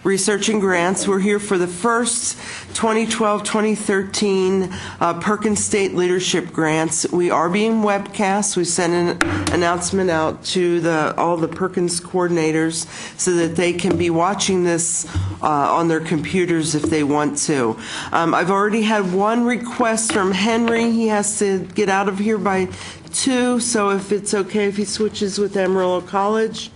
Researching Grants. We're here for the first 2012-2013 Perkins State Leadership Grants. We are being webcast. We sent an announcement out to all the Perkins coordinators so that they can be watching this on their computers if they want to. I've already had one request from Henry. He has to get out of here by 2, so if it's okay if he switches with Amarillo College.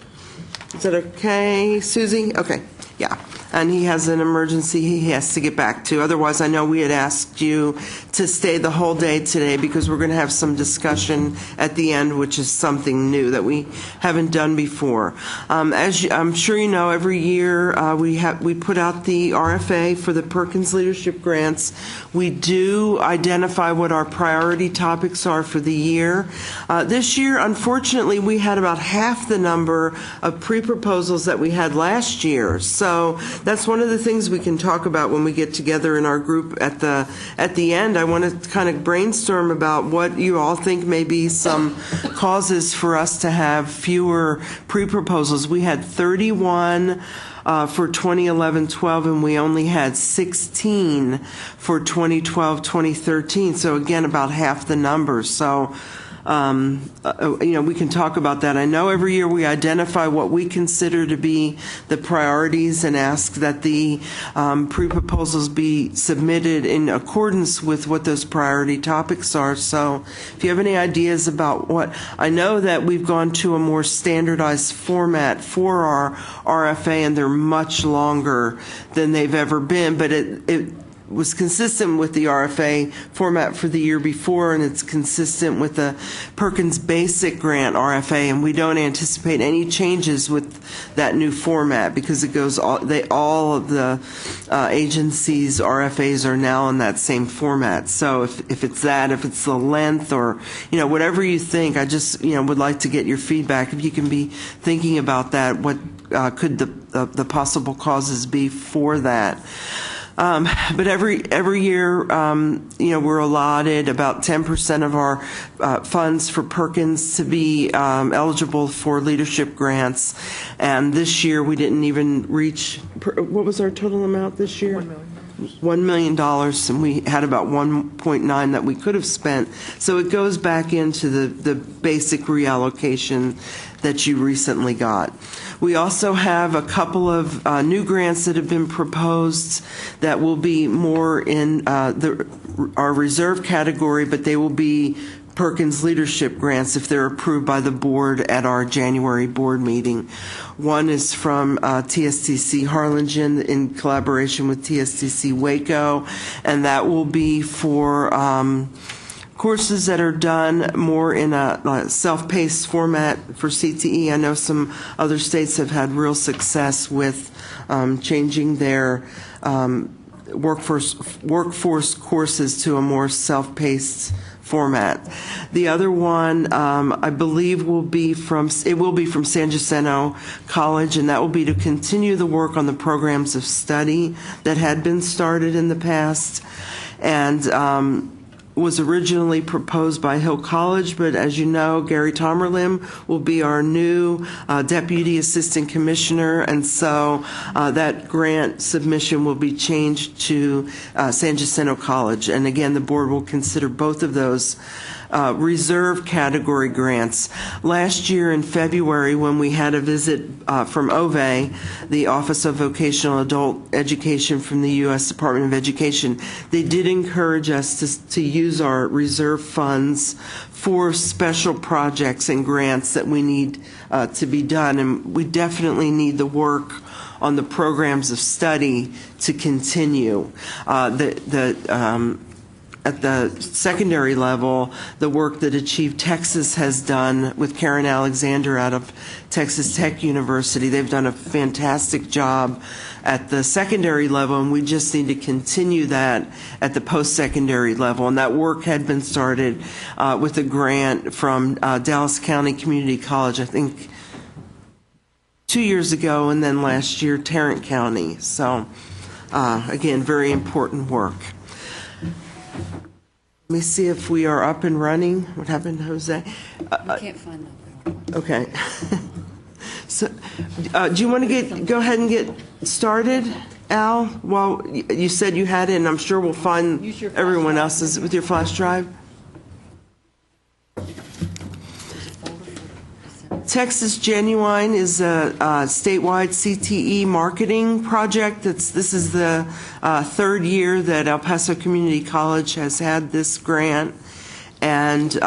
Is that okay, Susie? Okay, yeah. And he has an emergency he has to get back to. Otherwise, I know we had asked you to stay the whole day today because we're going to have some discussion at the end, which is something new that we haven't done before. As I'm sure you know, every year we put out the RFA for the Perkins Leadership Grants. We do identify what our priority topics are for the year. This year, unfortunately, we had about half the number of pre-proposals that we had last year. So that's one of the things we can talk about when we get together in our group at the end. I want to kind of brainstorm about what you all think may be some causes for us to have fewer pre-proposals. We had 31 for 2011-12, and we only had 16 for 2012-2013. So again, about half the number. So we can talk about that. I know every year we identify what we consider to be the priorities and ask that the pre-proposals be submitted in accordance with what those priority topics are. So if you have any ideas about what, I know that we've gone to a more standardized format for our RFA, and they're much longer than they've ever been, but it was consistent with the RFA format for the year before, and it's consistent with the Perkins Basic Grant RFA, and we don't anticipate any changes with that new format because it goes all of the agencies' RFAs are now in that same format. So if it's the length, or whatever you think, I just would like to get your feedback. If you can be thinking about that, what could the possible causes be for that? But every year, we're allotted about 10% of our funds for Perkins to be eligible for leadership grants. And this year, we didn't even reach. What was our total amount this year? $1 million, and we had about 1.9 that we could have spent. So it goes back into the basic reallocation that you recently got. We also have a couple of new grants that have been proposed that will be more in our reserve category, but they will be Perkins leadership grants if they're approved by the board at our January board meeting. One is from TSTC Harlingen in collaboration with TSTC Waco, and that will be for courses that are done more in a self-paced format for CTE. I know some other states have had real success with changing their workforce courses to a more self-paced format. The other one, I believe, will be from San Jacinto College, and that will be to continue the work on the programs of study that had been started in the past, and was originally proposed by Hill College, but as you know, Gary Tomerlim will be our new Deputy Assistant Commissioner, and so that grant submission will be changed to San Jacinto College. And again, the board will consider both of those reserve category grants. Last year in February, when we had a visit from OVE, the Office of Vocational Adult Education from the U.S. Department of Education, they did encourage us to use our reserve funds for special projects and grants that we need to be done. And we definitely need the work on the programs of study to continue. At the secondary level, the work that Achieve Texas has done with Karen Alexander out of Texas Tech University, they've done a fantastic job at the secondary level, and we just need to continue that at the post-secondary level. And that work had been started with a grant from Dallas County Community College, I think 2 years ago, and then last year, Tarrant County. So, again, very important work. Let me see if we are up and running. What happened, Jose? We can't find that. Okay. So, do you want to go ahead and get started, Al? Well, you said you had it, and I'm sure we'll find everyone else's with your flash drive. Texas Genuine is a statewide CTE marketing project. This is the third year that El Paso Community College has had this grant, and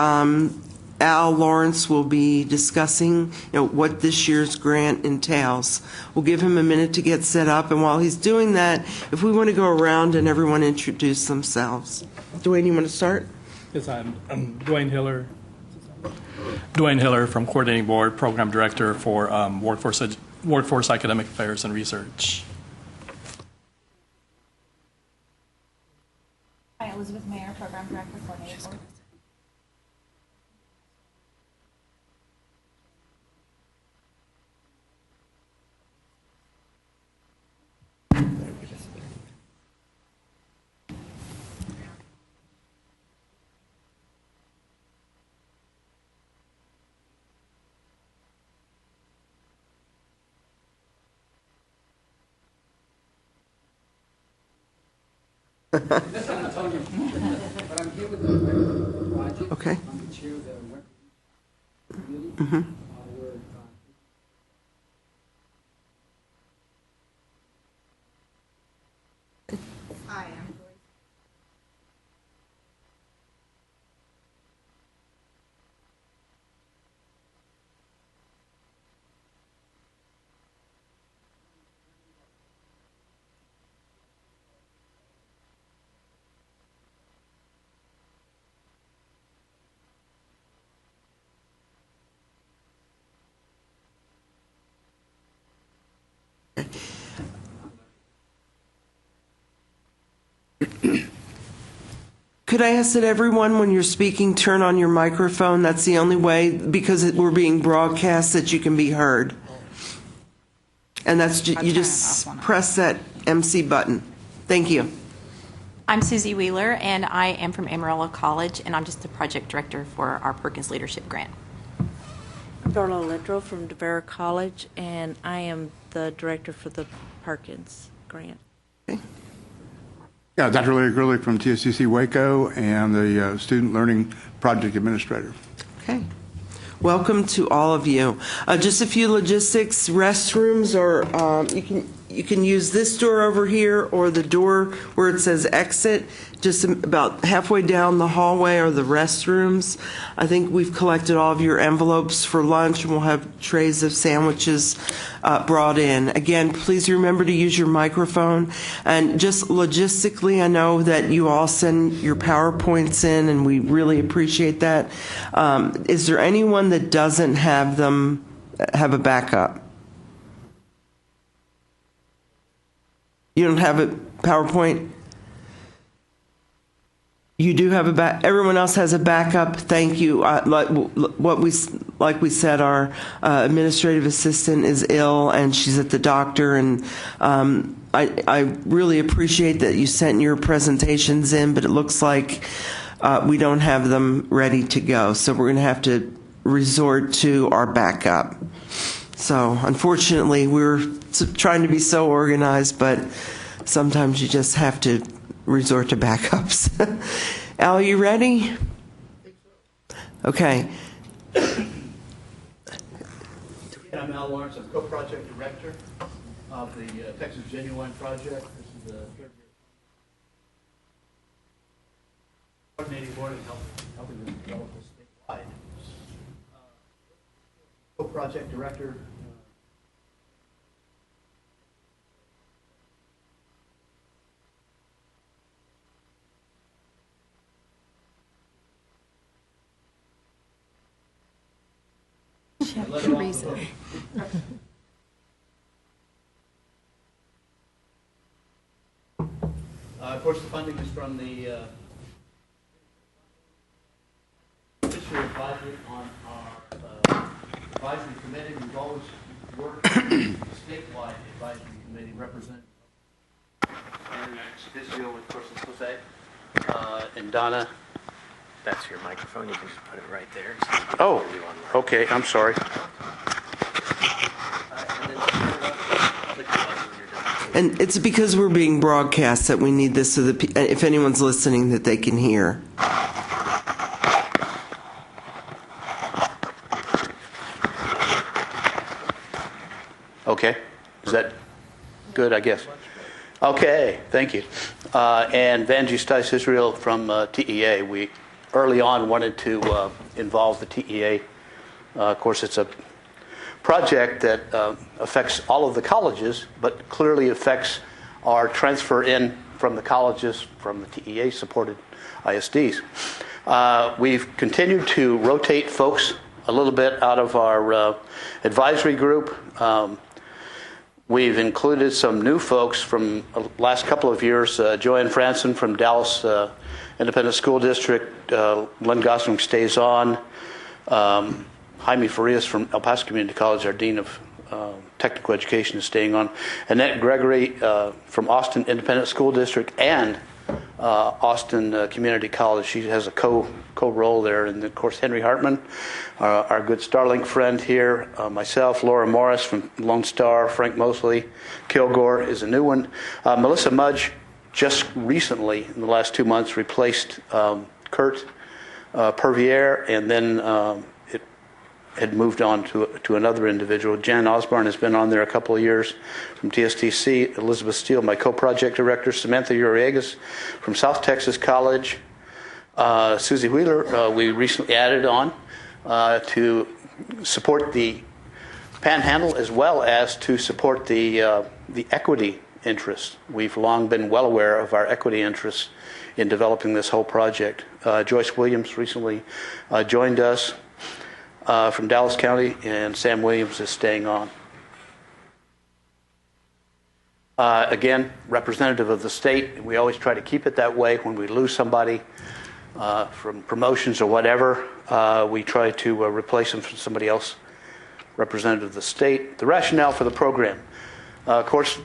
Al Lawrence will be discussing what this year's grant entails. We'll give him a minute to get set up, and while he's doing that, if we want to go around and everyone introduce themselves. Dwayne, you want to start? Yes, I'm Dwayne Hiller. Dwayne Hiller from Coordinating Board, Program Director for Workforce Academic Affairs and Research. Hi, Elizabeth Mayer, Program Director, Coordinating Board. But I'm here with the project. Okay. I'm the chair of the work committee. Hi, I'm Joyce. Could I ask that everyone, when you're speaking, turn on your microphone? That's the only way, because we're being broadcast, that you can be heard. And that's you just press that MC button. Thank you. I'm Susie Wheeler, and I am from Amarillo College, and I'm just the project director for our Perkins Leadership Grant. Darla Lindro from DeVere College, and I am the director for the Perkins grant. Okay. Yeah, Dr. Larry Gurley from TSCC Waco and the Student Learning Project Administrator. Okay. Welcome to all of you. Just a few logistics. Restrooms, or you can use this door over here or the door where it says exit. Just about halfway down the hallway are the restrooms. I think we've collected all of your envelopes for lunch, and we'll have trays of sandwiches brought in. Again, please remember to use your microphone. And just logistically, I know that you all send your PowerPoints in, and we really appreciate that. Is there anyone that doesn't have them, have a backup? You don't have a PowerPoint? You do have a everyone else has a backup. Thank you. Like we said, our administrative assistant is ill and she's at the doctor, and I really appreciate that you sent your presentations in, but it looks like we don't have them ready to go, so we're going to have to resort to our backup. So unfortunately, we're trying to be so organized, but sometimes you just have to resort to backups. Al, you ready? Okay. I'm Al Lawrence. I'm co-project director of the Texas Genuine Project. This is the third year. Coordinating board and helping them develop this statewide. Co-project director. Reason. Of course, the funding is from the fishery advisory on our advisory committee. We've always worked with the statewide advisory committee representing Vizio, of course, in Jose, and Donna. That's your microphone. You can just put it right there. So Oh, okay. I'm sorry. and then turn it up. Click the button when you're done. And it's because we're being broadcast that we need this so that if anyone's listening that they can hear. Okay. Is that good, I guess? Okay, thank you. And Vanji Stice Israel from TEA. We early on wanted to involve the TEA. Of course, it's a project that affects all of the colleges, but clearly affects our transfer in from the colleges from the TEA-supported ISDs. We've continued to rotate folks a little bit out of our advisory group. We've included some new folks from the last couple of years. Joanne Franson from Dallas Independent School District. Len Gosling stays on. Jaime Farias from El Paso Community College, our Dean of Technical Education, is staying on. Annette Gregory from Austin Independent School District and Austin Community College. She has a co-role there. And, of course, Henry Hartman, our good Starlink friend here, myself, Laura Morris from Lone Star, Frank Mosley, Kilgore is a new one. Melissa Mudge just recently, in the last 2 months, replaced Kurt Pervier, and then it had moved on to another individual. Jan Osborne has been on there a couple of years from TSTC. Elizabeth Steele, my co-project director. Samantha Uriegas from South Texas College. Susie Wheeler, we recently added on to support the Panhandle as well as to support the equity interests. We've long been well aware of our equity interests in developing this whole project. Joyce Williams recently joined us from Dallas County, and Sam Williams is staying on. Again, representative of the state. We always try to keep it that way. When we lose somebody from promotions or whatever, we try to replace them for somebody else, representative of the state. The rationale for the program. Of course,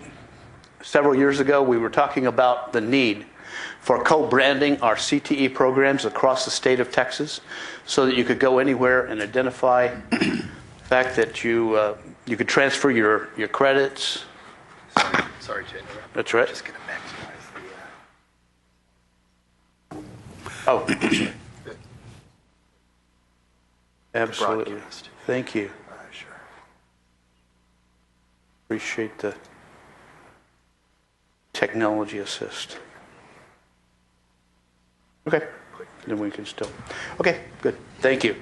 several years ago, we were talking about the need for co-branding our CTE programs across the state of Texas so that you could go anywhere and identify the fact that you could transfer your credits. Sorry to interrupt. That's right. Just going to maximize the. Oh, sorry. Absolutely. Broadcast. Thank you. Sure. Appreciate the technology assist. Okay, then we can still. Okay, good. Thank you.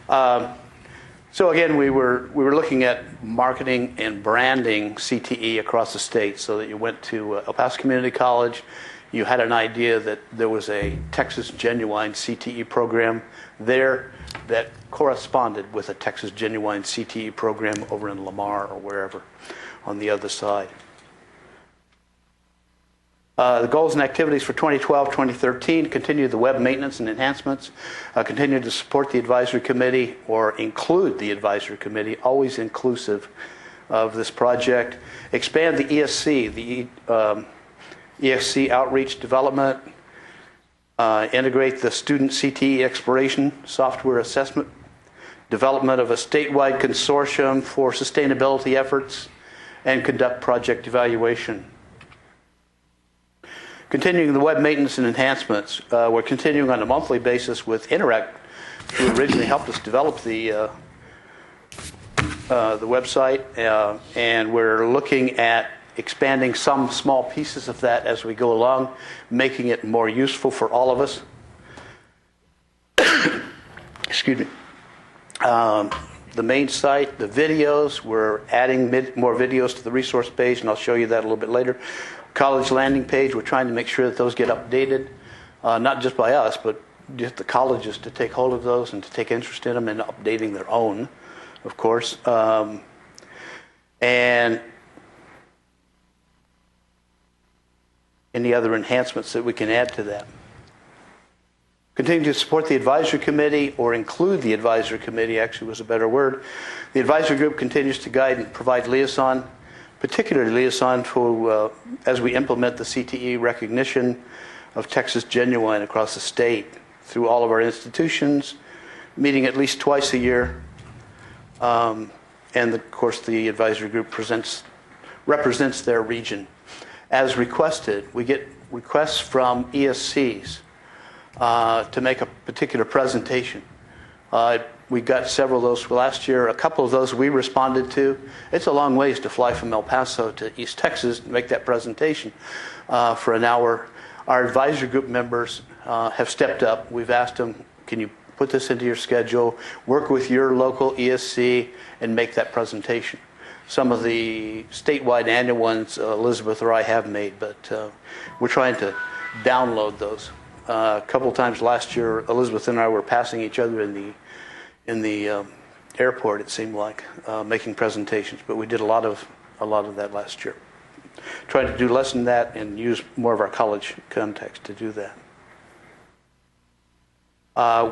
So again, we were looking at marketing and branding CTE across the state, so that you went to El Paso Community College, you had an idea that there was a Texas Genuine CTE program there that corresponded with a Texas Genuine CTE program over in Lamar or wherever on the other side. The goals and activities for 2012-2013, continue the web maintenance and enhancements, continue to support the advisory committee or include the advisory committee, always inclusive of this project. Expand the ESC, the ESC outreach development, integrate the student CTE exploration software assessment, development of a statewide consortium for sustainability efforts, and conduct project evaluation. Continuing the web maintenance and enhancements, we're continuing on a monthly basis with Interact, who originally helped us develop the website, and we're looking at expanding some small pieces of that as we go along, making it more useful for all of us. Excuse me. The main site, the videos, we're adding more videos to the resource page, and I'll show you that a little bit later. College landing page, we're trying to make sure that those get updated, not just by us, but just the colleges to take hold of those and to take interest in them and updating their own, of course. And any other enhancements that we can add to that. Continue to support the advisory committee, or include the advisory committee, actually was a better word. The advisory group continues to guide and provide liaison, particularly liaison to, as we implement the CTE recognition of Texas Genuine across the state through all of our institutions, meeting at least twice a year, and of course the advisory group represents their region. As requested, we get requests from ESCs to make a particular presentation. We got several of those last year. A couple of those we responded to. It's a long ways to fly from El Paso to East Texas to make that presentation for an hour. Our advisory group members have stepped up. We've asked them, can you put this into your schedule, work with your local ESC, and make that presentation. Some of the statewide annual ones, Elizabeth or I have made, but we're trying to download those. A couple of times last year, Elizabeth and I were passing each other in the airport. It seemed like making presentations, but we did a lot of that last year. Trying to do less than that and use more of our college context to do that.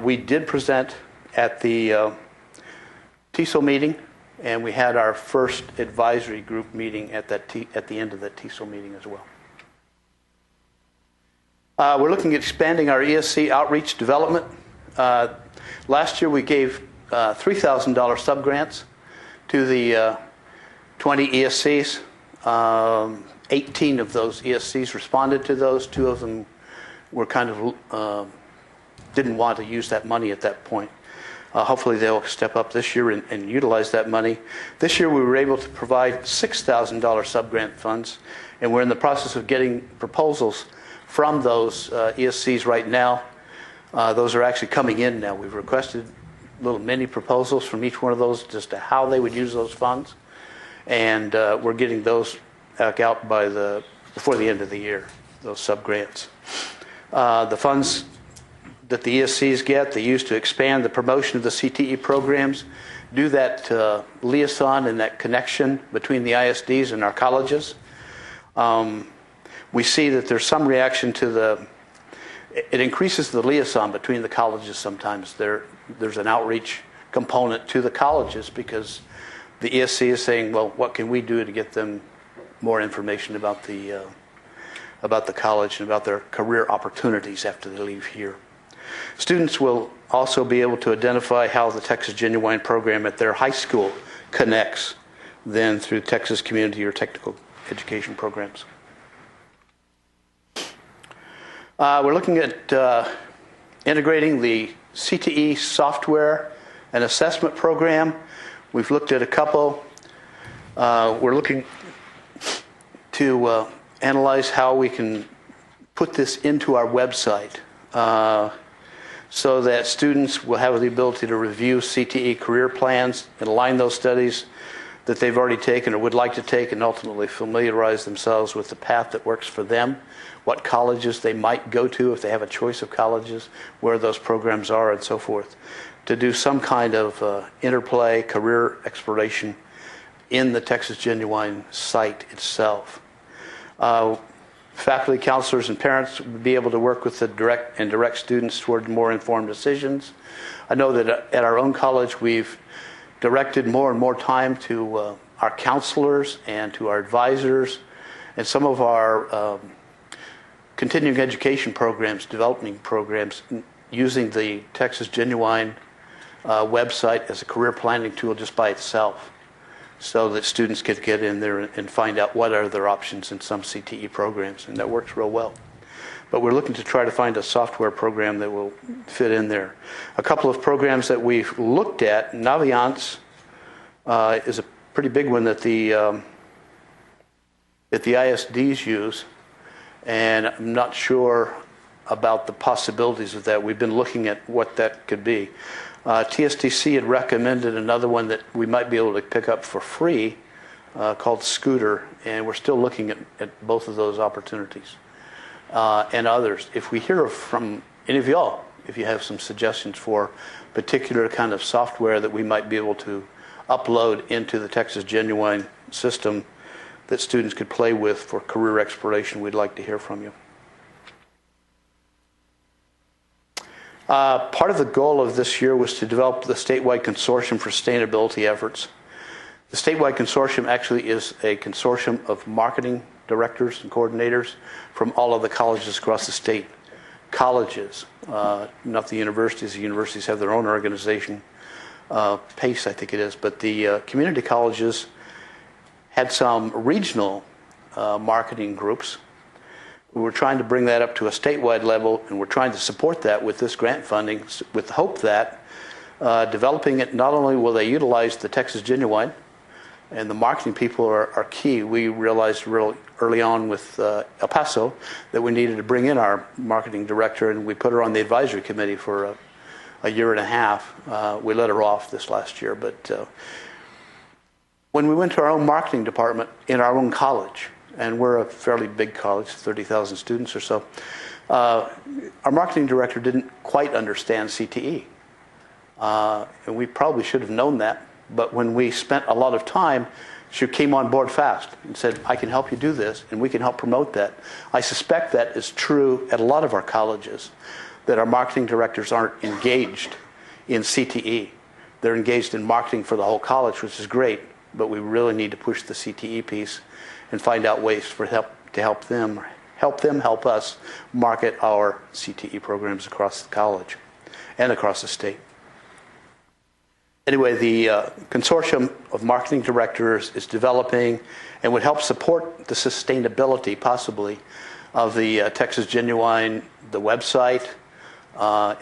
We did present at the TESOL meeting, and we had our first advisory group meeting at the end of that TESOL meeting as well. We're looking at expanding our ESC outreach development. Last year we gave $3,000 subgrants to the 20 ESCs. 18 of those ESCs responded to those. 2 of them were kind of didn't want to use that money at that point. Hopefully they'll step up this year and utilize that money. This year we were able to provide $6,000 subgrant funds, and we're in the process of getting proposals from those ESCs right now. Those are actually coming in now. We've requested little mini proposals from each one of those as to how they would use those funds, and we're getting those out before the end of the year, those subgrants. The funds that the ESCs get, they use to expand the promotion of the CTE programs, do that liaison and that connection between the ISDs and our colleges. We see that there's some reaction to it increases the liaison between the colleges sometimes. There's an outreach component to the colleges because the ESC is saying, well, what can we do to get them more information about the college and about their career opportunities after they leave here. Students will also be able to identify how the Texas Genuine program at their high school connects then through Texas community or technical education programs. We're looking at integrating the CTE software and assessment program. We've looked at a couple. We're looking to analyze how we can put this into our website so that students will have the ability to review CTE career plans and align those studies that they've already taken or would like to take, and ultimately familiarize themselves with the path that works for them, what colleges they might go to if they have a choice of colleges, where those programs are, and so forth, to do some kind of interplay, career exploration in the Texas Genuine site itself. Faculty, counselors, and parents would be able to work with the direct students toward more informed decisions. I know that at our own college we've directed more and more time to our counselors and to our advisors, and some of our continuing education programs, development programs, using the Texas Genuine website as a career planning tool just by itself, so that students could get in there and find out what are their options in some CTE programs, and that works real well. But we're looking to try to find a software program that will fit in there. A couple of programs that we've looked at, Naviance is a pretty big one that the ISDs use, and I'm not sure about the possibilities of that. We've been looking at what that could be. TSTC had recommended another one that we might be able to pick up for free called Scooter, and we're still looking at both of those opportunities and others. If we hear from any of y'all, if you have some suggestions for particular kind of software that we might be able to upload into the Texas Genuine system that students could play with for career exploration, we'd like to hear from you. Part of the goal of this year was to develop the statewide consortium for sustainability efforts. The statewide consortium actually is a consortium of marketing directors and coordinators from all of the colleges across the state. Colleges, not the universities. The universities have their own organization. Pace, I think it is, but the community colleges had some regional marketing groups. We're trying to bring that up to a statewide level, and we're trying to support that with this grant funding with the hope that developing it, not only will they utilize the Texas Genuine, and the marketing people are key. We realized real early on with El Paso that we needed to bring in our marketing director, and we put her on the advisory committee for a year and a half. We let her off this last year, but when we went to our own marketing department in our own college, and we're a fairly big college, 30,000 students or so, our marketing director didn't quite understand CTE. And we probably should have known that, but when we spent a lot of time, she came on board fast and said, I can help you do this, and we can help promote that. I suspect that is true at a lot of our colleges, that our marketing directors aren't engaged in CTE. They're engaged in marketing for the whole college, which is great, but we really need to push the CTE piece and find out ways to help them help us market our CTE programs across the college and across the state. Anyway, the consortium of marketing directors is developing and would help support the sustainability, possibly, of the Texas Genuine, the website,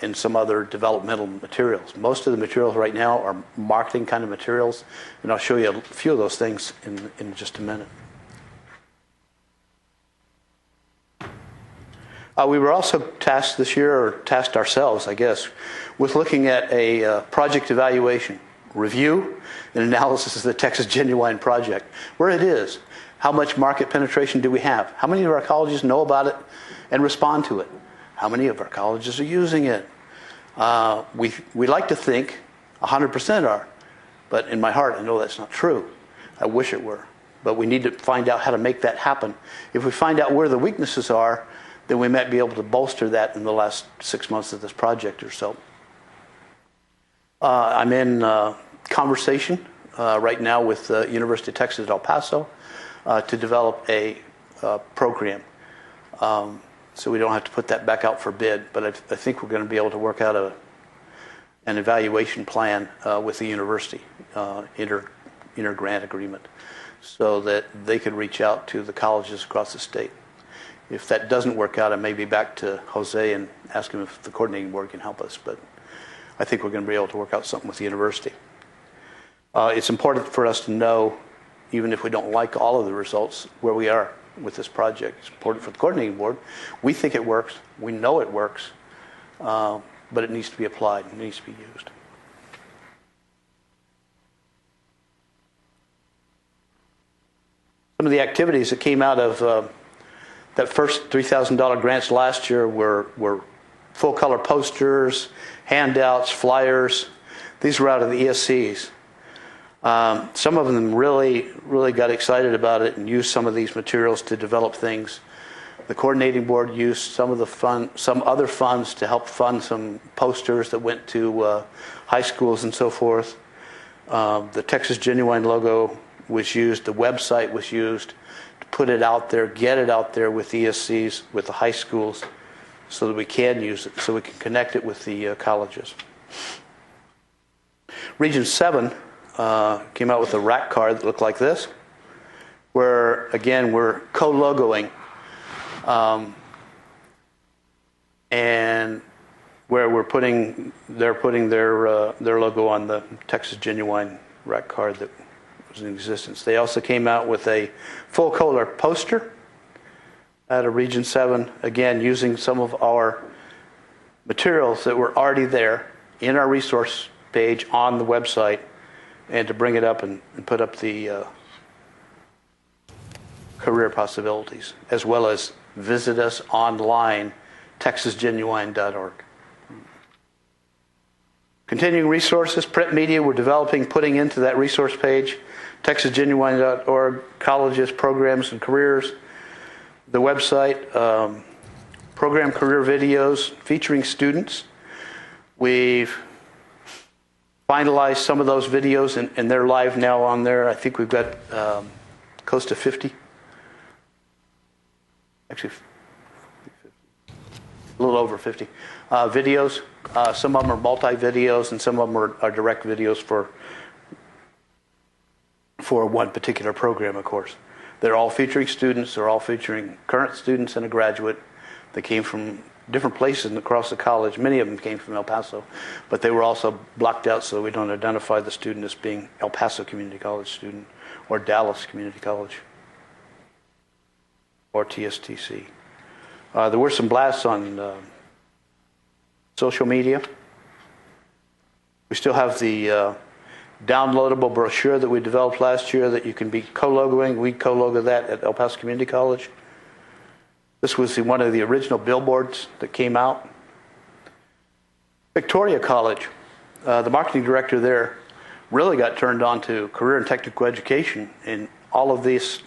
and some other developmental materials. Most of the materials right now are marketing kind of materials, and I'll show you a few of those things in just a minute. We were also tasked this year, or tasked ourselves, I guess, with looking at a project evaluation, review, and analysis of the Texas Genuine project, where it is, how much market penetration do we have, how many of our colleges know about it and respond to it, how many of our colleges are using it. We like to think 100% are, but in my heart I know that's not true. I wish it were, but we need to find out how to make that happen. If we find out where the weaknesses are, then we might be able to bolster that in the last 6 months of this project or so. I'm in conversation right now with the University of Texas at El Paso to develop a program. So we don't have to put that back out for bid, but I think we're going to be able to work out an evaluation plan with the university, inter-grant agreement, so that they could reach out to the colleges across the state. If that doesn't work out, I may be back to Jose and ask him if the coordinating board can help us, but I think we're going to be able to work out something with the university. It's important for us to know, even if we don't like all of the results, where we are with this project. It's important for the coordinating board. We think it works. We know it works, but it needs to be applied. It needs to be used. Some of the activities that came out of that first $3,000 grants last year were full-color posters, handouts, flyers. These were out of the ESCs. Some of them really got excited about it and used some of these materials to develop things. The coordinating board used some other funds to help fund some posters that went to high schools and so forth. The Texas Genuine logo was used. The website was used to put it out there, get it out there with ESCs, with the high schools, so that we can use it, so we can connect it with the colleges. Region 7 came out with a rack card that looked like this, where, again, we're co-logoing, and where they're putting their logo on the Texas Genuine rack card that was in existence. They also came out with a full-color poster out of Region 7, again, using some of our materials that were already there in our resource page on the website, and to bring it up and put up the career possibilities, as well as visit us online, texasgenuine.org. Continuing resources, print media we're developing, putting into that resource page, texasgenuine.org, colleges, programs, and careers. The website, program career videos featuring students. We've finalized some of those videos, and they're live now on there. I think we've got close to 50. Actually, a little over 50 videos. Some of them are multi-videos, and some of them are direct videos for one particular program, of course. They're all featuring students. They're all featuring current students and a graduate. They came from different places across the college. Many of them came from El Paso, but they were also blocked out so we don't identify the student as being El Paso Community College student or Dallas Community College or TSTC. There were some blasts on social media. We still have the downloadable brochure that we developed last year that you can be co-logoing. We co-logo that at El Paso Community College. This was one of the original billboards that came out. Victoria College, the marketing director there really got turned on to career and technical education in all of these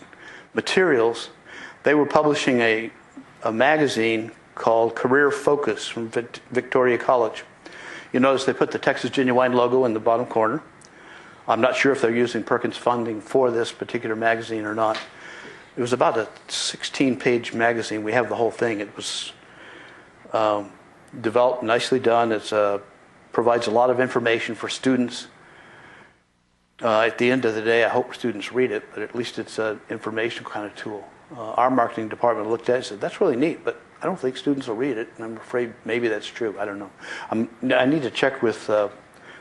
materials. They were publishing a magazine called Career Focus from Victoria College. You notice they put the Texas Genuine logo in the bottom corner. I'm not sure if they're using Perkins funding for this particular magazine or not. It was about a 16-page magazine. We have the whole thing. It was developed, nicely done. It provides a lot of information for students. At the end of the day, I hope students read it, but at least it's an information kind of tool. Our marketing department looked at it and said, that's really neat, but I don't think students will read it, and I'm afraid maybe that's true. I don't know. I need to check with,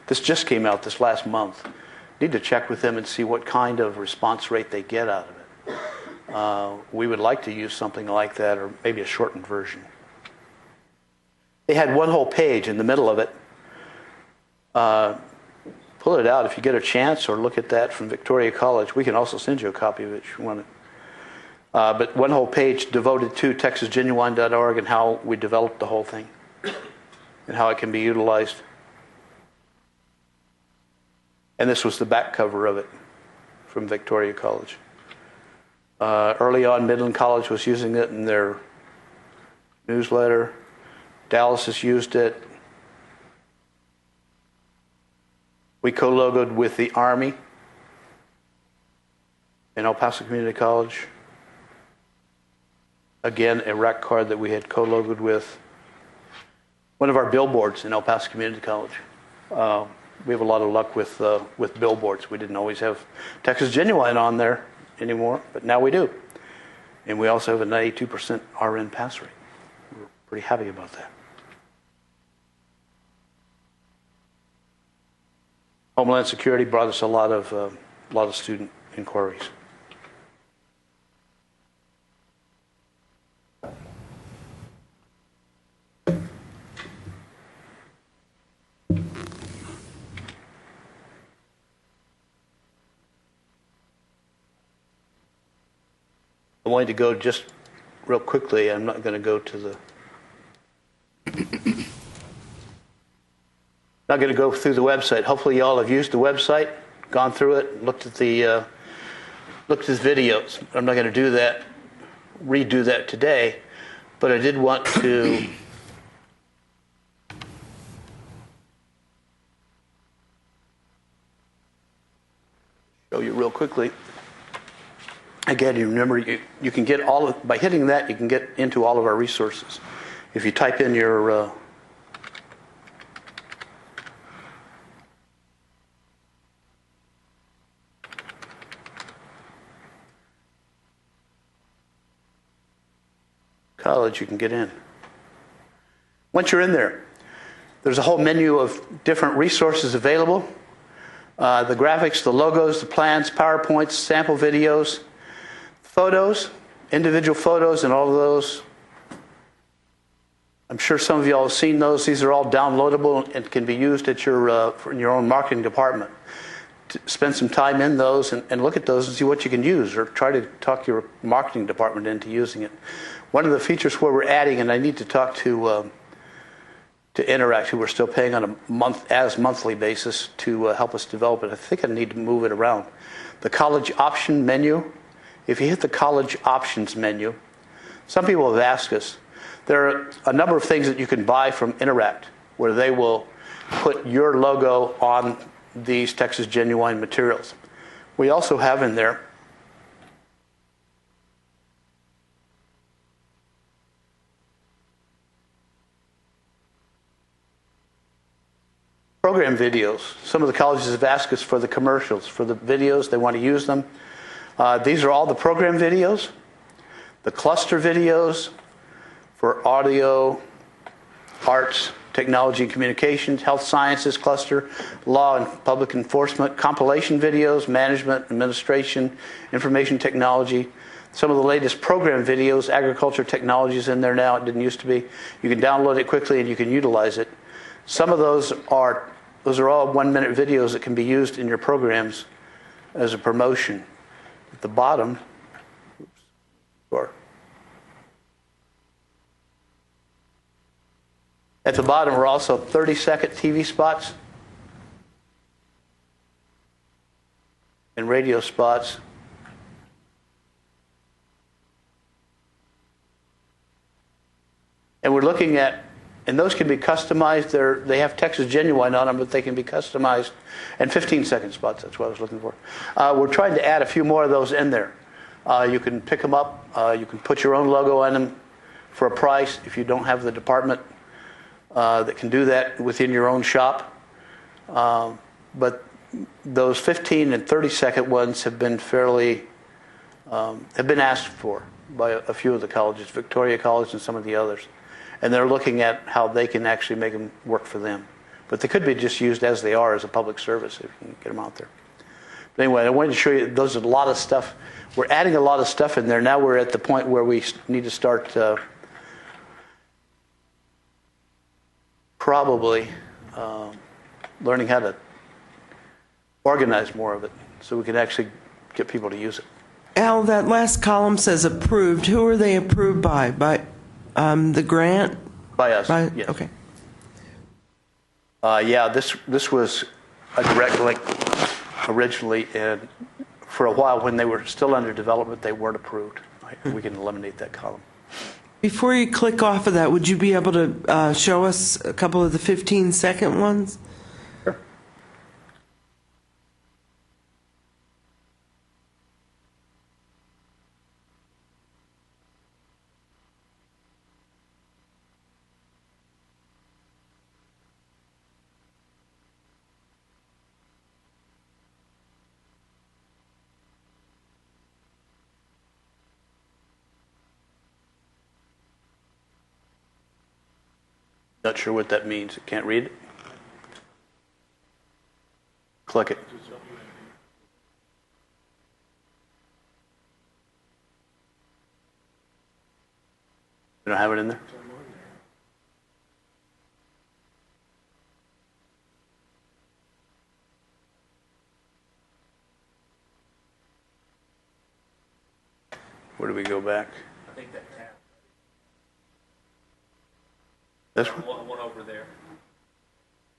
this just came out this last month. Need to check with them and see what kind of response rate they get out of it. We would like to use something like that, or maybe a shortened version. They had one whole page in the middle of it. Pull it out if you get a chance, or look at that from Victoria College. We can also send you a copy of it if you want it. But one whole page devoted to TexasGenuine.org and how we developed the whole thing and how it can be utilized. And this was the back cover of it from Victoria College. Early on, Midland College was using it in their newsletter. Dallas has used it. We co-logoed with the Army in El Paso Community College. Again, a rack card that we had co-logoed with one of our billboards in El Paso Community College. We have a lot of luck with billboards. We didn't always have Texas Genuine on there anymore, but now we do. And we also have a 92% RN pass rate. We're pretty happy about that. Homeland Security brought us a lot of student inquiries. I wanted to go just real quickly. I'm not going to go to the. Not going to go through the website. Hopefully, y'all have used the website, gone through it, looked at the videos. I'm not going to do that, redo that today, but I did want to. Show you real quickly. Again, you remember you can get all of, by hitting that, you can get into all of our resources. If you type in your college, you can get in. Once you're in there, there's a whole menu of different resources available. The graphics, the logos, the plans, PowerPoints, sample videos, photos, individual photos, and all of those. I'm sure some of you all have seen those. These are all downloadable and can be used at in your own marketing department. Spend some time in those and look at those and see what you can use, or try to talk your marketing department into using it. One of the features where we're adding, and I need to talk to Interact, who we're still paying on a monthly basis to help us develop it. I think I need to move it around. The college option menu. If you hit the college options menu, some people have asked us, there are a number of things that you can buy from Interact where they will put your logo on these Texas Genuine materials. We also have in there program videos. Some of the colleges have asked us for the commercials, for the videos. They want to use them. These are all the program videos. The cluster videos for audio, arts, technology and communications, health sciences cluster, law and public enforcement, compilation videos, management, administration, information technology. Some of the latest program videos, agriculture technology is in there now. It didn't used to be. You can download it quickly and you can utilize it. Some of those are all 1-minute videos that can be used in your programs as a promotion. At the bottom, at the bottom are also 30-second TV spots and radio spots. And we're looking at, and those can be customized. They have Texas Genuine on them, but they can be customized. And 15-second spots, that's what I was looking for. We're trying to add a few more of those in there. You can pick them up. You can put your own logo on them for a price if you don't have the department that can do that within your own shop. But those 15 and 30-second ones have been have been asked for by a few of the colleges, Victoria College and some of the others. And they're looking at how they can actually make them work for them. But they could be just used as they are as a public service if you can get them out there. But anyway, I wanted to show you, those are a lot of stuff. We're adding a lot of stuff in there. Now we're at the point where we need to start probably learning how to organize more of it so we can actually get people to use it. Al, that last column says approved. Who are they approved by? By the grant? By us, yes. Okay. Yeah, this was a direct link originally, and for a while when they were still under development, they weren't approved. We can eliminate that column. Before you click off of that, would you be able to show us a couple of the 15-second ones? Sure. Not sure what that means. Can't read it? Click it. You don't have it in there? Where do we go back? I think that tab. This one? One over there.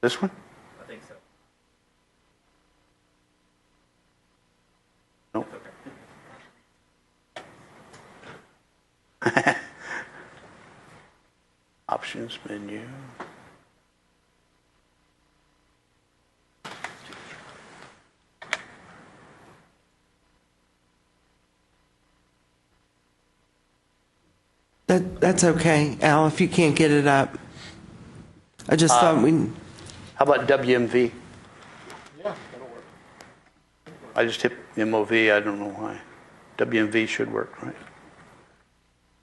This one? I think so. Nope. Okay. Options menu. That's okay, Al, if you can't get it up. I just thought we... How about WMV? Yeah, that'll work. I just hit MOV. I don't know why. WMV should work, right?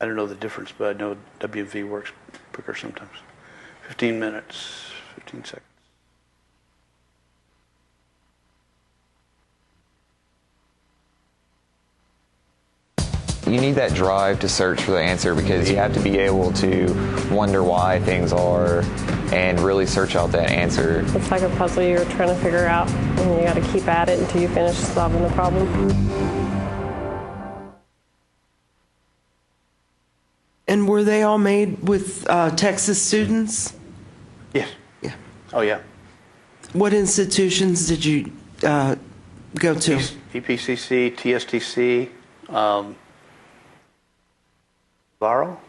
I don't know the difference, but I know WMV works quicker sometimes. 15 minutes, 15 seconds. You need that drive to search for the answer because you have to be able to wonder why things are and really search out that answer. It's like a puzzle you're trying to figure out, and you got to keep at it until you finish solving the problem. And were they all made with Texas students? Yes. Yeah. Oh, yeah. What institutions did you go to? EPCC, TSTC, Varro,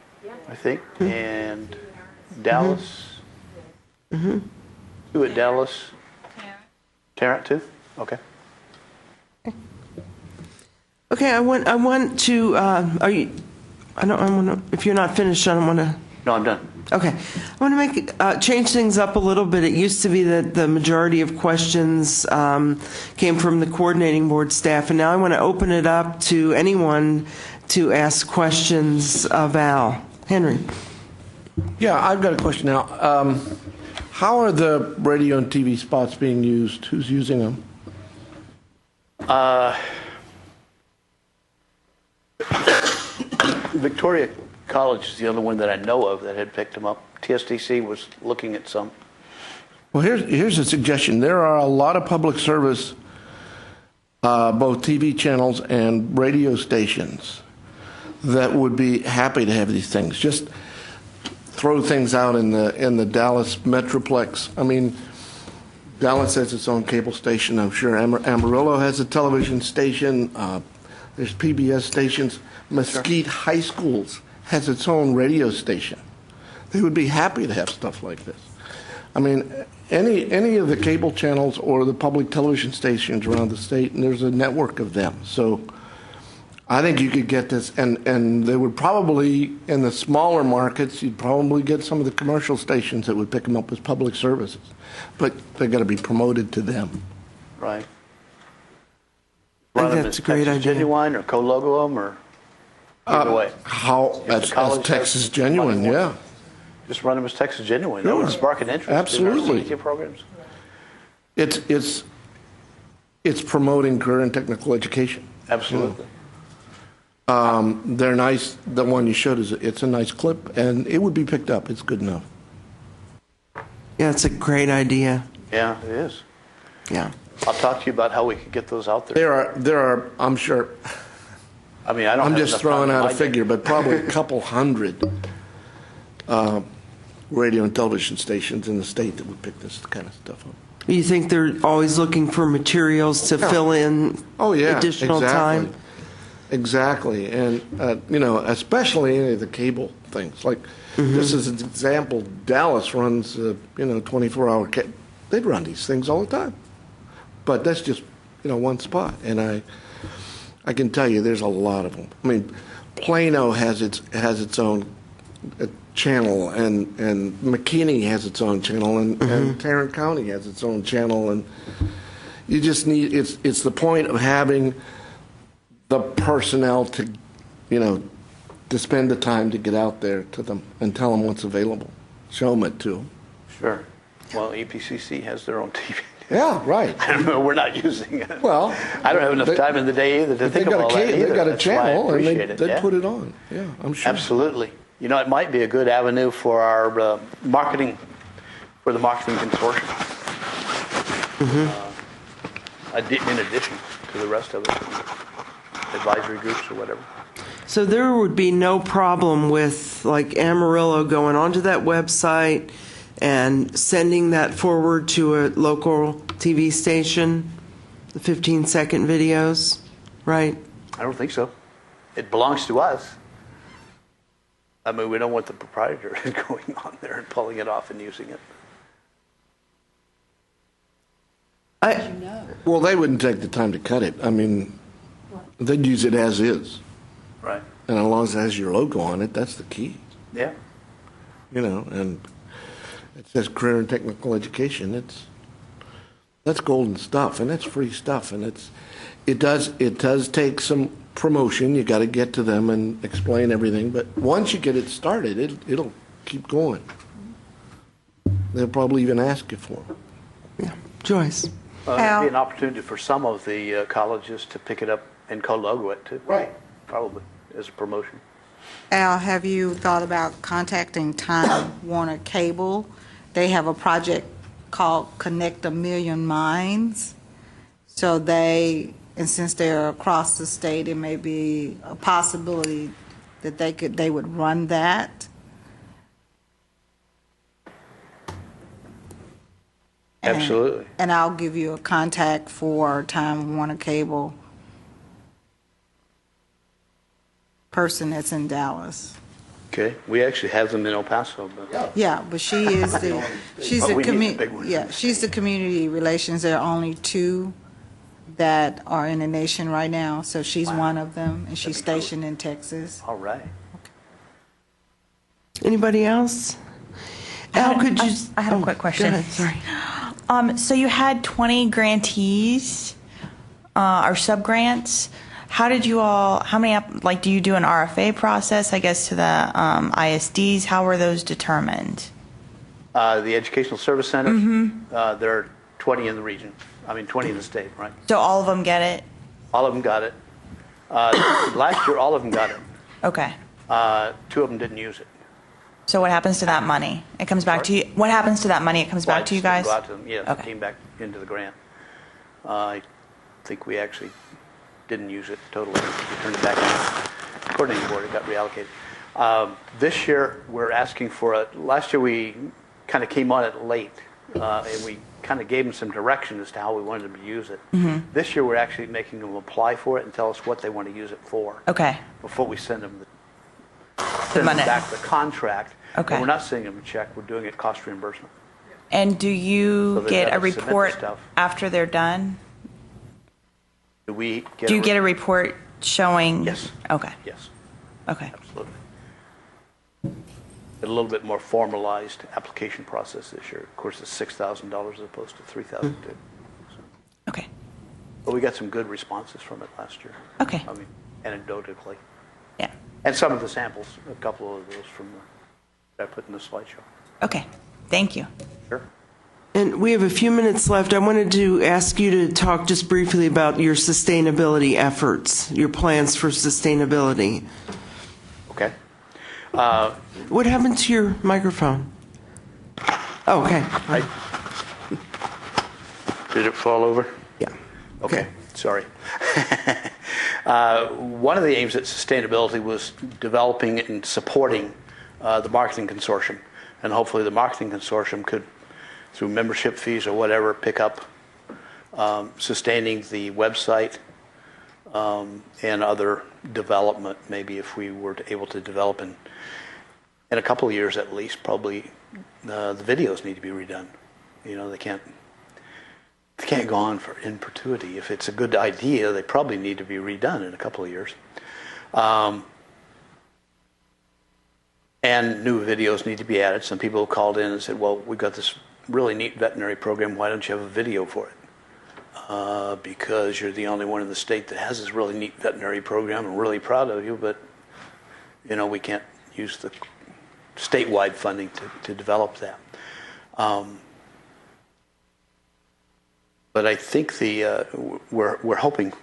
I think, and Dallas. Mm-hmm. Two at Dallas. Tarrant, too? Okay. Okay, I want to. If you're not finished, I don't want to No, I'm done. Okay. I want to change things up a little bit. It used to be that the majority of questions came from the coordinating board staff, and now I want to open it up to anyone to ask questions of Al. Henry. Yeah, I've got a question now. How are the radio and TV spots being used? Who's using them? Victoria College is the other one that I know of that had picked them up. TSDC was looking at some. Well, here's a suggestion. There are a lot of public service, both TV channels and radio stations, that would be happy to have these things. Just throw things out in the Dallas Metroplex. I mean, Dallas has its own cable station. I'm sure Amarillo has a television station. There's PBS stations. Mesquite High Schools has its own radio station. They would be happy to have stuff like this. I mean, any of the cable channels or the public television stations around the state, and there's a network of them. So I think you could get this, and they would probably, in the smaller markets, you'd probably get some of the commercial stations that would pick them up as public services. But they've got to be promoted to them. Right. I Run think them that's as a great Texas idea. Genuine or co-logo them or either way. As college Texas has Genuine, money, yeah. Just run them as Texas Genuine. That Yeah. would spark an interest Absolutely. in our media programs. It's promoting career and technical education. Absolutely. They're nice. The one you showed it's a nice clip, and it would be picked up. It's good enough. Yeah, it's a great idea. Yeah, it is. Yeah. I'll talk to you about how we could get those out there. There are. I'm sure. I mean, I don't. I'm have just enough throwing time in out a my figure, day. but probably a couple hundred radio and television stations in the state that would pick this kind of stuff up. You think they're always looking for materials to fill in Oh yeah, additional exactly. time? Exactly, and especially any of the cable things. Like this is an example. Dallas runs 24-hour. They'd run these things all the time, but that's just one spot. And I can tell you, there's a lot of them. I mean, Plano has its own channel, and McKinney has its own channel, and Tarrant County has its own channel, and you just need. It's the point of having the personnel to spend the time to get out there to them and tell them what's available, show them it to them. Sure. Well, EPCC has their own TV. Yeah, right. I don't know. We're not using it. Well, I don't have enough time in the day either to think of all that either. They've got a That's why I channel, and appreciate it. they Yeah. put it on. Yeah, I'm sure. Absolutely. It might be a good avenue for our marketing, for the marketing consortium. In addition to the rest of it, advisory groups or whatever. So there would be no problem with like Amarillo going onto that website and sending that forward to a local TV station, the 15-second videos, right? I don't think so. It belongs to us. I mean, we don't want the proprietor going on there and pulling it off and using it. Well, they wouldn't take the time to cut it. I mean, they'd use it as is. Right. And as long as it has your logo on it, that's the key. Yeah. And it says career and technical education. That's golden stuff, and that's free stuff, and it does take some promotion. You got to get to them and explain everything, but once you get it started, it'll keep going. They'll probably even ask you for it. Yeah. Joyce. It'd be an opportunity for some of the colleges to pick it up and co-logo it too. Right. Probably as a promotion. Al, have you thought about contacting Time Warner Cable? They have a project called Connect a Million Minds. So and since they're across the state, it may be a possibility that they would run that. Absolutely. And I'll give you a contact for Time Warner Cable person that's in Dallas. Okay. We actually have them in El Paso, but Yeah, but she's But we need the big one. she's the community relations. There are only 2 that are in the nation right now, so she's one of them, and she's stationed in Texas. all right. Anybody else? Al, could you? I had a quick question. Go ahead, sorry. So you had 20 grantees or sub-grants. How did you all, how many, do you do an RFA process, I guess, to the ISDs? How were those determined? The Educational Service Centers, there are 20 in the region. 20 in the state, right? So all of them get it? All of them got it. Last year, all of them got it. Okay. 2 of them didn't use it. So what happens to that money? It comes back to you? What happens to that money? It comes back to you guys? Go out to them. Yeah, Okay. it came back into the grant. I think we actually didn't use it totally. We turned it back in. Coordinating board, it got reallocated. This year, we're asking for last year we kind of came on it late, and we kind of gave them some direction as to how we wanted them to use it. This year, we're actually making them apply for it and tell us what they want to use it for. Okay. Before we send them money. back the contract. Okay. And we're not sending them a check. We're doing it cost reimbursement. And do you So they've get got a to submit the report stuff. after they're done? Do we get Do you get a report showing? Yes. Okay. Yes, Okay. absolutely. A little bit more formalized application process this year. Of course, it's $6,000 as opposed to $3,000. Okay. But we got some good responses from it last year. Okay. Anecdotally. Yeah. And some of the samples, a couple of those from that I put in the slideshow. Okay. Thank you. Sure. And we have a few minutes left. I wanted to ask you to talk just briefly about your sustainability efforts, your plans for sustainability. Okay. What happened to your microphone? Oh, okay. Did it fall over? Yeah. Okay. Sorry. One of the aims at sustainability was developing and supporting the marketing consortium. And hopefully the marketing consortium could, through membership fees or whatever, pick up sustaining the website and other development, maybe if we were able to develop in a couple of years at least, probably the videos need to be redone. They can't go on in perpetuity. If it's a good idea, they probably need to be redone in a couple of years. And new videos need to be added. Some people called in and said, well, we've got this really neat veterinary program. Why don't you have a video for it? Because you're the only one in the state that has this really neat veterinary program. I'm really proud of you, but, we can't use the statewide funding to develop that. But I think we're hoping,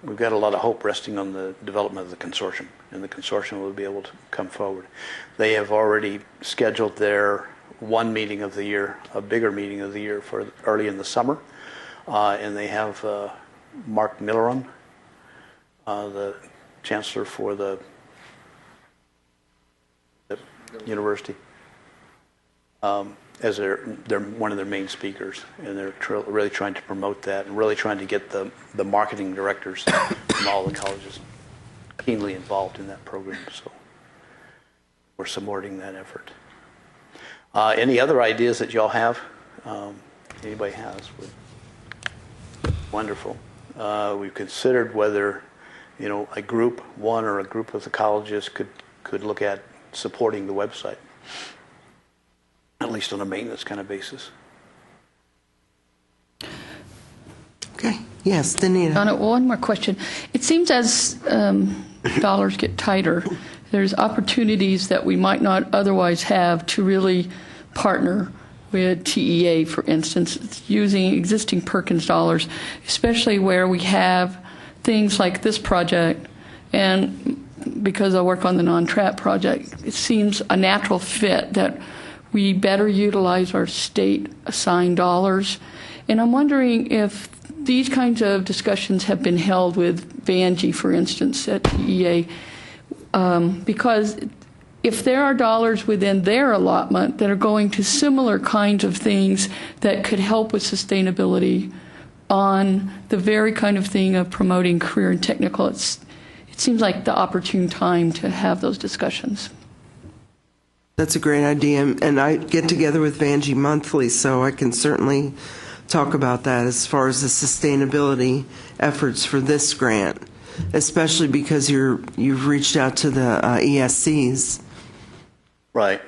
we've got a lot of hope resting on the development of the consortium, and the consortium will be able to come forward. They have already scheduled their one meeting of the year, a bigger meeting of the year for early in the summer, and they have Mark Milleron, the chancellor for the university, as they're one of their main speakers, and they're really trying to promote that and really trying to get the marketing directors from all the colleges keenly involved in that program. So we're supporting that effort. Any other ideas that y'all have? Anybody has? Wonderful. We've considered whether a group, one or a group of the colleges could look at supporting the website, at least on a maintenance kind of basis. Okay. Yes, Danita. Donna, one more question. It seems as dollars get tighter, there's opportunities that we might not otherwise have to really partner with TEA, for instance, using existing Perkins dollars, especially where we have things like this project. And because I work on the non-trap project, it seems a natural fit that we better utilize our state-assigned dollars. And I'm wondering if these kinds of discussions have been held with Vangie, for instance, at TEA, because if there are dollars within their allotment that are going to similar kinds of things that could help with sustainability on the very kind of thing of promoting career and technical, it seems like the opportune time to have those discussions. That's a great idea, and I get together with Vangie monthly, so I can certainly talk about that as far as the sustainability efforts for this grant, especially because you've reached out to the ESCs. Right.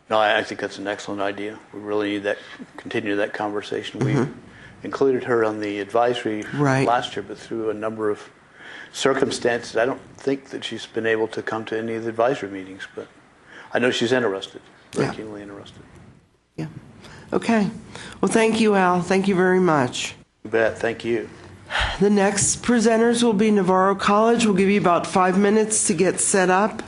No, I think that's an excellent idea. We really need that, continue that conversation. We included her on the advisory Right. last year, but through a number of circumstances, I don't think that she's been able to come to any of the advisory meetings, but I know she's interested, very Yeah. keenly interested. Yeah. Okay. Well, thank you, Al. Thank you very much. You bet. Thank you. The next presenters will be Navarro College. We'll give you about 5 minutes to get set up.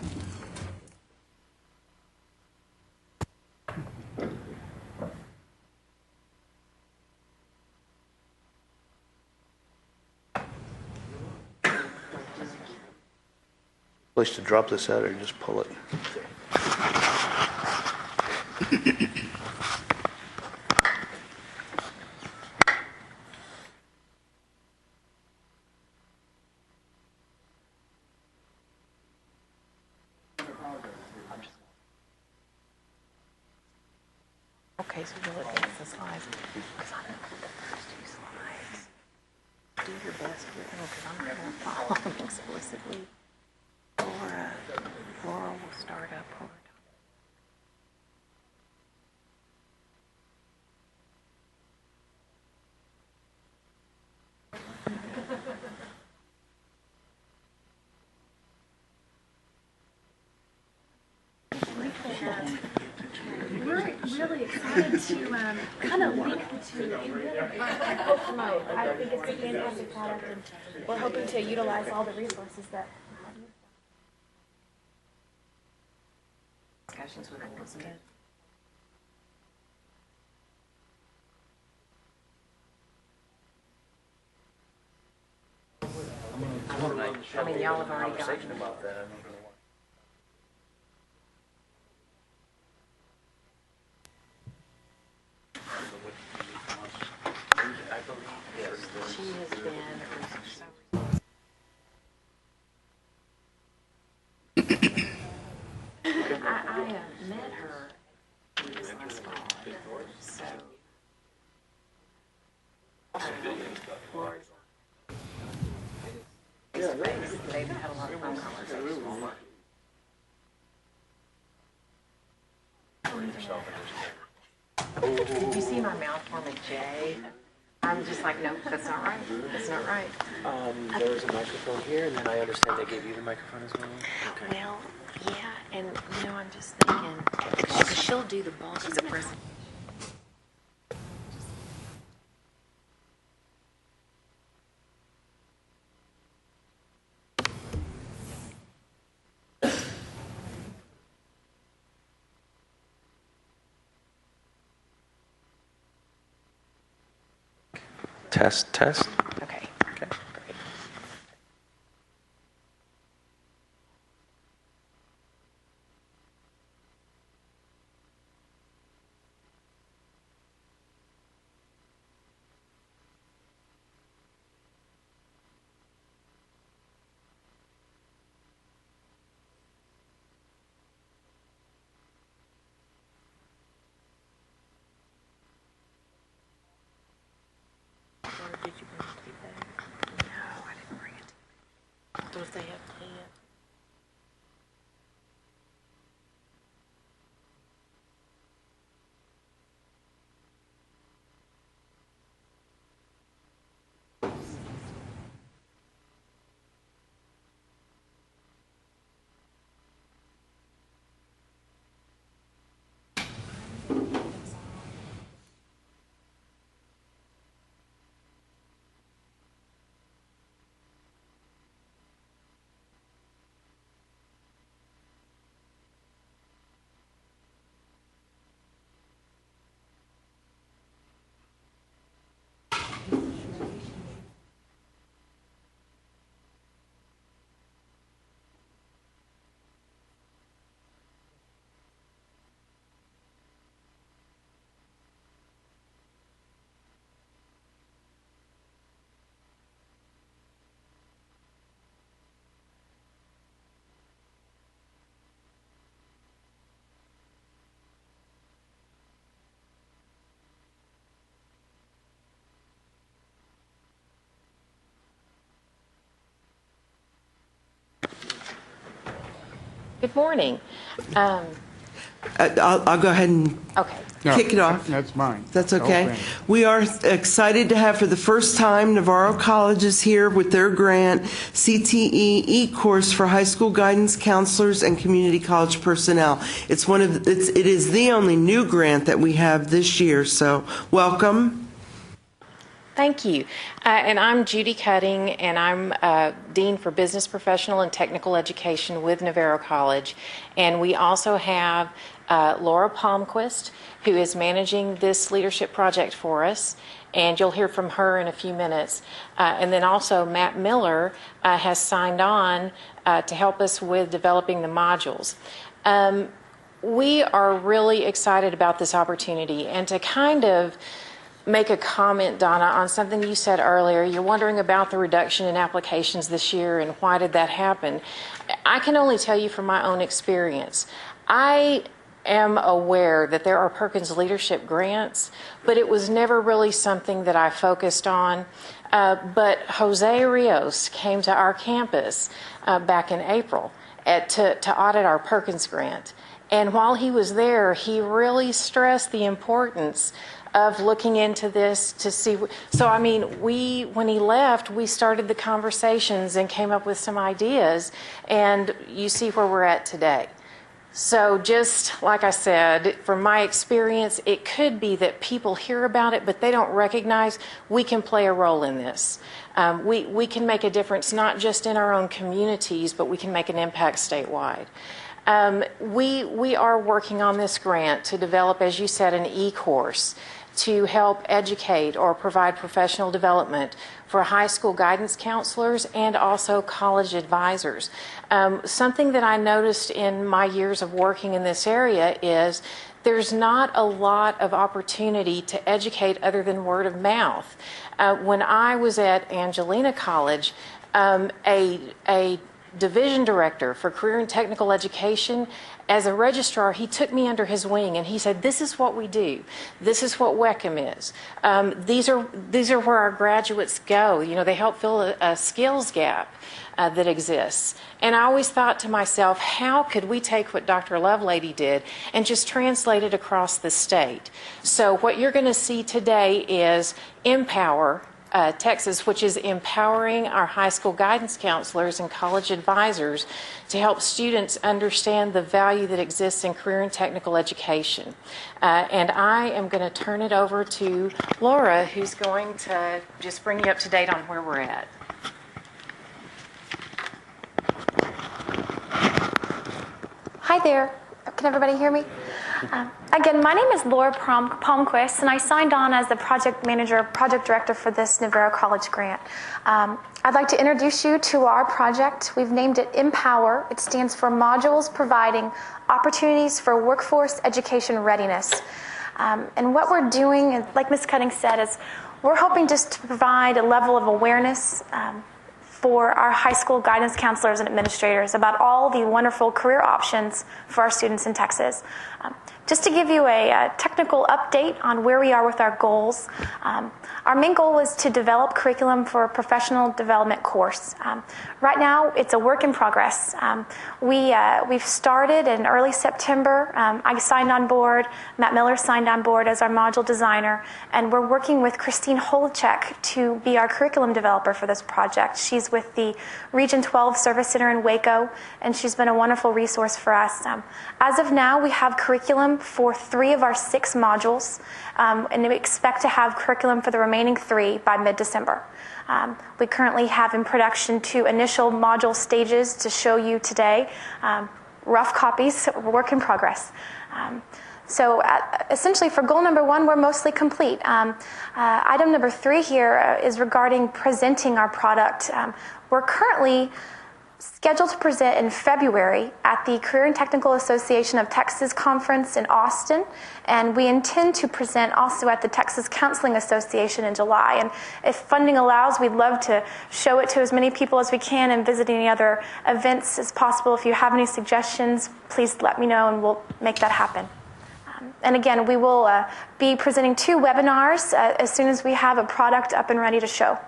Place to drop this out or just pull it? Okay, so we'll advance the slides. Because I don't know the first two slides. Do your best with them because I'm not going to follow them explicitly. Laura will start up when we're done. We're really excited to kind of link the two and co-promote. I think it's a fantastic product, and we're hoping to utilize all the resources that. Discussions with Elizabeth. I mean, y'all have already gotten about that. I believe yes, she has been I met her last fall, so they've had a lot of phone conversations. Did you see my mouth form a J? I'm just like, no, that's not right. That's not right. There's a microphone here, and then I understand they gave you the microphone as well? Okay. Well, yeah, and I'm just thinking, because she'll do the ball. She's a president. Test, test. Okay. Okay. Great. Or did you bring tea back? No, I didn't bring it. So if they have tea. Good morning. I'll go ahead and Okay. No, kick it off. That's mine. That's The whole okay. thing. We are excited to have for the first time Navarro College is here with their grant, CTE e-course for high school guidance counselors and community college personnel. It is the only new grant that we have this year, so welcome. Thank you. And I'm Judy Cutting, and I'm Dean for Business Professional and Technical Education with Navarro College. And we also have Laura Palmquist, who is managing this leadership project for us, and you'll hear from her in a few minutes. And then also Matt Miller has signed on to help us with developing the modules. We are really excited about this opportunity, and to kind of make a comment, Donna, on something you said earlier. You're wondering about the reduction in applications this year and why did that happen. I can only tell you from my own experience. I am aware that there are Perkins leadership grants, but it was never really something that I focused on. But Jose Rios came to our campus back in April to audit our Perkins grant. And while he was there, he really stressed the importance of looking into this to see. So, I mean, when he left, we started the conversations and came up with some ideas, and you see where we're at today. So just like I said, from my experience, it could be that people hear about it, but they don't recognize we can play a role in this. We can make a difference not just in our own communities, but we can make an impact statewide. We are working on this grant to develop, as you said, an e-course to help educate or provide professional development for high school guidance counselors and also college advisors. Something that I noticed in my years of working in this area is there's not a lot of opportunity to educate other than word of mouth. When I was at Angelina College, a division director for career and technical education, as a registrar, he took me under his wing and he said, this is what we do. This is what WECM is. These are where our graduates go. You know, they help fill a skills gap that exists. And I always thought to myself, how could we take what Dr. Lovelady did and just translate it across the state? So what you're going to see today is Empower Texas, which is empowering our high school guidance counselors and college advisors to help students understand the value that exists in career and technical education. And I am going to turn it over to Laura, who's going to just bring you up to date on where we're at. Hi there. Can everybody hear me? Again, my name is Laura Palmquist, and I signed on as the project manager, project director for this Navarro College grant. I'd like to introduce you to our project. We've named it Empower. It stands for Modules Providing Opportunities for Workforce Education Readiness. And what we're doing, like Ms. Cutting said, is we're hoping just to provide a level of awareness for our high school guidance counselors and administrators about all the wonderful career options for our students in Texas. Just to give you a technical update on where we are with our goals, our main goal is to develop curriculum for a professional development course. Right now, it's a work in progress. We've started in early September. I signed on board, Matt Miller signed on board as our module designer, and we're working with Christine Holchek to be our curriculum developer for this project. She's with the Region 12 Service Center in Waco, and she's been a wonderful resource for us. As of now, we have curriculum for 3 of our 6 modules, and we expect to have curriculum for the remaining 3 by mid-December. We currently have in production 2 initial module stages to show you today, rough copies, work in progress. So essentially for goal number 1, we're mostly complete. Item number 3 here is regarding presenting our product. We're currently scheduled to present in February at the Career and Technical Association of Texas Conference in Austin, and we intend to present also at the Texas Counseling Association in July. And if funding allows, we'd love to show it to as many people as we can and visit any other events as possible. If you have any suggestions, please let me know and we'll make that happen. And again, we will be presenting 2 webinars as soon as we have a product up and ready to show.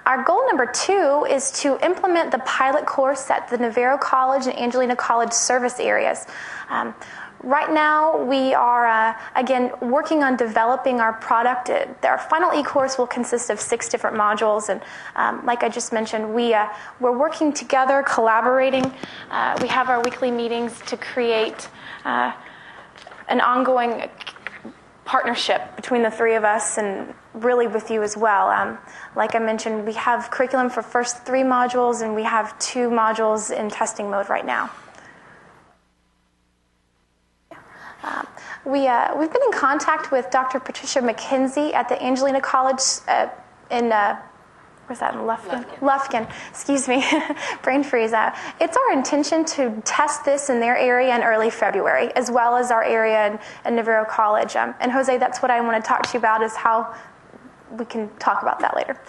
Our goal number 2 is to implement the pilot course at the Navarro College and Angelina College service areas. Right now, we are, again, working on developing our product. Our final e-course will consist of 6 different modules, and like I just mentioned, we're working together, collaborating. We have our weekly meetings to create an ongoing partnership between the 3 of us and really with you as well. Like I mentioned, we have curriculum for first 3 modules, and we have 2 modules in testing mode right now. We've been in contact with Dr. Patricia McKenzie at the Angelina College in where's that, in Lufkin? Lufkin, excuse me, brain freeze. It's our intention to test this in their area in early February, as well as our area in Navarro College. And Jose, that's what I want to talk to you about, is how we can talk about that later.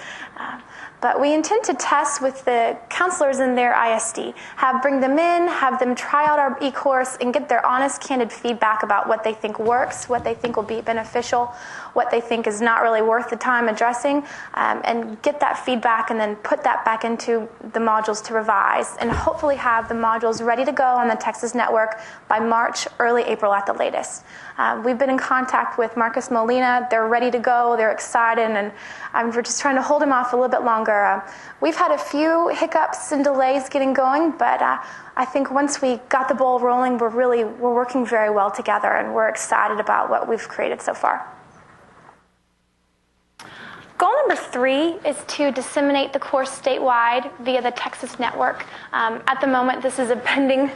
But we intend to test with the counselors in their ISD, bring them in, have them try out our e-course, and get their honest, candid feedback about what they think works, what they think will be beneficial, what they think is not really worth the time addressing, and get that feedback and then put that back into the modules to revise, and hopefully have the modules ready to go on the Texas network by March, early April at the latest. We've been in contact with Marcus Molina. They're ready to go. They're excited, and we're just trying to hold him off a little bit longer. We've had a few hiccups and delays getting going, but I think once we got the ball rolling, we're working very well together, and we're excited about what we've created so far. Goal number 3 is to disseminate the course statewide via the Texas network. At the moment, this is a pending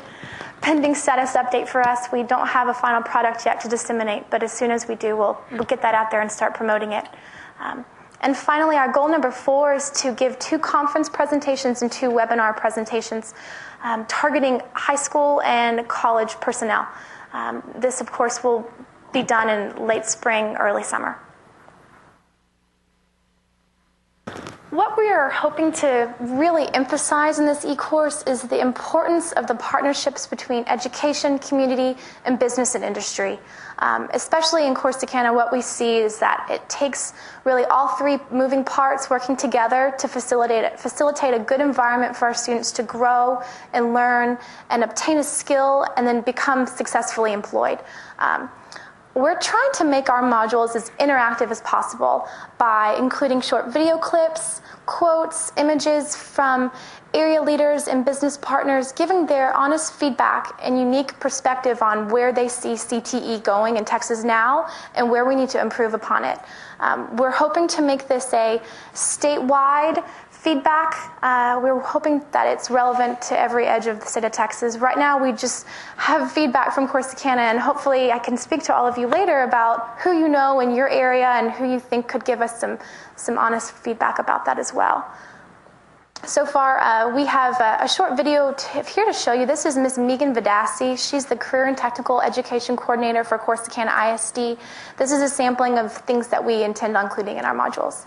status update for us. We don't have a final product yet to disseminate, but as soon as we do, we'll get that out there and start promoting it. And finally, our goal number 4 is to give 2 conference presentations and 2 webinar presentations targeting high school and college personnel. This, of course, will be done in late spring, early summer. What we are hoping to really emphasize in this e-course is the importance of the partnerships between education, community, and business and industry. Especially in Corsicana, what we see is that it takes really all 3 moving parts working together to facilitate a good environment for our students to grow and learn and obtain a skill and then become successfully employed. We're trying to make our modules as interactive as possible by including short video clips, quotes, images from area leaders and business partners, giving their honest feedback and unique perspective on where they see CTE going in Texas now and where we need to improve upon it. We're hoping to make this a statewide feedback. We're hoping that it's relevant to every edge of the state of Texas. Right now, we just have feedback from Corsicana, and hopefully I can speak to all of you later about who you know in your area and who you think could give us some honest feedback about that as well. So far, we have a short video here to show you. This is Ms. Megan Vidassi. She's the Career and Technical Education Coordinator for Corsicana ISD. This is a sampling of things that we intend on including in our modules.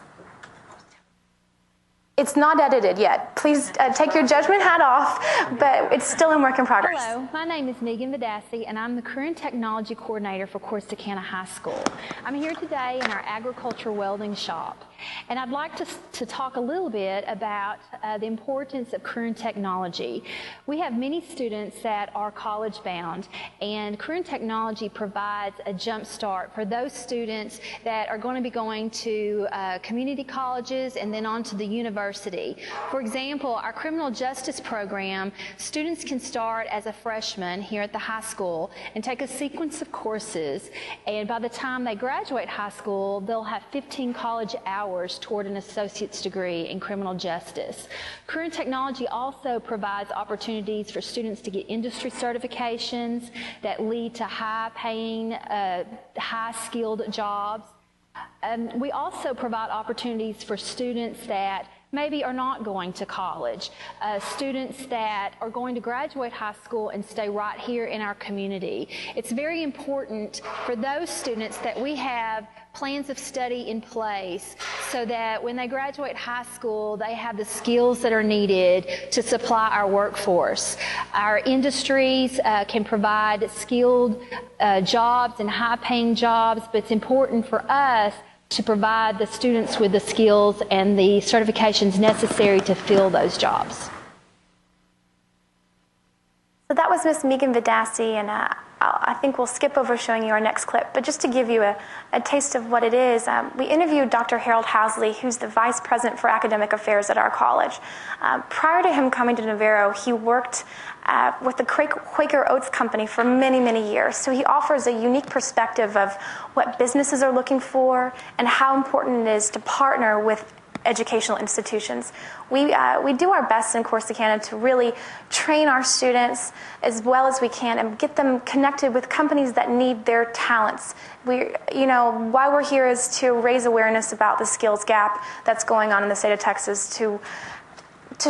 It's not edited yet. Please take your judgment hat off, but it's still in work in progress. Hello, my name is Megan Vidassi, and I'm the Career and Technology Coordinator for Corsicana High School. I'm here today in our agriculture welding shop, and I'd like to talk a little bit about the importance of career and technology. We have many students that are college bound, and career and technology provides a jump start for those students that are going to be going to community colleges and then on to the university. For example, our criminal justice program, students can start as a freshman here at the high school and take a sequence of courses, and by the time they graduate high school, they'll have 15 college hours toward an associate's degree in criminal justice. Career and technology also provides opportunities for students to get industry certifications that lead to high-paying, high-skilled jobs. We also provide opportunities for students that maybe are not going to college, students that are going to graduate high school and stay right here in our community. It's very important for those students that we have plans of study in place so that when they graduate high school, they have the skills that are needed to supply our workforce. Our industries can provide skilled jobs and high-paying jobs, but it's important for us to provide the students with the skills and the certifications necessary to fill those jobs. So that was Ms. Megan Vidassi, and I think we'll skip over showing you our next clip, but just to give you a taste of what it is, we interviewed Dr. Harold Housley, who's the Vice President for Academic Affairs at our college. Prior to him coming to Navarro, he worked with the Quaker Oats Company for many, many years. So he offers a unique perspective of what businesses are looking for and how important it is to partner with educational institutions. We do our best in Corsicana to really train our students as well as we can and get them connected with companies that need their talents. Why we're here is to raise awareness about the skills gap that's going on in the state of Texas, to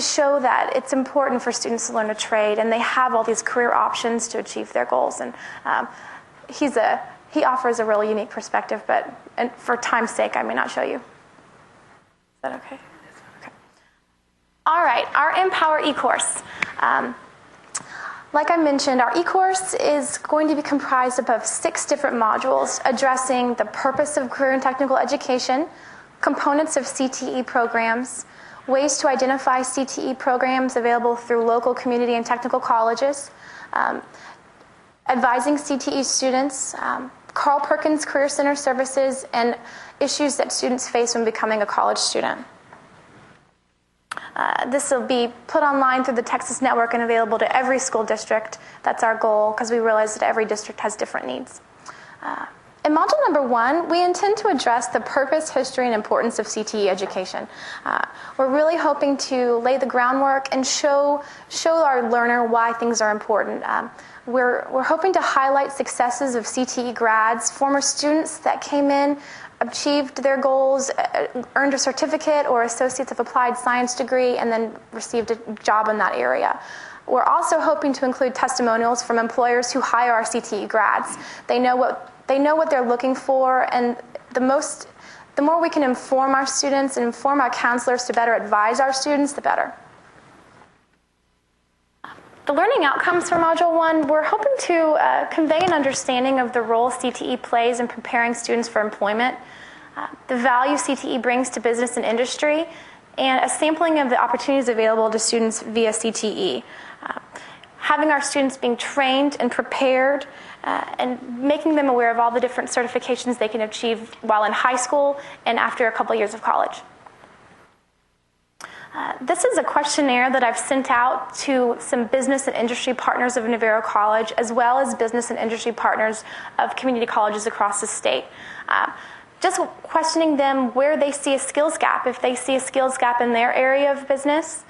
show that it's important for students to learn a trade and they have all these career options to achieve their goals. And he offers a really unique perspective, but for time's sake, I may not show you. Is that okay? Okay. All right, our Empower e-course. Like I mentioned, our e-course is going to be comprised of 6 different modules addressing the purpose of career and technical education, components of CTE programs, ways to identify CTE programs available through local community and technical colleges, advising CTE students, Carl Perkins Career Center services, and issues that students face when becoming a college student. This will be put online through the Texas Network and available to every school district. That's our goal, because we realize that every district has different needs. In module number 1, we intend to address the purpose, history, and importance of CTE education. We're really hoping to lay the groundwork and show our learner why things are important. We're hoping to highlight successes of CTE grads, former students that came in, achieved their goals, earned a certificate or Associates of Applied Science degree, and then received a job in that area. We're also hoping to include testimonials from employers who hire our CTE grads. They know what they're looking for, and the more we can inform our students and inform our counselors to better advise our students, the better. The learning outcomes for Module 1, we're hoping to convey an understanding of the role CTE plays in preparing students for employment, the value CTE brings to business and industry, and a sampling of the opportunities available to students via CTE. Having our students being trained and prepared and making them aware of all the different certifications they can achieve while in high school and after a couple years of college. This is a questionnaire that I've sent out to some business and industry partners of Navarro College, as well as business and industry partners of community colleges across the state. Just questioning them where they see a skills gap, if they see a skills gap in their area of business,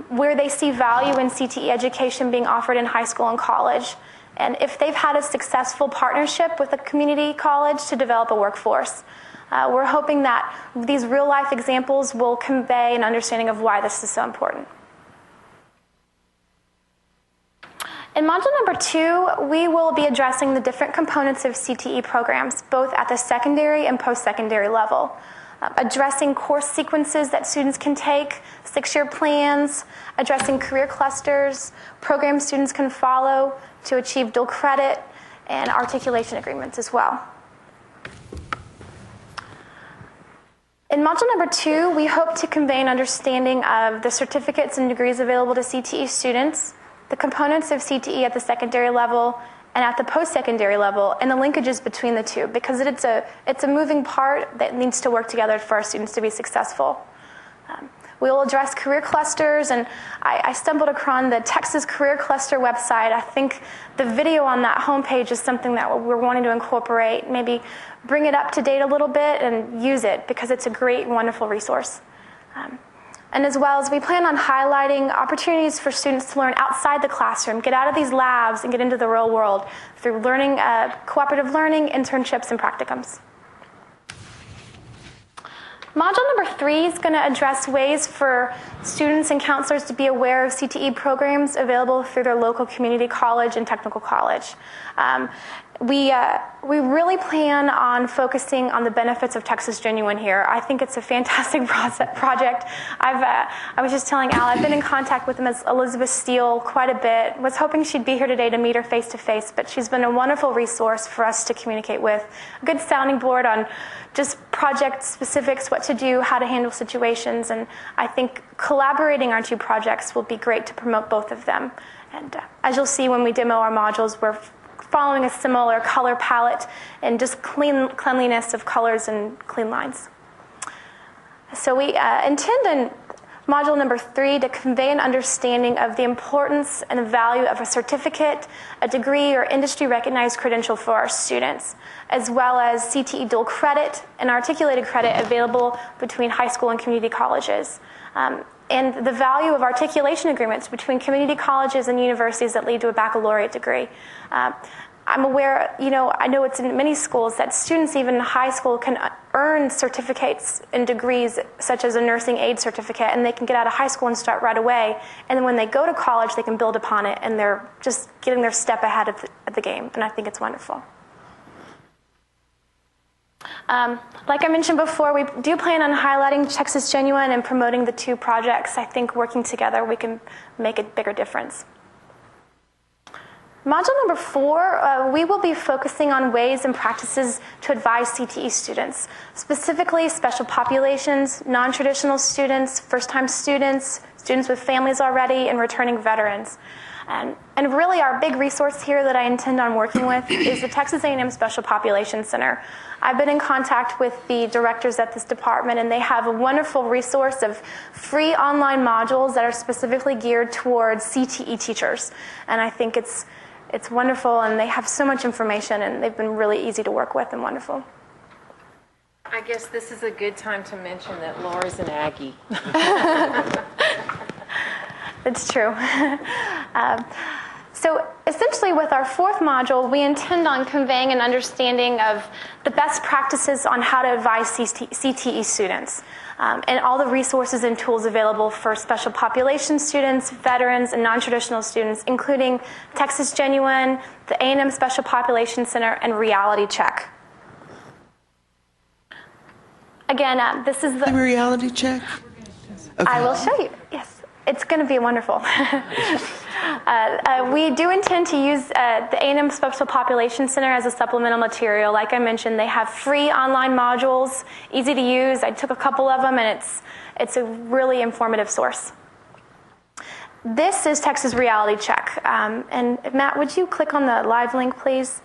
where they see value in CTE education being offered in high school and college, and if they've had a successful partnership with a community college to develop a workforce. We're hoping that these real-life examples will convey an understanding of why this is so important. In module number 2, we will be addressing the different components of CTE programs, both at the secondary and post-secondary level, addressing course sequences that students can take, 6-year plans, addressing career clusters, programs students can follow to achieve dual credit, and articulation agreements as well. In module number 2, we hope to convey an understanding of the certificates and degrees available to CTE students, the components of CTE at the secondary level and at the post-secondary level, and the linkages between the two, because it's a moving part that needs to work together for our students to be successful. We will address career clusters, and I stumbled across the Texas Career Cluster website. I think the video on that homepage is something that we're wanting to incorporate, maybe bring it up to date a little bit and use it, because it's a great, wonderful resource. And as well as we plan on highlighting opportunities for students to learn outside the classroom, get out of these labs and get into the real world through learning, cooperative learning, internships, and practicums. Module number 3 is going to address ways for students and counselors to be aware of CTE programs available through their local community college and technical college. We really plan on focusing on the benefits of Texas Genuine here. I think it's a fantastic project. I was just telling Al, I've been in contact with Ms. Elizabeth Steele quite a bit. Was hoping she'd be here today to meet her face to face, but she's been a wonderful resource for us to communicate with. A good sounding board on just project specifics, what to do, how to handle situations, and I think collaborating our two projects will be great to promote both of them. And as you'll see when we demo our modules, we're following a similar color palette and just cleanliness of colors and clean lines. So we intend in module number 3 to convey an understanding of the importance and the value of a certificate, a degree, or industry-recognized credential for our students, as well as CTE dual credit and articulated credit available between high school and community colleges. And the value of articulation agreements between community colleges and universities that lead to a baccalaureate degree. I'm aware, I know it's in many schools that students even in high school can earn certificates and degrees such as a nursing aid certificate, and they can get out of high school and start right away. And then when they go to college, they can build upon it, and they're just getting their step ahead of the game, and I think it's wonderful. Like I mentioned before, we do plan on highlighting Texas Genuine and promoting the two projects. I think working together, we can make a bigger difference. Module number 4, we will be focusing on ways and practices to advise CTE students, specifically special populations, non-traditional students, first-time students, students with families already, and returning veterans. And really our big resource here that I intend on working with is the Texas A&M Special Population Center. I've been in contact with the directors at this department, and they have a wonderful resource of free online modules that are specifically geared towards CTE teachers. And I think it's wonderful, and they have so much information, and they've been really easy to work with and wonderful. I guess this is a good time to mention that Laura's an Aggie. It's true. So essentially with our 4th module, we intend on conveying an understanding of the best practices on how to advise CTE students, and all the resources and tools available for special population students, veterans, and non-traditional students, including Texas Genuine, the A&M Special Population Center, and Reality Check. Again, this is the reality check. Okay. I will show you. Yes. It's going to be wonderful. We do intend to use the A&M Special Population Center as a supplemental material. Like I mentioned, they have free online modules, easy to use. I took a couple of them, and it's a really informative source. This is Texas Reality Check. And Matt, would you click on the live link, please?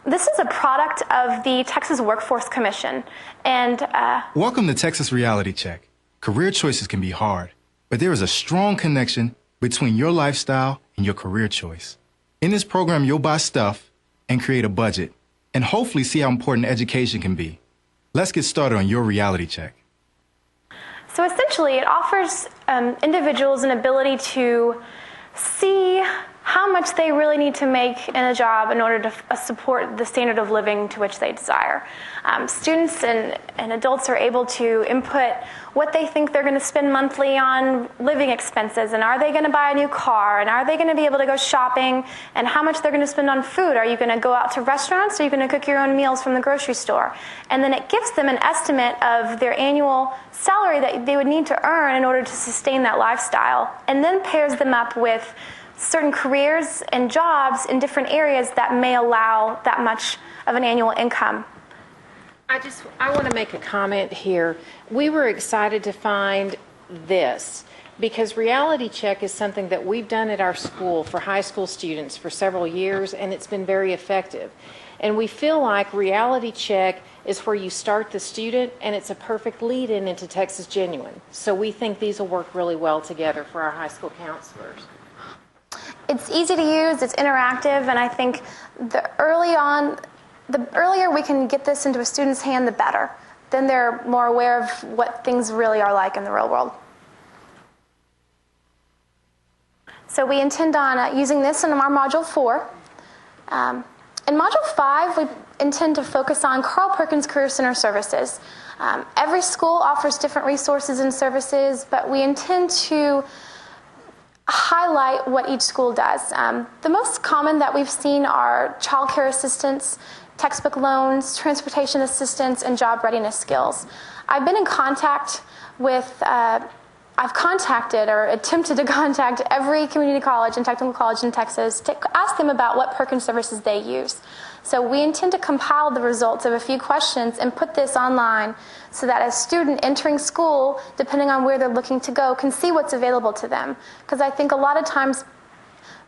This is a product of the Texas Workforce Commission. And welcome to Texas Reality Check. Career choices can be hard, but there is a strong connection between your lifestyle and your career choice. In this program, you'll buy stuff and create a budget, and hopefully see how important education can be. Let's get started on your reality check. So essentially, it offers individuals an ability to see how much they really need to make in a job in order to support the standard of living to which they desire. Students and adults are able to input what they think they're going to spend monthly on living expenses, and are they going to buy a new car, and are they going to be able to go shopping, and how much they're going to spend on food. Are you going to go out to restaurants, or are you going to cook your own meals from the grocery store? And then it gives them an estimate of their annual salary that they would need to earn in order to sustain that lifestyle, and then pairs them up with certain careers and jobs in different areas that may allow that much of an annual income. I want to make a comment here. We were excited to find this because Reality Check is something that we've done at our school for high school students for several years, and it's been very effective. And we feel like Reality Check is where you start the student, and it's a perfect lead-in into Texas Genuine. So we think these will work really well together for our high school counselors. It's easy to use, it's interactive, and I think the earlier we can get this into a student's hand, the better. Then they're more aware of what things really are like in the real world. So we intend on using this in our Module 4. In Module 5, we intend to focus on Carl Perkins Career Center services. Every school offers different resources and services, but we intend to highlight what each school does. The most common that we've seen are child care assistance, textbook loans, transportation assistance, and job readiness skills. I've been in contact with I've contacted or attempted to contact every community college and technical college in Texas to ask them about what Perkins services they use. So we intend to compile the results of a few questions and put this online so that a student entering school, depending on where they're looking to go, can see what's available to them. Because I think a lot of times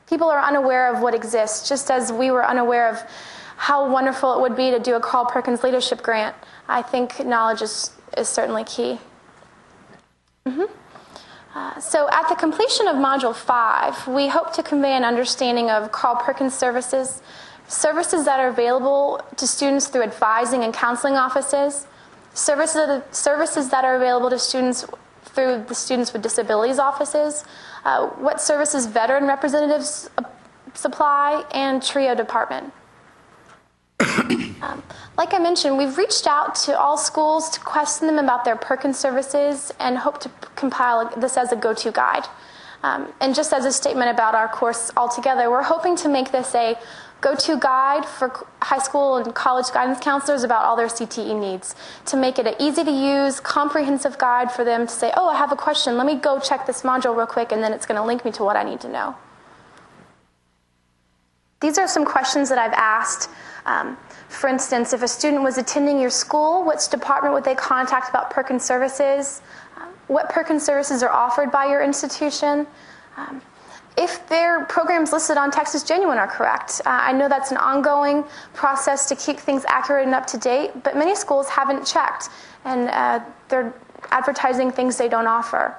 people are unaware of what exists, just as we were unaware of how wonderful it would be to do a Carl Perkins Leadership Grant. I think knowledge is certainly key. So at the completion of Module 5, we hope to convey an understanding of Carl Perkins services that are available to students through advising and counseling offices, services that are available to students through the Students with Disabilities offices, what services veteran representatives supply, and TRIO department. Like I mentioned, we've reached out to all schools to question them about their Perkins services and hope to compile this as a go-to guide. And just as a statement about our course altogether, we're hoping to make this a go-to guide for high school and college guidance counselors about all their CTE needs, to make it an easy-to-use, comprehensive guide for them to say, oh, I have a question, let me go check this module real quick, and then it's going to link me to what I need to know. These are some questions that I've asked. For instance, if a student was attending your school, which department would they contact about Perkins services? What Perkins services are offered by your institution? If their programs listed on Texas Genuine are correct. I know that's an ongoing process to keep things accurate and up to date, but many schools haven't checked, and they're advertising things they don't offer.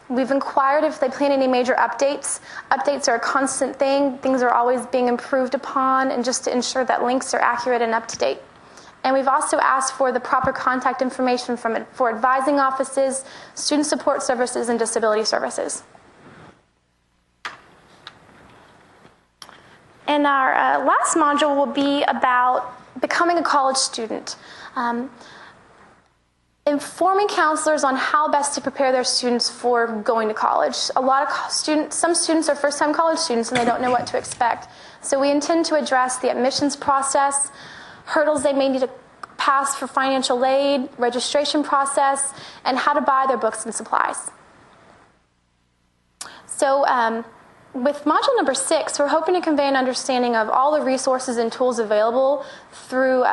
We've inquired if they plan any major updates. Updates are a constant thing. Things are always being improved upon, and just to ensure that links are accurate and up to date. And we've also asked for the proper contact information for advising offices, student support services, and disability services. And our last module will be about becoming a college student. Informing counselors on how best to prepare their students for going to college. Some students are first-time college students and they don't know what to expect. So we intend to address the admissions process, hurdles they may need to pass for financial aid, registration process, and how to buy their books and supplies. So with module number 6, we're hoping to convey an understanding of all the resources and tools available through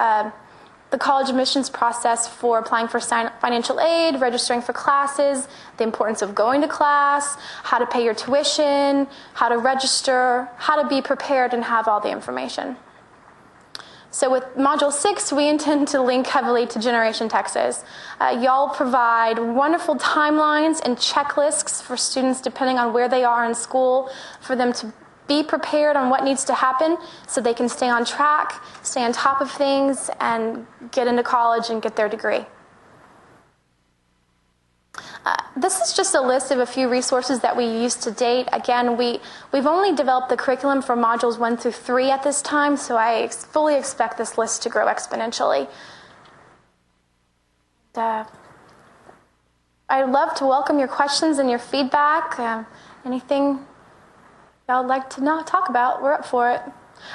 the college admissions process for applying for financial aid, registering for classes, the importance of going to class, how to pay your tuition, how to register, how to be prepared and have all the information. So with Module 6, we intend to link heavily to Generation Texas. Y'all provide wonderful timelines and checklists for students depending on where they are in school, for them to be prepared on what needs to happen so they can stay on track, stay on top of things, and get into college and get their degree. This is just a list of a few resources that we used to date. Again, we've only developed the curriculum for modules 1 through 3 at this time, so I fully expect this list to grow exponentially. I'd love to welcome your questions and your feedback. Anything y'all would like to talk about, we're up for it.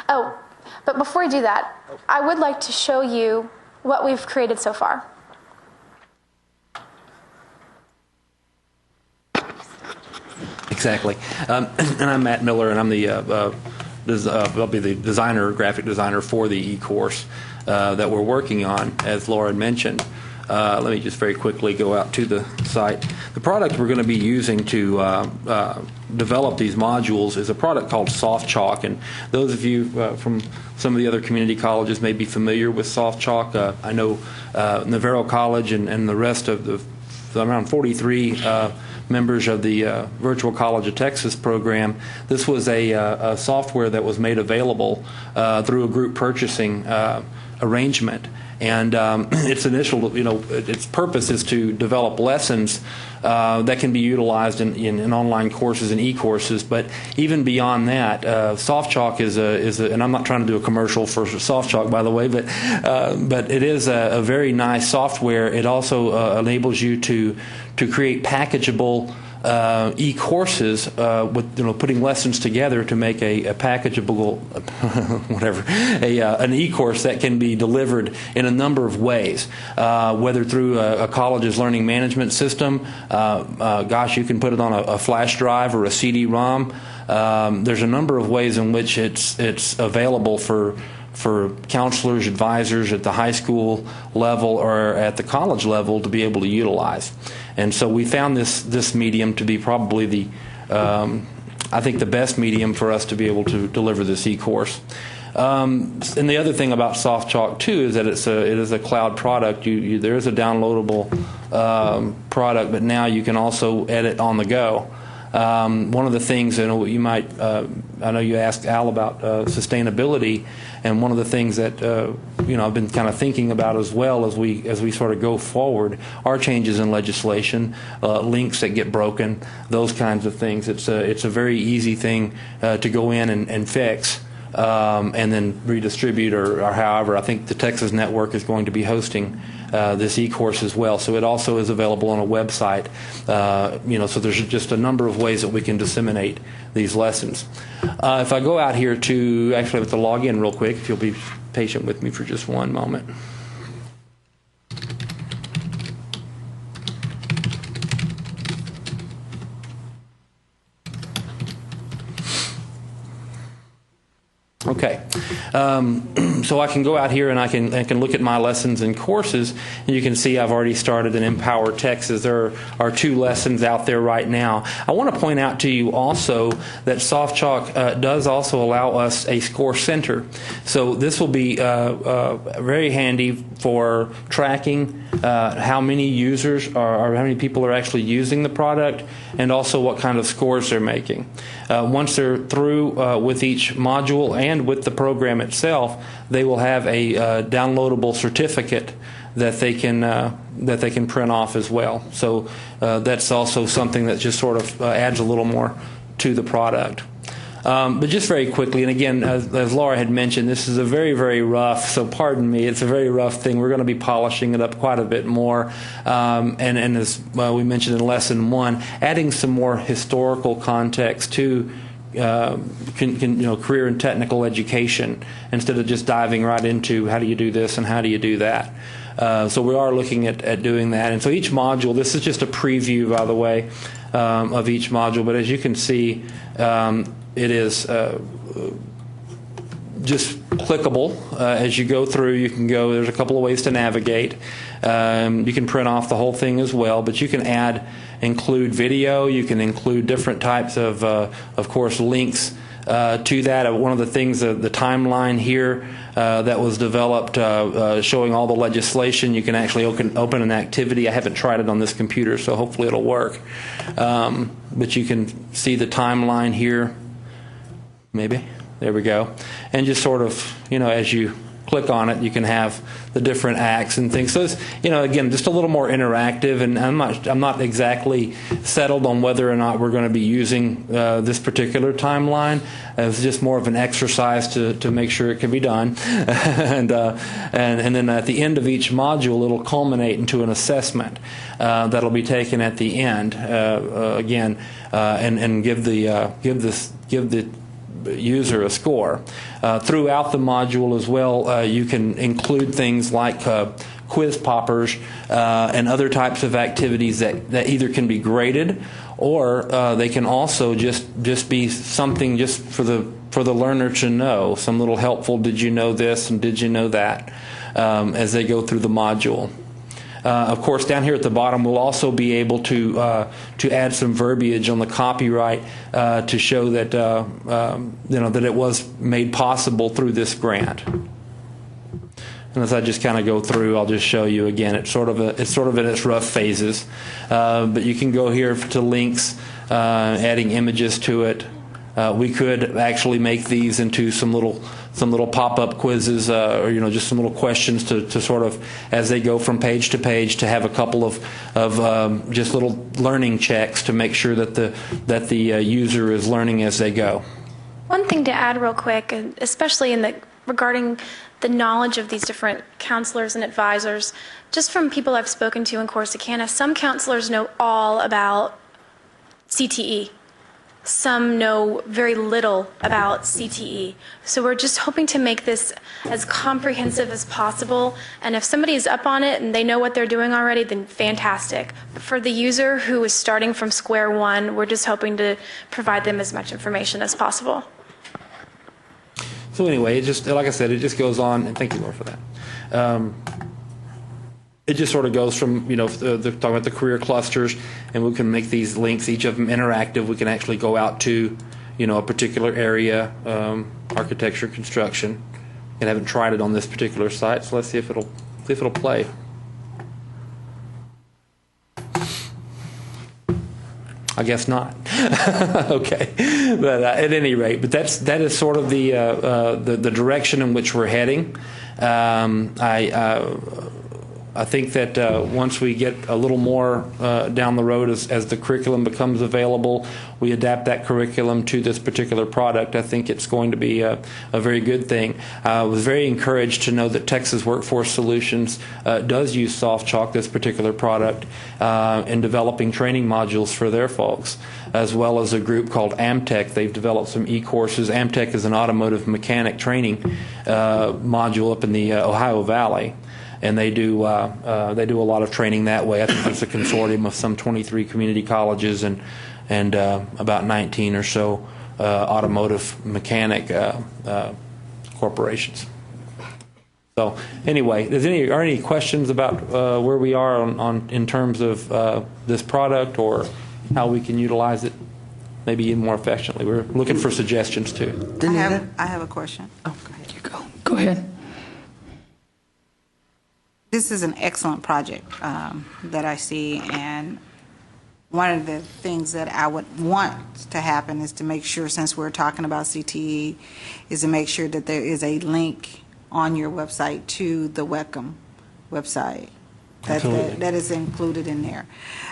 Oh, but before I do that, I would like to show you what we've created so far. Exactly. And I'm Matt Miller, and I'm I'll be the graphic designer for the e-course that we're working on, as Laura had mentioned. Let me just very quickly go out to the site. The product we're going to be using to develop these modules is a product called Soft Chalk, and those of you from some of the other community colleges may be familiar with Soft Chalk. I know Navarro College and the rest of the around 43 members of the Virtual College of Texas program. This was a software that was made available through a group purchasing arrangement. And its its purpose is to develop lessons that can be utilized in online courses and e-courses. But even beyond that, SoftChalk is and I'm not trying to do a commercial for SoftChalk, by the way, but it is a very nice software. It also enables you to create packageable e-courses with putting lessons together to make a packageable, whatever, an e-course that can be delivered in a number of ways, whether through a college's learning management system. Gosh, you can put it on a flash drive or a CD-ROM. There's a number of ways in which it's available for counselors, advisors at the high school level or at the college level to be able to utilize. And so we found this medium to be probably I think the best medium for us to be able to deliver this e-course. And the other thing about SoftChalk too is that it is a cloud product. There is a downloadable product, but now you can also edit on the go. One of the things, I know you asked Al about sustainability, and one of the things that I've been kind of thinking about as well as we sort of go forward are changes in legislation, links that get broken, those kinds of things. It's a very easy thing to go in and fix. And then redistribute or however. I think the Texas Network is going to be hosting this e-course as well. So it also is available on a website. So there's just a number of ways that we can disseminate these lessons. If I go out here to, actually I have to log in real quick, if you'll be patient with me for just one moment. Okay, so I can go out here and I can look at my lessons and courses, and you can see I've already started in Empower Texas. There are 2 lessons out there right now. I want to point out to you also that SoftChalk does also allow us a score center. So this will be very handy for tracking how many users or how many people are actually using the product, and also what kind of scores they're making. Once they're through with each module and with the program itself, they will have a downloadable certificate that they can print off as well. So that's also something that just sort of adds a little more to the product. But just very quickly, and again, as Laura had mentioned, this is a very, very rough, so pardon me, it's a very rough thing. We're going to be polishing it up quite a bit more. And as we mentioned in Lesson 1, adding some more historical context to career and technical education, instead of just diving right into how do you do this and how do you do that. So we are looking at doing that. And so each module, this is just a preview, by the way, of each module, but as you can see, it is just clickable. As you go through, you can go, there's a couple of ways to navigate. You can print off the whole thing as well, but you can include video, you can include different types of course, links to that. One of the things, the timeline here that was developed showing all the legislation, you can actually open an activity. I haven't tried it on this computer, so hopefully it'll work. But you can see the timeline here. Maybe. There we go. And just sort of, as you click on it, you can have the different acts and things. So it's, again, just a little more interactive, and I'm not exactly settled on whether or not we're going to be using this particular timeline. It's just more of an exercise to make sure it can be done. and then at the end of each module, it'll culminate into an assessment that'll be taken at the end, again, and give the user a score. Throughout the module as well, you can include things like quiz poppers and other types of activities that either can be graded, or they can also just be something just for the learner to know, some little helpful did you know this and did you know that, as they go through the module. Of course, down here at the bottom, we'll also be able to add some verbiage on the copyright to show that that it was made possible through this grant. And as I just kind of go through, I'll just show you again. It's sort of in its rough phases, but you can go here to links, adding images to it. We could actually make these into some little pop-up quizzes, or just some little questions to sort of, as they go from page to page, to have a couple of just little learning checks to make sure that the user is learning as they go. One thing to add real quick, especially regarding the knowledge of these different counselors and advisors, just from people I've spoken to in Corsicana, some counselors know all about CTE. Some know very little about CTE. So we're just hoping to make this as comprehensive as possible. And if somebody is up on it and they know what they're doing already, then fantastic. But for the user who is starting from square one, we're just hoping to provide them as much information as possible. So anyway, it just, like I said, it just goes on, and thank you, Laura, for that. It just sort of goes from, they're talking about the career clusters, and we can make these links, each of them interactive. We can actually go out to, a particular area, architecture, construction. And I haven't tried it on this particular site, so let's see if it'll play. I guess not. Okay, but at any rate, but that is sort of the direction in which we're heading. I think that once we get a little more down the road as the curriculum becomes available, we adapt that curriculum to this particular product. I think it's going to be a very good thing. I was very encouraged to know that Texas Workforce Solutions does use Soft Chalk, this particular product, in developing training modules for their folks, as well as a group called Amtech. They've developed some e-courses. Amtech is an automotive mechanic training module up in the Ohio Valley. And they do a lot of training that way. I think it's a consortium of some 23 community colleges and about 19 or so automotive mechanic corporations. So anyway, are any questions about where we are in terms of this product or how we can utilize it maybe even more affectionately? We're looking for suggestions too. I have a question. Oh, go ahead. This is an excellent project that I see, and one of the things that I would want to happen is to make sure, since we're talking about CTE, is to make sure that there is a link on your website to the WECM website that is included in there.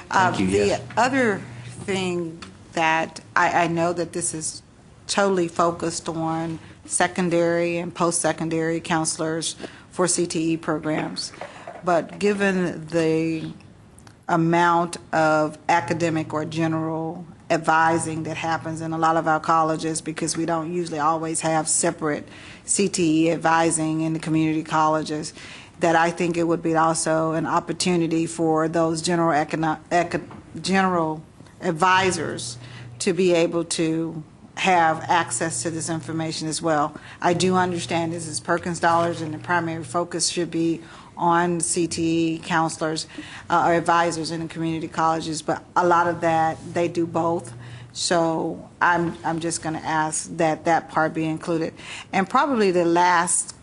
Thank you, yes. The other thing that I know that this is totally focused on secondary and post-secondary counselors for CTE programs. But given the amount of academic or general advising that happens in a lot of our colleges, because we don't usually always have separate CTE advising in the community colleges, that I think it would be also an opportunity for those general advisors to be able to have access to this information as well. I do understand this is Perkins dollars and the primary focus should be on CTE counselors or advisors in the community colleges, but a lot of that they do both. So I'm just going to ask that part be included. And probably the last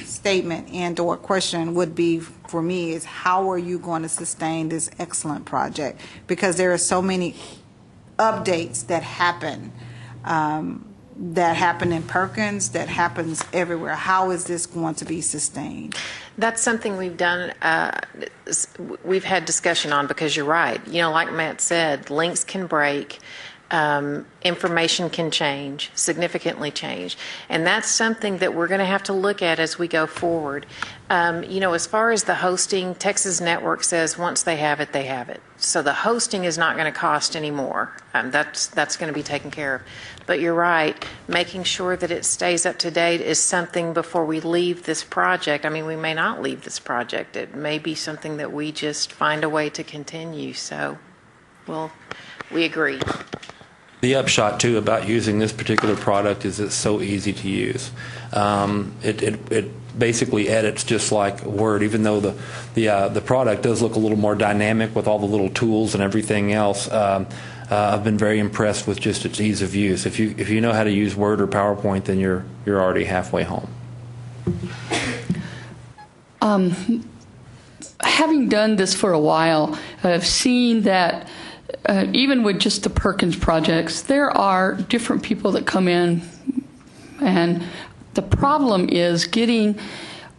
statement and or question would be for me is, how are you going to sustain this excellent project? Because there are so many updates that happen in Perkins, that happens everywhere. How is this going to be sustained? That's something we've done, we've had discussion on, because you're right. Like Matt said, links can break, information can change, significantly change. And that's something that we're going to have to look at as we go forward. As far as the hosting, Texas Network says once they have it, they have it. So the hosting is not going to cost anymore. That's going to be taken care of. But you're right, making sure that it stays up to date is something before we leave this project. I mean, we may not leave this project. It may be something that we just find a way to continue. So, we agree. The upshot, too, about using this particular product is it's so easy to use. It basically edits just like Word, even though the product does look a little more dynamic with all the little tools and everything else. I've been very impressed with just its ease of use. If you know how to use Word or PowerPoint, then you're already halfway home. Having done this for a while, I've seen that even with just the Perkins projects, there are different people that come in, and the problem is getting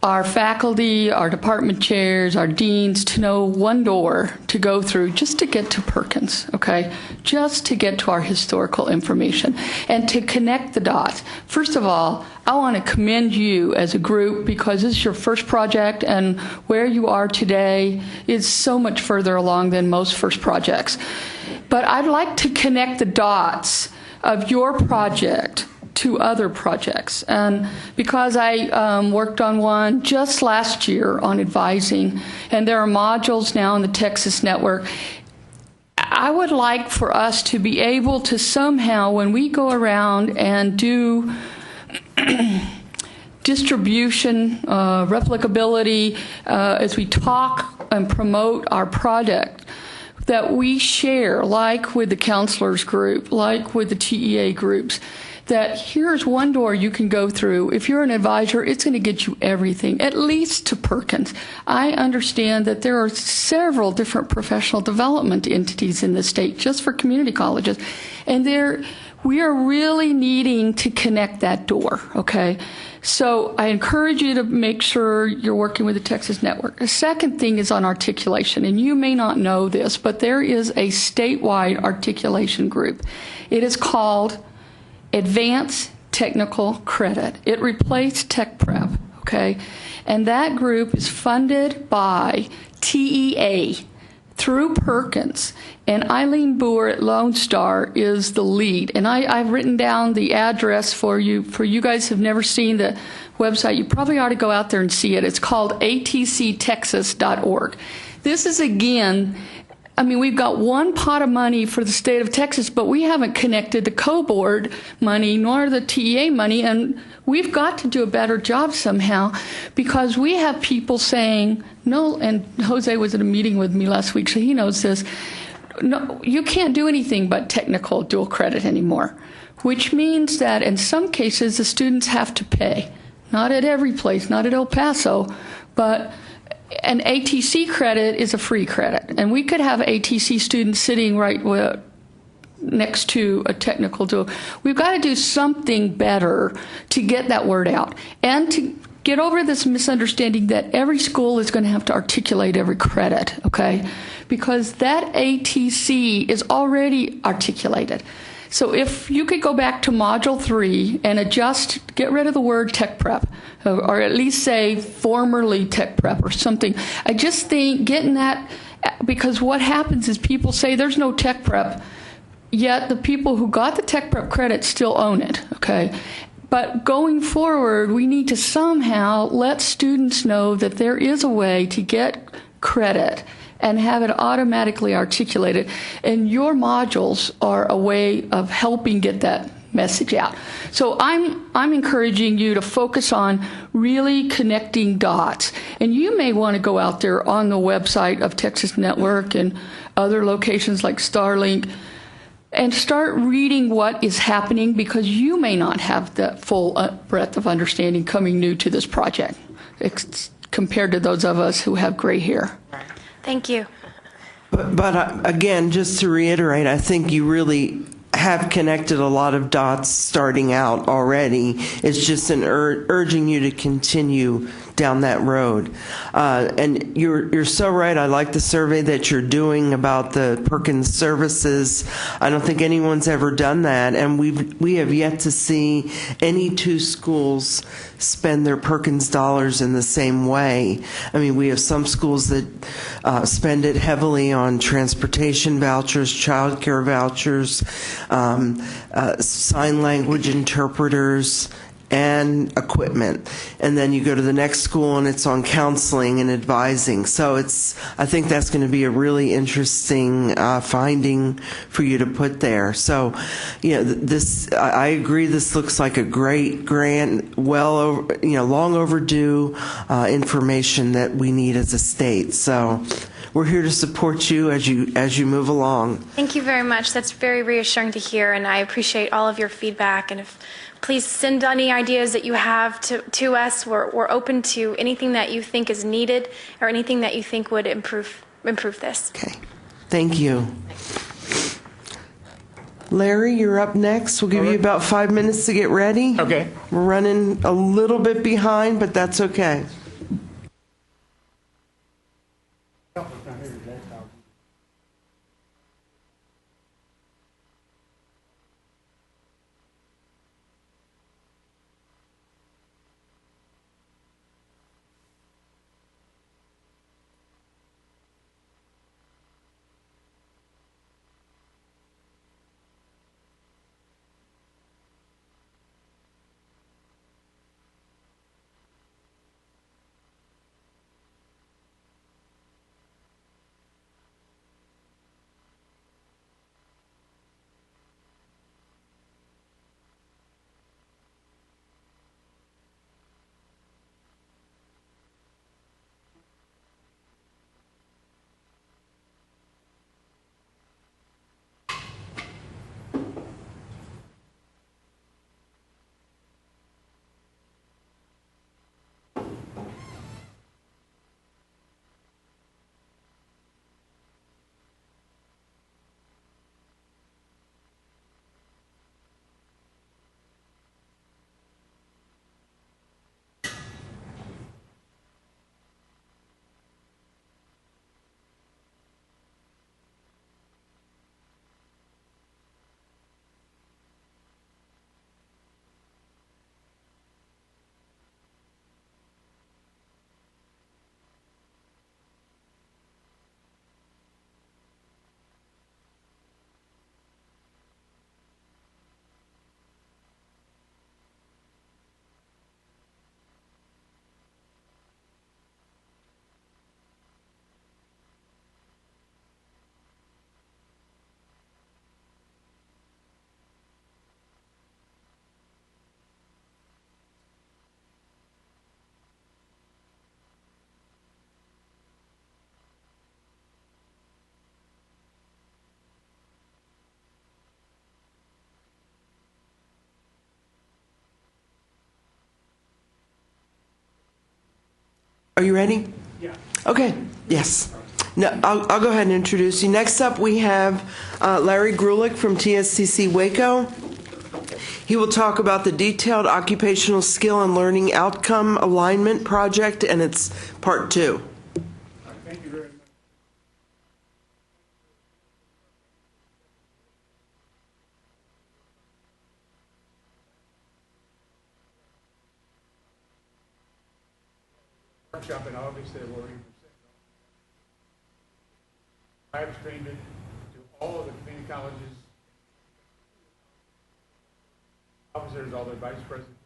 our faculty, our department chairs, our deans to know one door to go through just to get to Perkins, okay? Just to get to our historical information and to connect the dots. First of all, I want to commend you as a group because this is your first project, and where you are today is so much further along than most first projects. But I'd like to connect the dots of your project to other projects. And because I worked on one just last year on advising, and there are modules now in the Texas Network, I would like for us to be able to somehow, when we go around and do distribution, replicability, as we talk and promote our product, that we share, like with the counselors group, like with the TEA groups, that here's one door you can go through. If you're an advisor, it's going to get you everything, at least to Perkins. I understand that there are several different professional development entities in the state just for community colleges, and we are really needing to connect that door, okay? So I encourage you to make sure you're working with the Texas Network. The second thing is on articulation, and you may not know this, but there is a statewide articulation group. It is called Advanced Technical Credit. It replaced Tech Prep, okay? And that group is funded by TEA through Perkins, and Eileen Boer at Lone Star is the lead. And I've written down the address for you. For you guys who have never seen the website, you probably ought to go out there and see it. It's called atctexas.org. This is, again, I mean, we've got one pot of money for the state of Texas, but we haven't connected the co-board money nor the TEA money, and we've got to do a better job somehow because we have people saying, no, and Jose was at a meeting with me last week, so he knows this, no, you can't do anything but technical dual credit anymore, which means that in some cases the students have to pay. Not at every place, not at El Paso, but an ATC credit is a free credit, and we could have ATC students sitting right next to a technical dual. We've got to do something better to get that word out and to get over this misunderstanding that every school is going to have to articulate every credit, okay? Because that ATC is already articulated. So if you could go back to Module 3 and get rid of the word Tech Prep, or at least say formerly Tech Prep or something. I just think getting that, because what happens is people say there's no Tech Prep, yet the people who got the Tech Prep credit still own it, okay? But going forward, we need to somehow let students know that there is a way to get credit and have it automatically articulated. And your modules are a way of helping get that message out. So I'm encouraging you to focus on really connecting dots. And you may want to go out there on the website of Texas Network and other locations like Starlink and start reading what is happening, because you may not have the full breadth of understanding coming new to this project compared to those of us who have gray hair. Thank you. But again, just to reiterate, I think you really have connected a lot of dots starting out already. It's just urging you to continue down that road. And you're so right. I like the survey that you're doing about the Perkins services. I don't think anyone's ever done that, and we have yet to see any two schools spend their Perkins dollars in the same way. I mean, we have some schools that spend it heavily on transportation vouchers, child care vouchers, sign language interpreters, and equipment. And then you go to the next school and it's on counseling and advising. So I think that's going to be a really interesting finding for you to put there. So, I agree, this looks like a great grant, long overdue information that we need as a state. So we're here to support you as you move along. Thank you very much. That's very reassuring to hear, and I appreciate all of your feedback. And please send any ideas that you have to us. We're open to anything that you think is needed or anything that you think would improve this. Okay. Thank you. Larry, you're up next. We'll give you about 5 minutes to get ready. Okay. We're running a little bit behind, but that's okay. Are you ready? Yeah. Okay, yes. No, I'll go ahead and introduce you. Next up, we have Larry Grulich from TSCC Waco. He will talk about the detailed occupational skill and learning outcome alignment project, and it's part 2. Thank you very much. Workshop in August that we're live streamed it to all of the community colleges, officers, all their vice presidents.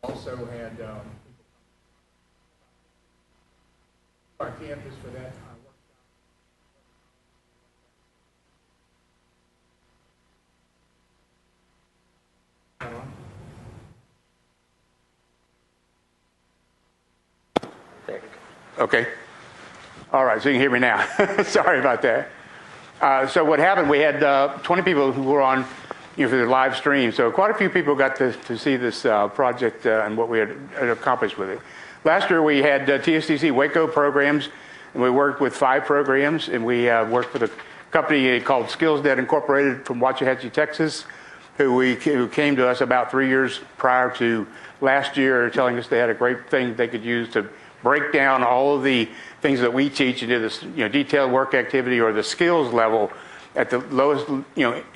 Also had our campus for that workshop. Okay. All right, so you can hear me now. Sorry about that. So what happened, we had 20 people who were on for the live stream. So quite a few people got to see this project and what we had accomplished with it. Last year we had TSCC Waco programs, and we worked with 5 programs, and we worked with a company called SkillsNet Incorporated from Waxahachie, Texas, who came to us about 3 years prior to last year, telling us they had a great thing they could use to break down all of the things that we teach into this, detailed work activity or the skills level at the lowest,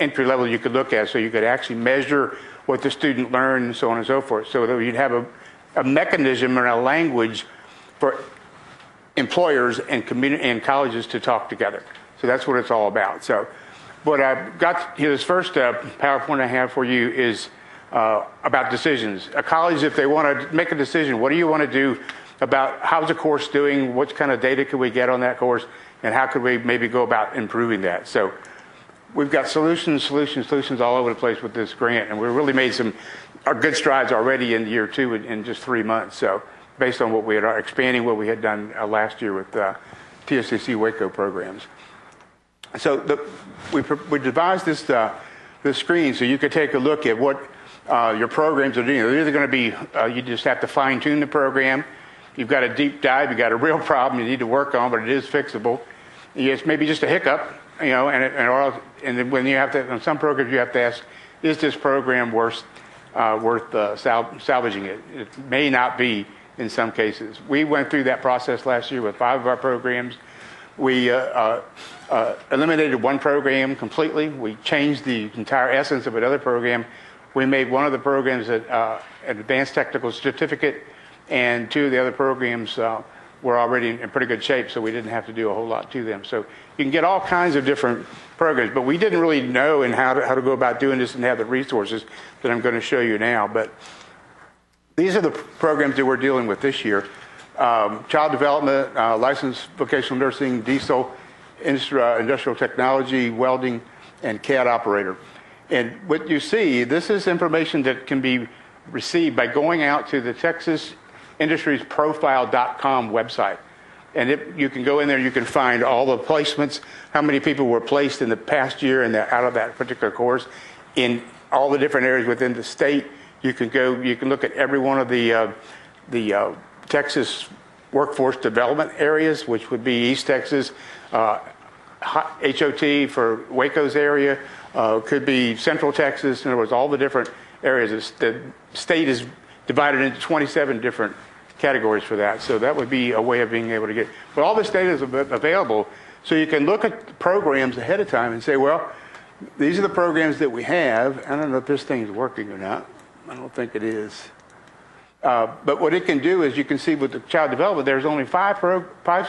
entry level you could look at, so you could actually measure what the student learned and so on and so forth, so that you'd have a mechanism and a language for employers and community and colleges to talk together. So that's what it's all about. So what I've got here, this first PowerPoint I have for you is about decisions. A college, if they want to make a decision, what do you want to do about how's the course doing, what kind of data could we get on that course, and how could we maybe go about improving that. So we've got solutions all over the place with this grant, and we've really made some good strides already in year 2 in just 3 months. So based on what we had expanding what we had done last year with TSCC Waco programs. So we devised this screen so you could take a look at what your programs are doing. They're either going to be you just have to fine tune the program. You've got a deep dive, you've got a real problem you need to work on, but it is fixable. It's maybe just a hiccup, and then when you have to, on some programs you have to ask, is this program worth salvaging it? It may not be in some cases. We went through that process last year with 5 of our programs. We eliminated one program completely. We changed the entire essence of another program. We made one of the programs an advanced technical certificate, and 2 of the other programs were already in pretty good shape, so we didn't have to do a whole lot to them. So you can get all kinds of different programs, but we didn't really know how to go about doing this and have the resources that I'm going to show you now. But these are the programs that we're dealing with this year. Child development, licensed vocational nursing, diesel, industrial technology, welding, and CAD operator. And what you see, this is information that can be received by going out to the TexasIndustriesProfile.com website. And you can go in there, you can find all the placements, how many people were placed in the past year and out of that particular course in all the different areas within the state. You can look at every one of the Texas workforce development areas, which would be East Texas, HOT for Waco's area, could be Central Texas. In other words, all the different areas. The state is divided into 27 different categories for that. So that would be a way of being able to get. But all this data is available, so you can look at the programs ahead of time and say, well, these are the programs that we have. I don't know if this thing's working or not. I don't think it is. But what it can do is you can see with the child development, there's only 5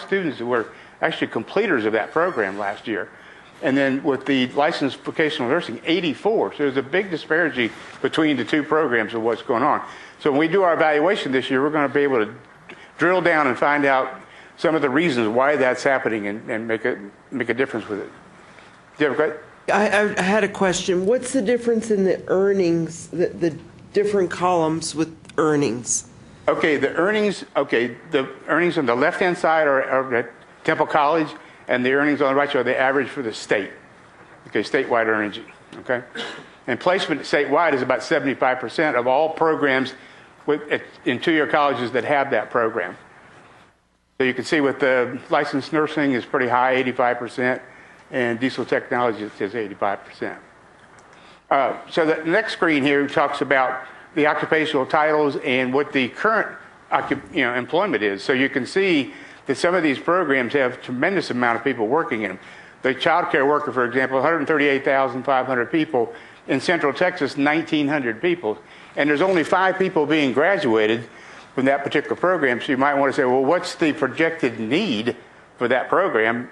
students who were actually completers of that program last year. And then with the licensed vocational nursing, 84. So there's a big disparity between the 2 programs of what's going on. So when we do our evaluation this year, we're going to be able to drill down and find out some of the reasons why that's happening and make a difference with it. Do you have a question? I had a question. What's the difference in the earnings, the different columns with earnings? Okay, the earnings on the left-hand side are at Temple College, and the earnings on the right are the average for the state. Okay, statewide earnings. Okay, and placement statewide is about 75% of all programs in two-year colleges that have that program. So you can see with the licensed nursing is pretty high, 85%, and diesel technology is 85%. So the next screen here talks about the occupational titles and what the current employment is. So you can see that some of these programs have a tremendous amount of people working in them. The child care worker, for example, 138,500 people. In Central Texas, 1,900 people. And there's only 5 people being graduated from that particular program. So you might want to say, well, what's the projected need for that program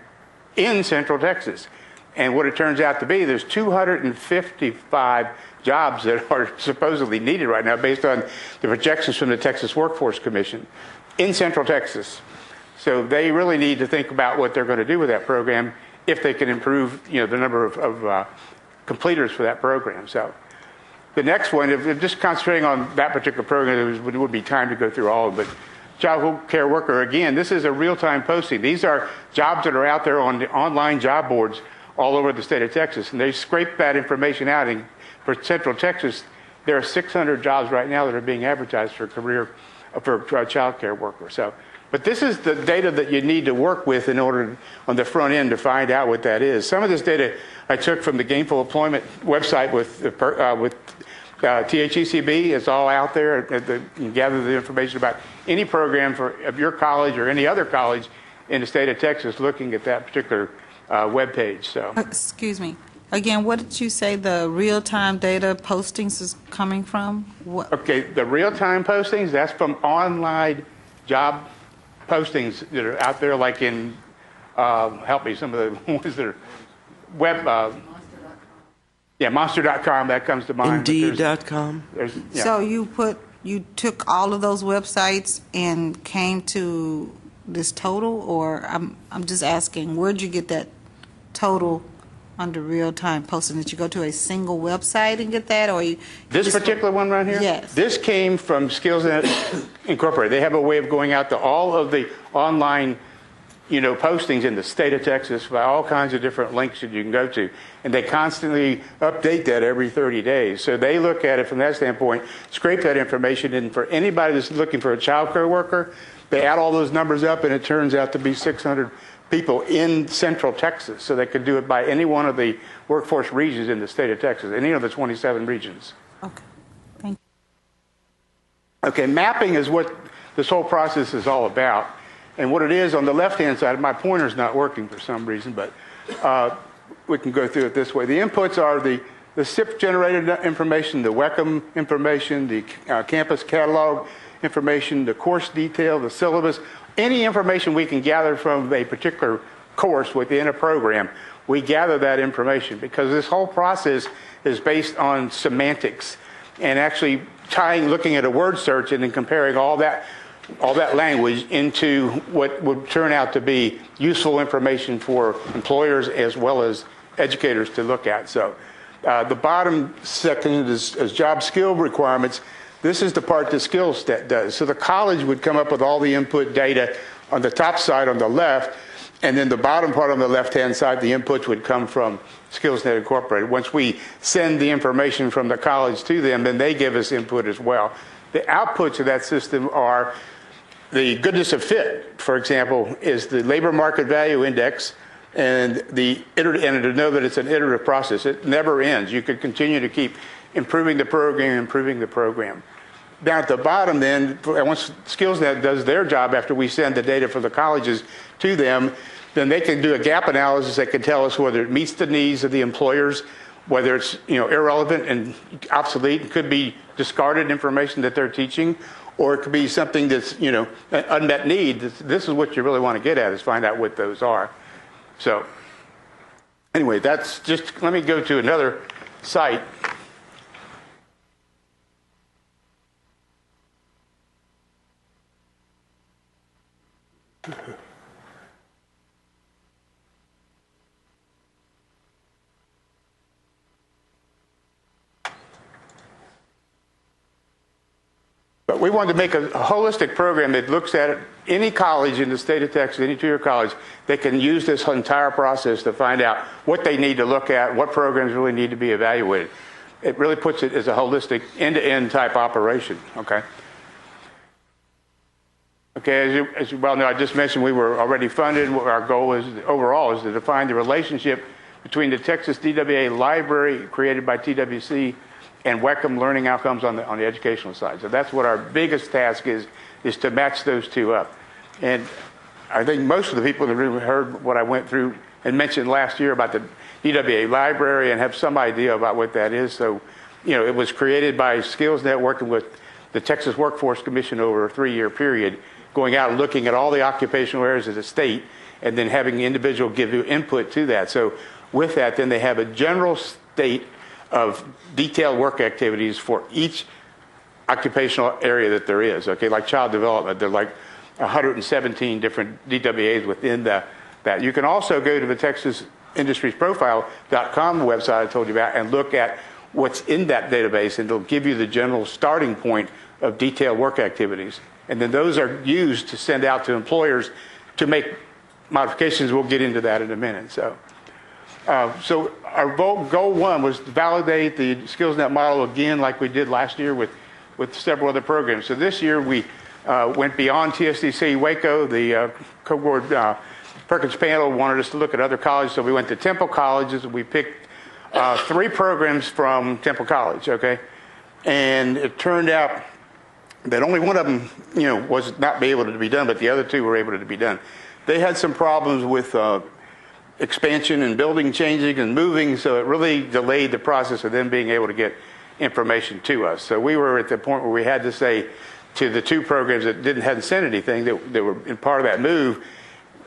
in Central Texas? And what it turns out to be, there's 255 jobs that are supposedly needed right now based on the projections from the Texas Workforce Commission in Central Texas. So they really need to think about what they're going to do with that program if they can improve, the number of completers for that program. So the next one, if just concentrating on that particular program, it would be time to go through all of it. Child care worker, again, this is a real-time posting. These are jobs that are out there on the online job boards all over the state of Texas, and they scrape that information out. And for Central Texas, there are 600 jobs right now that are being advertised for a child care worker. So, but this is the data that you need to work with in order on the front end to find out what that is. Some of this data I took from the Gainful Employment website with THECB. It's all out there. You can gather the information about any program of your college or any other college in the state of Texas looking at that particular web page. So, excuse me. Again, what did you say the real-time data postings is coming from? What? Okay, the real-time postings, that's from online job postings that are out there, like in, help me, some of the ones that are web, monster.com, that comes to mind. Indeed.com. Yeah. So you took all of those websites and came to this total, or I'm just asking, where'd you get that total under real-time posting? Did you go to a single website and get that, or this particular one right here? Yes. This came from SkillsNet Incorporated. They have a way of going out to all of the online, postings in the state of Texas by all kinds of different links that you can go to, and they constantly update that every 30 days. So they look at it from that standpoint, scrape that information, and for anybody that's looking for a child care worker, they add all those numbers up, and it turns out to be 600 people in Central Texas. So they could do it by any one of the workforce regions in the state of Texas, any of the 27 regions. Okay. Thank you. Okay, mapping is what this whole process is all about. And what it is on the left-hand side, my pointer's not working for some reason, but we can go through it this way. The inputs are the SIP-generated information, the WECM information, the campus catalog information, the course detail, the syllabus, any information we can gather from a particular course within a program, we gather that information because this whole process is based on semantics and actually looking at a word search and then comparing all that language into what would turn out to be useful information for employers as well as educators to look at. So the bottom section is job skill requirements. This is the part that SkillsNet does. So the college would come up with all the input data on the top side on the left, and then the bottom part on the left-hand side, the inputs would come from SkillsNet Incorporated. Once we send the information from the college to them, then they give us input as well. The outputs of that system are the goodness of fit, for example, is the labor market value index, and to know that it's an iterative process. It never ends. You could continue to keep improving the program. Down at the bottom then, once SkillsNet does their job after we send the data for the colleges to them, then they can do a gap analysis that can tell us whether it meets the needs of the employers, whether it's irrelevant and obsolete, it could be discarded information that they're teaching, or it could be something that's an unmet need. This is what you really want to get at, is find out what those are. So anyway, that's just, let me go to another site. But we wanted to make a holistic program that looks at it. Any college in the state of Texas, any two-year college, they can use this entire process to find out what they need to look at, what programs really need to be evaluated. It really puts it as a holistic, end-to-end type operation, okay? Okay, as you well know, I just mentioned we were already funded. Our goal is overall is to define the relationship between the Texas DWA library created by TWC and WECM learning outcomes on the educational side. So that's what our biggest task is to match those two up. And I think most of the people in the room heard what I went through and mentioned last year about the DWA library and have some idea about what that is. So, it was created by SkillsNet working with the Texas Workforce Commission over a 3-year period, going out and looking at all the occupational areas of the state and then having the individual give you input to that. So with that, then they have a general state of detailed work activities for each occupational area that there is. Okay, like child development, there are like 117 different DWAs within that. You can also go to the TexasIndustriesProfile.com website I told you about and look at what's in that database, and it'll give you the general starting point of detailed work activities. And then those are used to send out to employers to make modifications. We'll get into that in a minute. So our goal one was to validate the SkillsNet model again, like we did last year with several other programs. So this year we went beyond TSDC Waco. The co-board Perkins panel wanted us to look at other colleges, so we went to Temple colleges. We picked 3 programs from Temple College. Okay, and it turned out that only one of them, was not able to be done, but the other 2 were able to be done. They had some problems with expansion and building changing and moving, so it really delayed the process of them being able to get information to us. So we were at the point where we had to say to the 2 programs that hadn't sent anything, that were in part of that move,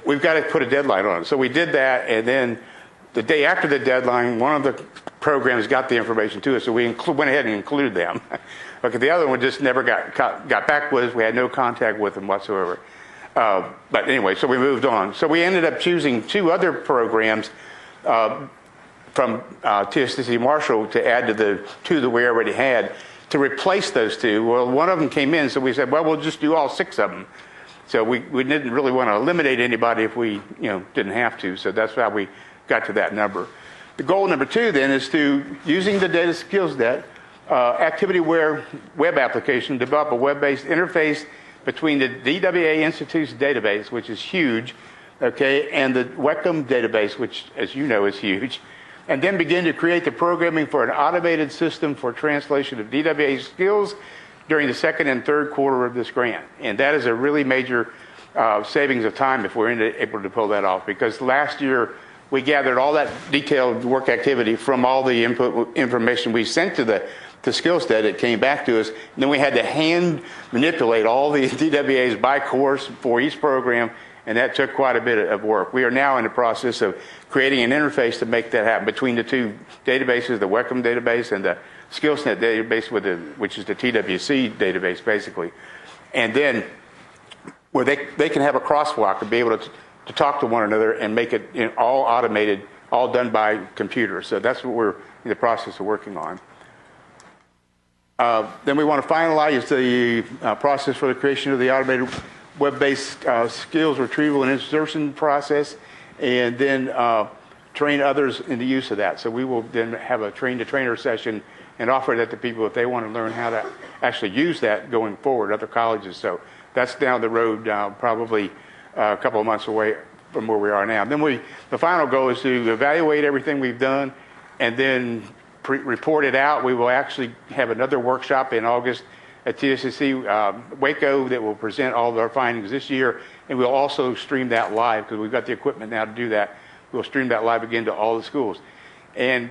we've got to put a deadline on it. So we did that, and then the day after the deadline, one of the programs got the information to us, so we went ahead and included them. Okay, the other one just never got back with us. We had no contact with them whatsoever. But anyway, so we moved on. So we ended up choosing 2 other programs from TSDC Marshall to add to the 2 that we already had to replace those 2. Well, one of them came in, so we said, well, we'll just do all 6 of them. So we didn't really want to eliminate anybody if we didn't have to. So that's how we got to that number. The goal number 2 then is to, using the data SkillsNet ActivityWare web application, develop a web-based interface between the DWA Institute's database, which is huge, okay, and the WECM database, which, as you know, is huge, and then begin to create the programming for an automated system for translation of DWA skills during the 2nd and 3rd quarter of this grant. And that is a really major savings of time if we're able to pull that off, because last year we gathered all that detailed work activity from all the input information we sent to SkillsNet. It came back to us, and then we had to hand manipulate all the DWAs by course for each program, and that took quite a bit of work. We are now in the process of creating an interface to make that happen between the 2 databases, the WECM database and the SkillsNet database, which is the TWC database, basically. And then where they can have a crosswalk and be able to talk to one another and make it all automated, all done by computer. So that's what we're in the process of working on. Then we want to finalize the process for the creation of the automated web-based skills retrieval and insertion process, and then train others in the use of that. So we will then have a train-to-trainer session and offer that to people if they want to learn how to actually use that going forward, other colleges. So that's down the road, probably a couple of months away from where we are now. Then the final goal is to evaluate everything we've done and then report it out. We will actually have another workshop in August at TSDC Waco that will present all of our findings this year, and we'll also stream that live because we've got the equipment now to do that. We'll stream that live again to all the schools. And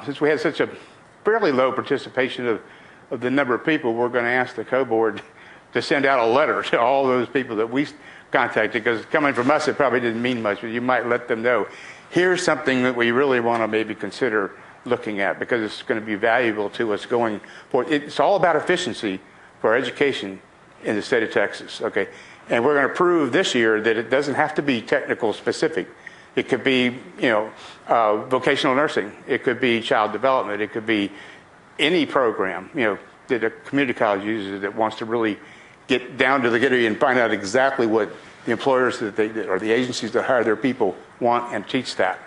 since we had such a fairly low participation of the number of people, we're going to ask the co-board to send out a letter to all those people that we contacted, because coming from us, it probably didn't mean much, but you might let them know, here's something that we really want to maybe consider looking at, because it's going to be valuable to us going forward. It's all about efficiency for our education in the state of Texas, okay? And we're going to prove this year that it doesn't have to be technical specific. It could be, vocational nursing. It could be child development. It could be any program, that a community college uses that wants to really get down to the nitty and find out exactly what the employers or the agencies that hire their people want and teach that.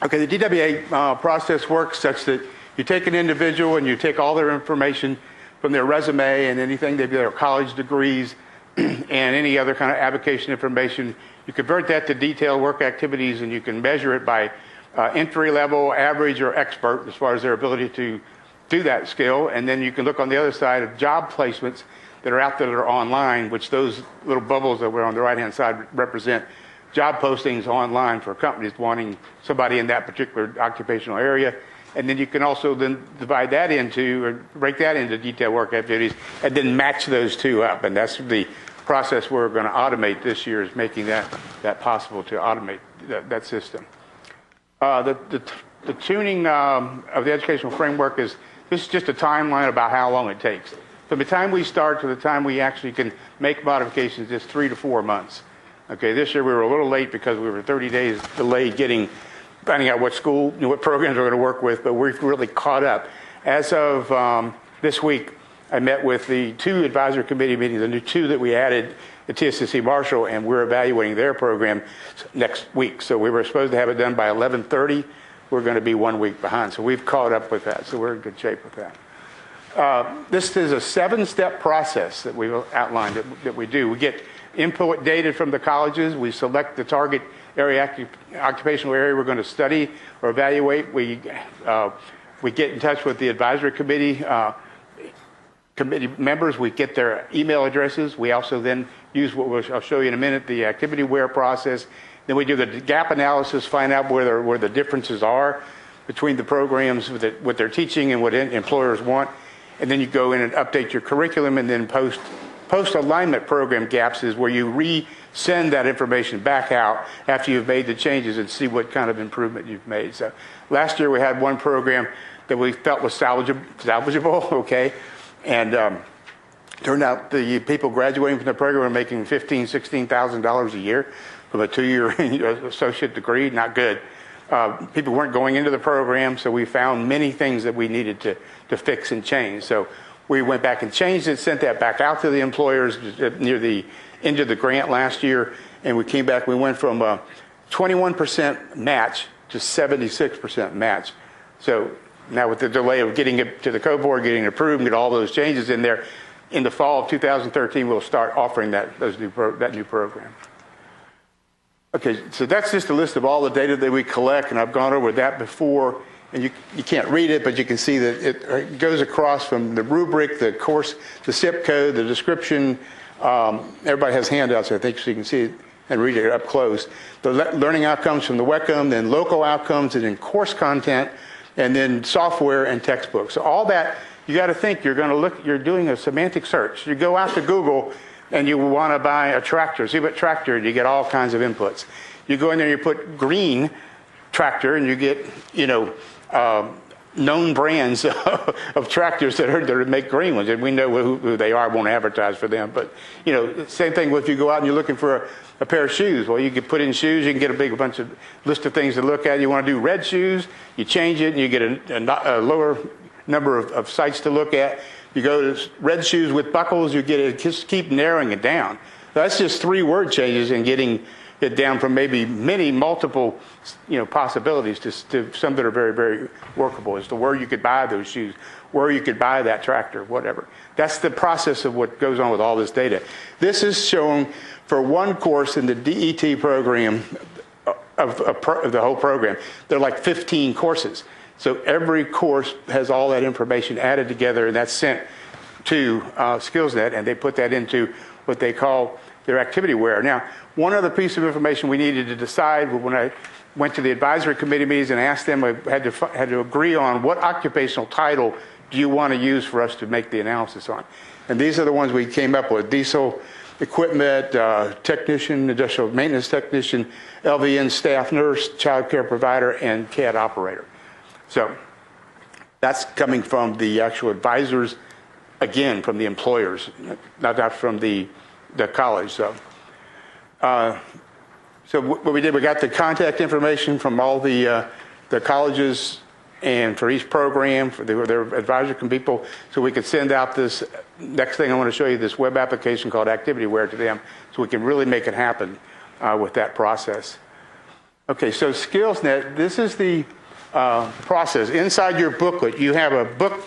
Okay, the DWA process works such that you take an individual and you take all their information, from their resume and anything, they've their college degrees and any other kind of application information. You convert that to detailed work activities, and you can measure it by entry level, average, or expert as far as their ability to do that skill. And then you can look on the other side of job placements that are out there that are online, which those little bubbles that were on the right-hand side represent job postings online for companies wanting somebody in that particular occupational area. And then you can also then divide that into, or break that into detailed work activities, and then match those two up. And that's the process we're going to automate this year, is making that possible to automate that system. The tuning of the educational framework this is just a timeline about how long it takes. From the time we start to the time we actually can make modifications is 3 to 4 months. Okay, this year we were a little late because we were 30 days delayed finding out what programs we're going to work with, but we've really caught up. As of this week, I met with the 2 advisory committee meetings, the new 2 that we added at TSSC Marshall, and we're evaluating their program next week. So we were supposed to have it done by 11:30. We're going to be 1 week behind. So we've caught up with that. So we're in good shape with that. This is a 7-step process that we've outlined that we do. We get input data from the colleges. We select the target area, occupational area we're going to study or evaluate. We get in touch with the advisory committee members. We get their email addresses. We also then use I'll show you in a minute, the activity-aware process. Then we do the gap analysis, find out where the differences are between the programs, what they're teaching and what employers want. And then you go in and update your curriculum, and then post-alignment program gaps is where you resend that information back out after you've made the changes and see what kind of improvement you've made. So last year we had one program that we felt was salvageable, okay? And turned out the people graduating from the program were making $15,000, $16,000 a year from a 2-year associate degree. Not good. People weren't going into the program, so we found many things that we needed to fix and change. So we went back and changed it, sent that back out to the employers near the end of the grant last year, and we came back. We went from 21% match to 76% match. So now with the delay of getting it to the code board, getting it approved, and get all those changes in there, in the fall of 2013, we'll start offering that new program. Okay, so that's just a list of all the data that we collect, and I've gone over that before. And you can't read it, but you can see that it goes across from the rubric, the course, the zip code, the description. Everybody has handouts, I think, so you can see it and read it up close. The learning outcomes from the WECM, then local outcomes, and then course content, and then software and textbooks. So all that, you got to think, you're doing a semantic search. You go out to Google and you want to buy a tractor. See what tractor, you get all kinds of inputs. You go in there and you put green tractor, and you get, known brands of tractors that make green ones, and we know who they are. I won't advertise for them, but same thing if you go out and you're looking for a pair of shoes. Well, you can put in shoes. You can get a bunch of list of things to look at. You want to do red shoes, you change it, and you get a lower number of sites to look at. You go to red shoes with buckles. You get it. Just keep narrowing it down. That's just 3 word changes and getting it down from maybe multiple possibilities to some that are very, very workable as to where you could buy those shoes, where you could buy that tractor, whatever. That's the process of what goes on with all this data. This is shown for one course in the DET program of the whole program. There are like 15 courses. So every course has all that information added together, and that's sent to SkillsNet, and they put that into what they call their activity-aware. Now, one other piece of information we needed to decide when I went to the advisory committee meetings and asked them, I had to agree on what occupational title do you want to use for us to make the analysis on. And these are the ones we came up with: diesel equipment, technician, industrial maintenance technician, LVN staff nurse, child care provider, and CAD operator. So that's coming from the actual advisors, again, from the employers, not from the college. So what we did, we got the contact information from all the colleges and for each program, for their advisory people, so we could send out this next thing I want to show you, this web application called ActivityAware to them, so we can really make it happen with that process. Okay, so SkillsNet, this is the process. Inside your booklet, you have a book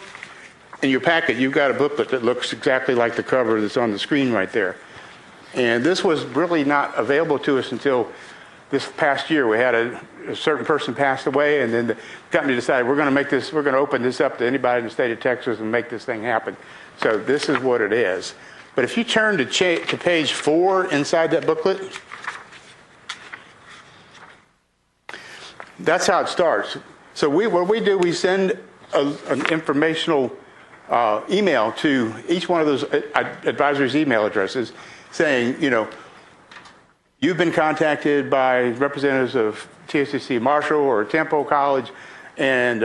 in your packet, you've got a booklet that looks exactly like the cover that's on the screen right there. And this was really not available to us until this past year. We had a certain person passed away, and then the company decided we're going to open this up to anybody in the state of Texas and make this thing happen. So this is what it is. But if you turn to page 4 inside that booklet, that's how it starts. So what we do, we send an informational email to each one of those advisories' email addresses saying, you've been contacted by representatives of TSCC Marshall or Temple College, and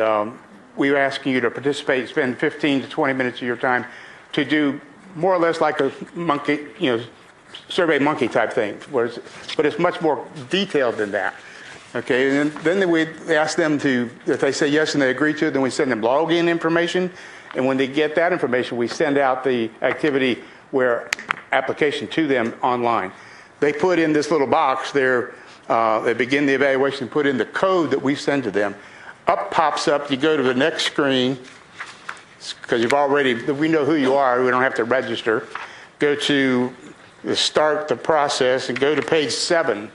we're asking you to participate, spend 15 to 20 minutes of your time to do more or less like a monkey, survey monkey type thing, but it's much more detailed than that. Okay, and then we ask them if they say yes and they agree to it, then we send them login information, and when they get that information, we send out the activity application to them online. They put in this little box there, they begin the evaluation, put in the code that we send to them. Up pops up, you go to the next screen, because we know who you are, we don't have to register. Go to start the process and go to page 7.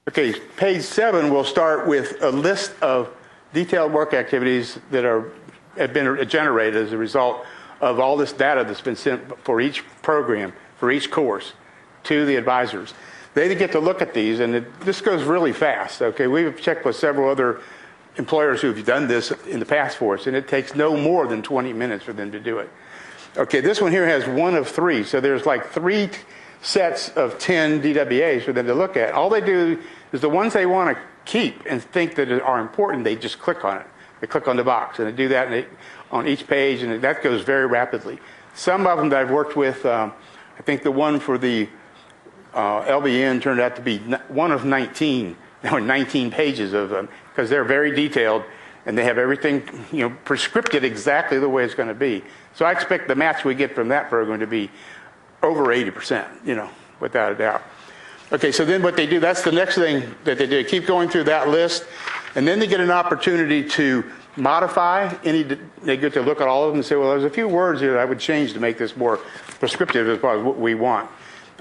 Okay, page 7 will start with a list of detailed work activities that have been generated as a result of all this data that's been sent for each program, for each course, to the advisors. They get to look at these, and this goes really fast. Okay, we've checked with several other employers who've done this in the past for us, and it takes no more than 20 minutes for them to do it. Okay, this one here has 1 of 3, so there's like 3 sets of 10 DWAs for them to look at. All they do is the ones they want to keep and think that are important, they just click on it. They click on the box, and they do that on each page, and that goes very rapidly. Some of them that I've worked with, I think the one for the LBN turned out to be 1 of 19. There were 19 pages of them, because they're very detailed, and they have everything prescripted exactly the way it's going to be. So I expect the match we get from that program to be over 80%, without a doubt. Okay, so then what they do, that's the next thing that they do. Keep going through that list, and then they get an opportunity to modify they get to look at all of them and say, well, there's a few words here that I would change to make this more prescriptive as far as what we want.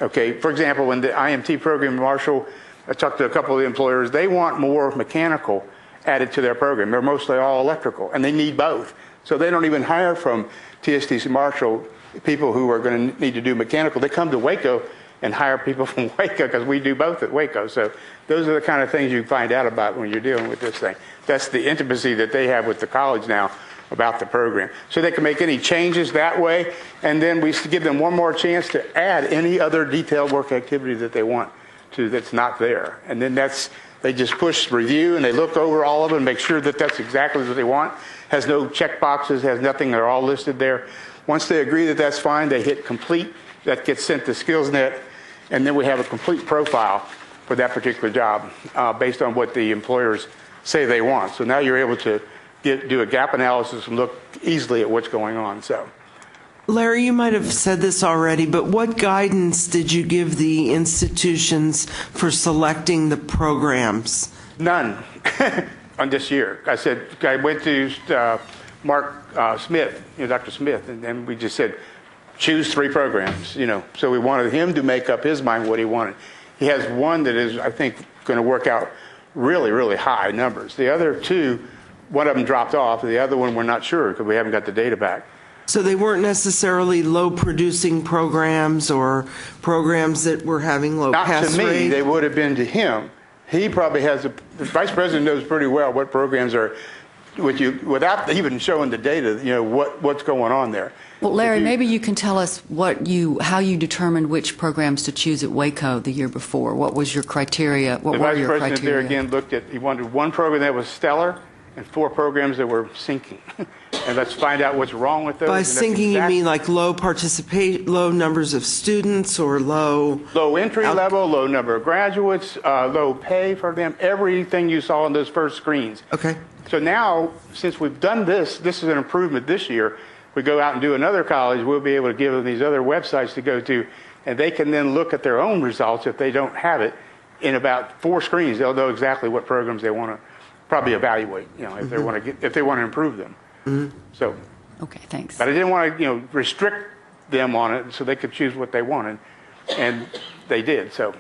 Okay, for example, in the IMT program, Marshall, I talked to a couple of the employers, they want more mechanical added to their program. They're mostly all electrical, and they need both. So they don't even hire from TSTC Marshall people who are going to need to do mechanical. They come to Waco and hire people from Waco because we do both at Waco. So those are the kind of things you find out about when you're dealing with this thing. That's the intimacy that they have with the college now about the program. So they can make any changes that way, and then we give them one more chance to add any other detailed work activity that they want to that's not there. And then they just push review, and they look over all of them and make sure that that's exactly what they want. Has no check boxes, has nothing, they're all listed there. Once they agree that that's fine, they hit complete. That gets sent to SkillsNet, and then we have a complete profile for that particular job based on what the employers say they want. So now you're able to do a gap analysis and look easily at what's going on. So, Larry, you might have said this already, but what guidance did you give the institutions for selecting the programs? None on this year. I went to Mark Smith, Dr. Smith, and then we just said, choose 3 programs, So we wanted him to make up his mind what he wanted. He has one that is, I think, going to work out really, really high numbers. The other 2, one of them dropped off. The other one we're not sure because we haven't got the data back. So they weren't necessarily low-producing programs or programs that were having low pass rate? Not to me. They would have been to him. He probably has the vice president knows pretty well what programs are, without even showing the data, what's going on there. Well, Larry, maybe you can tell us how you determined which programs to choose at Waco the year before. What was your criteria? What were your criteria? The vice president there again he wanted 1 program that was stellar and 4 programs that were sinking. And let's find out what's wrong with those. By sinking, you mean like low numbers of students, or low entry level, low number of graduates, low pay for them, everything you saw on those first screens. Okay. So now, since we've done this is an improvement this year. We go out and do another college, we'll be able to give them these other websites to go to, and they can then look at their own results if they don't have it. In about 4 screens, they'll know exactly what programs they want to probably evaluate, if they want to improve them. So, Okay, thanks. but I didn't want to, restrict them on it so they could choose what they wanted, and they did. So,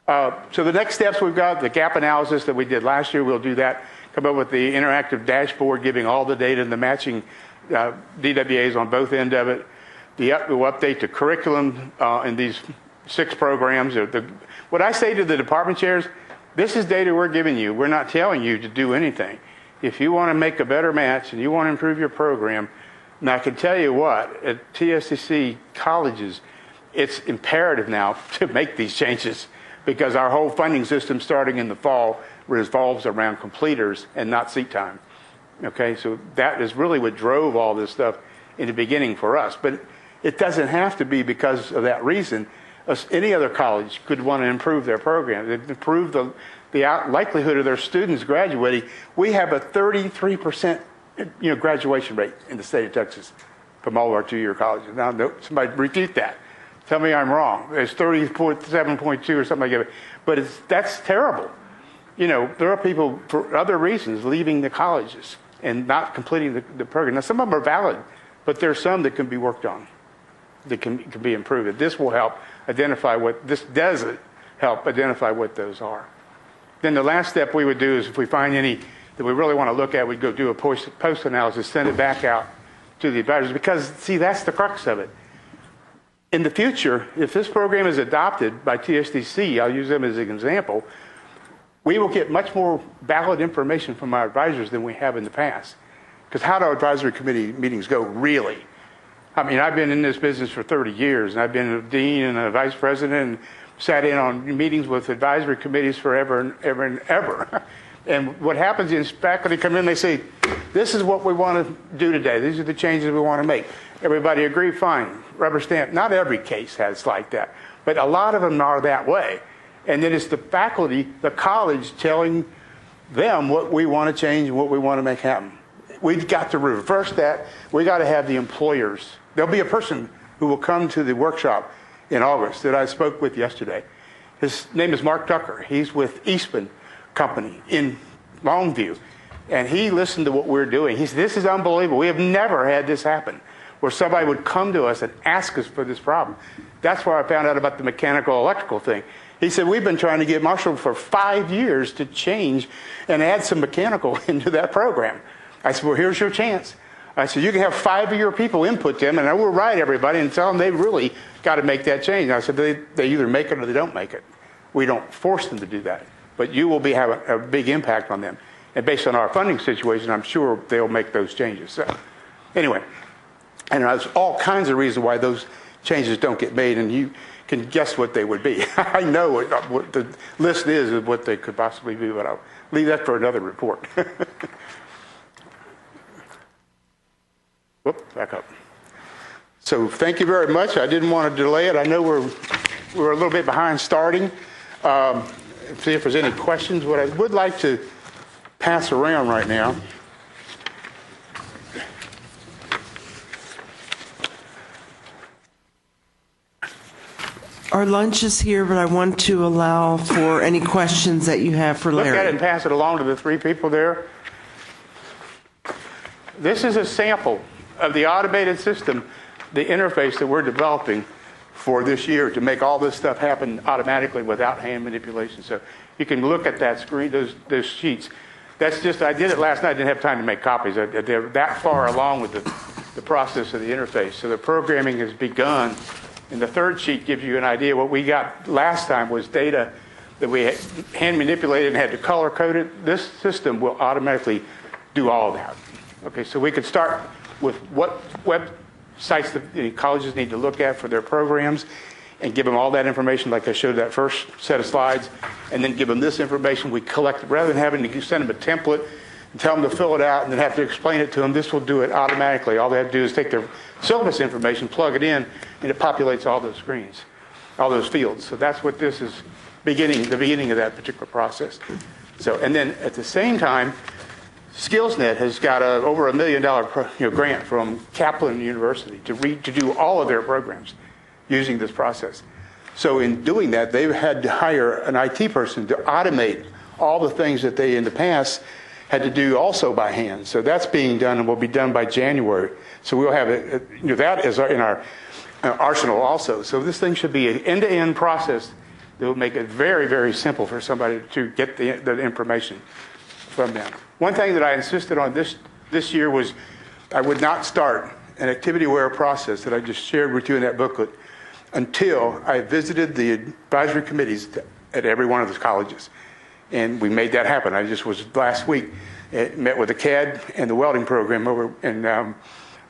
so the next steps we've got the gap analysis that we did last year. We'll do that. Come up with the interactive dashboard, giving all the data and the matching DWAs on both end of it. We'll update the curriculum in these 6 programs. What I say to the department chairs, this is data we're giving you. We're not telling you to do anything. If you want to make a better match and you want to improve your program, and I can tell you what, at TSCC colleges, it's imperative now to make these changes because our whole funding system starting in the fall revolves around completers and not seat time. Okay, so that is really what drove all this stuff in the beginning for us. But it doesn't have to be because of that reason. Any other college could want to improve their program, improve the likelihood of their students graduating. We have a 33% graduation rate in the state of Texas from all of our 2-year colleges. Now, somebody refute that. Tell me I'm wrong. It's 37.2 or something like that. But that's terrible. There are people for other reasons leaving the colleges and not completing the program. Now, some of them are valid, but there's some that can be worked on, that can be improved. This will help identify this does help identify what those are. Then the last step we would do is if we find any that we really want to look at, we'd go do a post-analysis, send it back out to the advisors. Because, see, that's the crux of it. In the future, if this program is adopted by TSDC, I'll use them as an example, we will get much more valid information from our advisors than we have in the past. Because how do advisory committee meetings go, really? I mean, I've been in this business for 30 years, and I've been a dean and a vice president and sat in on meetings with advisory committees forever and ever and ever. And what happens is faculty come in, they say, this is what we want to do today. These are the changes we want to make. Everybody agree? Fine. Rubber stamp. Not every case has like that, but a lot of them are that way. And then it's the faculty, the college, telling them what we want to change and what we want to make happen. We've got to reverse that. We got to have the employers. There'll be a person who will come to the workshop in August that I spoke with yesterday. His name is Mark Tucker. He's with Eastman Company in Longview. And he listened to what we're doing. He said, this is unbelievable. We have never had this happen, where somebody would come to us and ask us for this problem. That's where I found out about the mechanical electrical thing. He said, we've been trying to get Marshall for 5 years to change and add some mechanical into that program. I said, well, here's your chance. I said, you can have 5 of your people input them, and I will write everybody and tell them they really got to make that change. And I said, they either make it or they don't make it. We don't force them to do that. But you will have a big impact on them. And based on our funding situation, I'm sure they'll make those changes. So, anyway, and there's all kinds of reasons why those changes don't get made, and you can guess what they would be. I know what the list is of what they could possibly be, but I'll leave that for another report. Whoop, back up. So thank you very much. I didn't want to delay it. I know we're a little bit behind starting. See if there's any questions. What I would like to pass around right now Our lunch is here, but I want to allow for any questions that you have for Larry. Look at it and pass it along to the 3 people there. This is a sample of the automated system, the interface that we're developing for this year to make all this stuff happen automatically without hand manipulation. So you can look at that screen, those sheets. That's just, I did it last night. I didn't have time to make copies. They're that far along with the process of the interface. So the programming has begun. And the 3rd sheet gives you an idea. What we got last time was data that we hand manipulated and had to color code it. This system will automatically do all of that. Okay, so we could start with what websites the colleges need to look at for their programs and give them all that information like I showed that first set of slides, and then give them this information we collect. Rather than having to send them a template and tell them to fill it out and then have to explain it to them, this will do it automatically. All they have to do is take their syllabus information, plug it in, and it populates all those screens, all those fields. So that's what this is the beginning of that particular process. So, and then at the same time, SkillsNet has got over $1 million grant from Kaplan University to do all of their programs using this process. So in doing that, they've had to hire an IT person to automate all the things that they in the past had to do also by hand. So that's being done and will be done by January. So we'll have that is in our arsenal also. So this thing should be an end-to-end process that will make it very, very simple for somebody to get the information from them. One thing that I insisted on this year was I would not start an activity-aware process that I just shared with you in that booklet until I visited the advisory committees at every one of the colleges. And we made that happen. I just was last week, met with the CAD and the welding program over in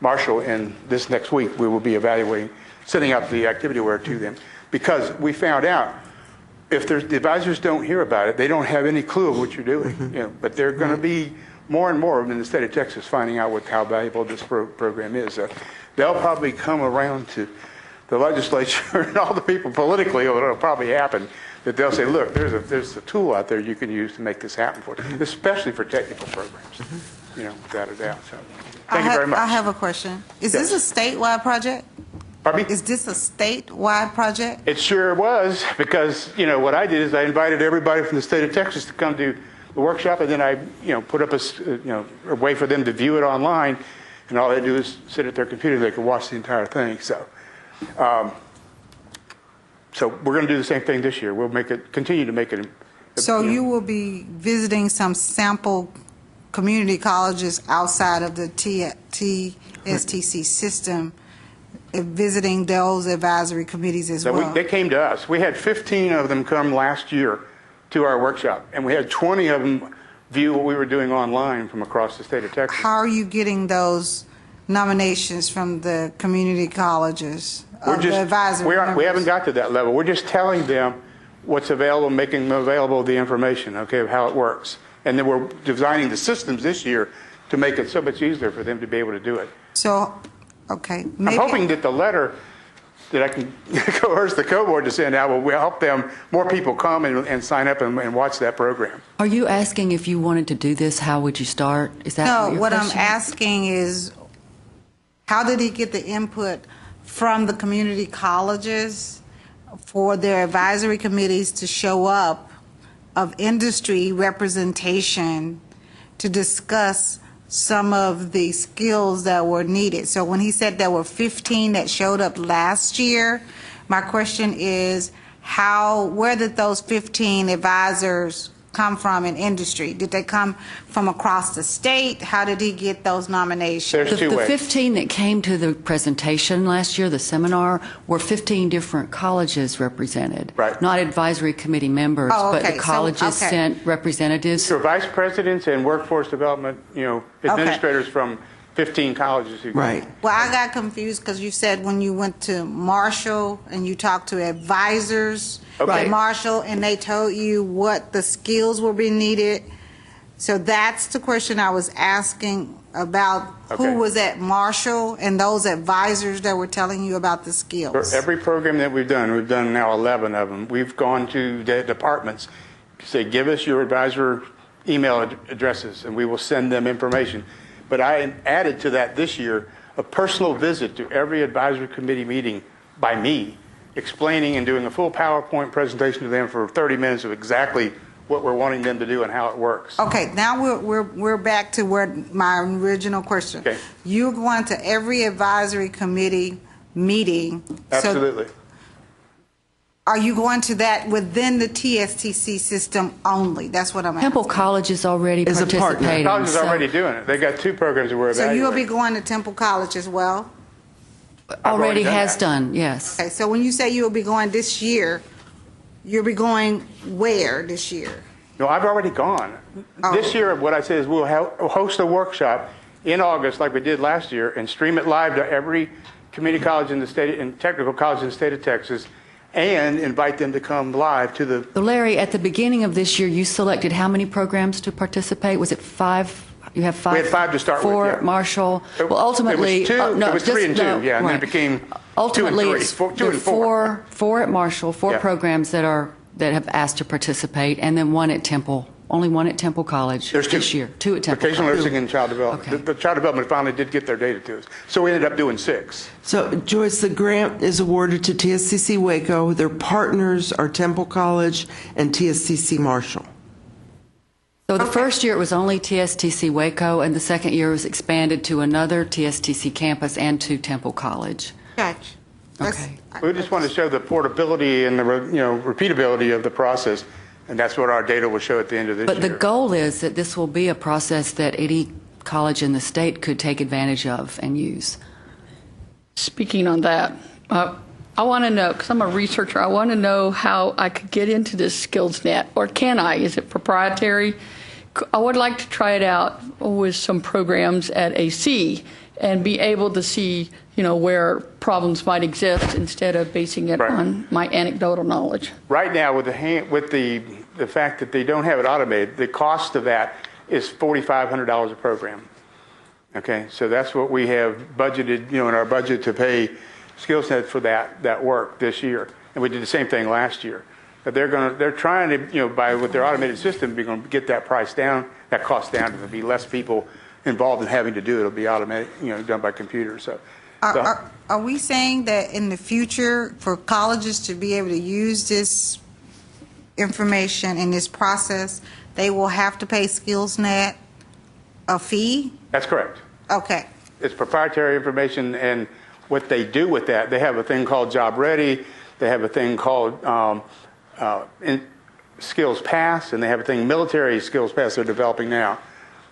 Marshall, and this next week we will be evaluating, sending out the activity-aware to them, because we found out if the advisors don't hear about it, they don't have any clue of what you're doing. But they're going to be more and more in the state of Texas finding out how valuable this program is. They'll probably come around to the legislature and all the people politically, it'll probably happen, that they'll say, look, there's a tool out there you can use to make this happen for you, especially for technical programs, without a doubt. So, thank you very much. I have a question. Is this a statewide project? Pardon me? Is this a statewide project? It sure was, because, what I did is I invited everybody from the state of Texas to come to the workshop, and then I, put up a way for them to view it online, and all they do is sit at their computer and they can watch the entire thing. So we're going to do the same thing this year. We'll continue to make it. So you will be visiting some sample community colleges outside of the TSTC system, visiting those advisory committees as well. They came to us. We had 15 of them come last year to our workshop, and we had 20 of them view what we were doing online from across the state of Texas. How are you getting those nominations from the community colleges? We haven't got to that level. We're just telling them what's available, making them available the information, of how it works. And then we're designing the systems this year to make it so much easier for them to be able to do it. So, okay. I'm hoping that the letter that I can coerce the co-board to send out will help them, more people come and sign up and watch that program. Are you asking if you wanted to do this, how would you start? Is that No, your what question? I'm asking is, how did he get the input from the community colleges for their advisory committees to show up of industry representation to discuss some of the skills that were needed? So when he said there were 15 that showed up last year, my question is, where did those 15 advisors come from in industry? Did they come from across the state? How did he get those nominations? There's two ways. The 15 that came to the presentation last year, the seminar, were 15 different colleges represented. Right. Not advisory committee members, but the colleges sent representatives. So vice presidents and workforce development, administrators from 15 colleges. Right. Well, I got confused because you said when you went to Marshall and you talked to advisors at Marshall and they told you what the skills were being needed. So that's the question I was asking about who was at Marshall and those advisors that were telling you about the skills. For every program that we've done now 11 of them, we've gone to the departments to say, give us your advisor email addresses and we will send them information. But I added to that this year a personal visit to every advisory committee meeting by me, explaining and doing a full PowerPoint presentation to them for 30 minutes of exactly what we're wanting them to do and how it works. Okay, now we're back to where my original question. Okay. You're going to every advisory committee meeting. Absolutely. So are you going to that within the TSTC system only? That's what I'm asking. Temple College is already participating. College is already doing it. They got 2 programs that we're evaluating. So you'll be going to Temple College as well? Already has done, yes. Okay, so when you say you'll be going this year, you'll be going where this year? No, I've already gone. This year, what I say is we'll host a workshop in August like we did last year and stream it live to every community college in the state and technical college in the state of Texas, and invite them to come live to the... So Larry, at the beginning of this year, you selected how many programs to participate? Was it 5? You have 5? We had 5 to start with, 4 Marshall. Well, ultimately... It was 2, no, it was 3 and 2, and then it became ultimately, 2 and 3. 2 and 4. 4 at Marshall, 4 programs that have asked to participate, and then 1 at Temple. Only 1 at Temple College this year. 2 at Temple Vocational College. nursing and child development. Okay. The child development finally did get their data to us. So we ended up doing 6. So, Joyce, the grant is awarded to TSCC Waco. Their partners are Temple College and TSCC Marshall. So the first year it was only TSTC Waco, and the second year was expanded to another TSTC campus and to Temple College. Gotcha. Okay. We just want to show the portability and the repeatability of the process, and that's what our data will show at the end of this But year. the goal is that this will be a process that any college in the state could take advantage of and use. Speaking on that, I want to know, because I'm a researcher, I want to know how I could get into this SkillsNet, or can I? Is it proprietary? I would like to try it out with some programs at AC and be able to see, where problems might exist instead of basing it on my anecdotal knowledge. Right now, with the fact that they don't have it automated, the cost of that is $4,500 a program. Okay, so that's what we have budgeted, in our budget to pay SkillsNet for that work this year, and we did the same thing last year. But they're trying to, with their automated system, we're going to get that price down, that cost down. There'll be less people involved in having to do it. It'll be automatic, done by computer. So, are we saying that in the future, for colleges to be able to use this information in this process, they will have to pay SkillsNet a fee? That's correct. Okay. It's proprietary information, and what they do with that, they have a thing called Job Ready, they have a thing called Skills Pass, and they have a thing, Military Skills Pass, they're developing now,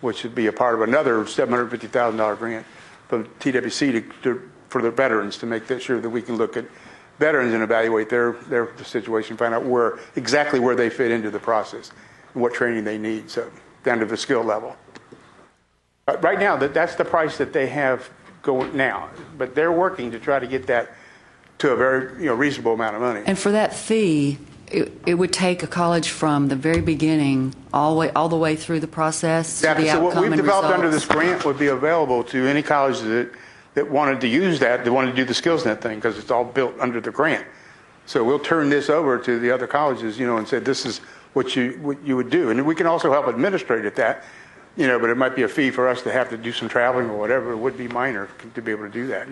which would be a part of another $750,000 grant from TWC for the veterans, to make sure that we can look at veterans and evaluate their situation, find out exactly where they fit into the process and what training they need, so down to the skill level. Right now, that's the price that they have going now, but they're working to try to get that to a very reasonable amount of money. And for that fee, it would take a college from the very beginning all the way through the process. Exactly. To the So what outcome we've and developed under results. this grant would be available to any college that wanted to use that wanted to do the SkillsNet thing, because it's all built under the grant. So we'll turn this over to the other colleges, and say this is what you would do, and we can also help administrate at that. But it might be a fee for us to have to do some traveling or whatever. It would be minor to be able to do that,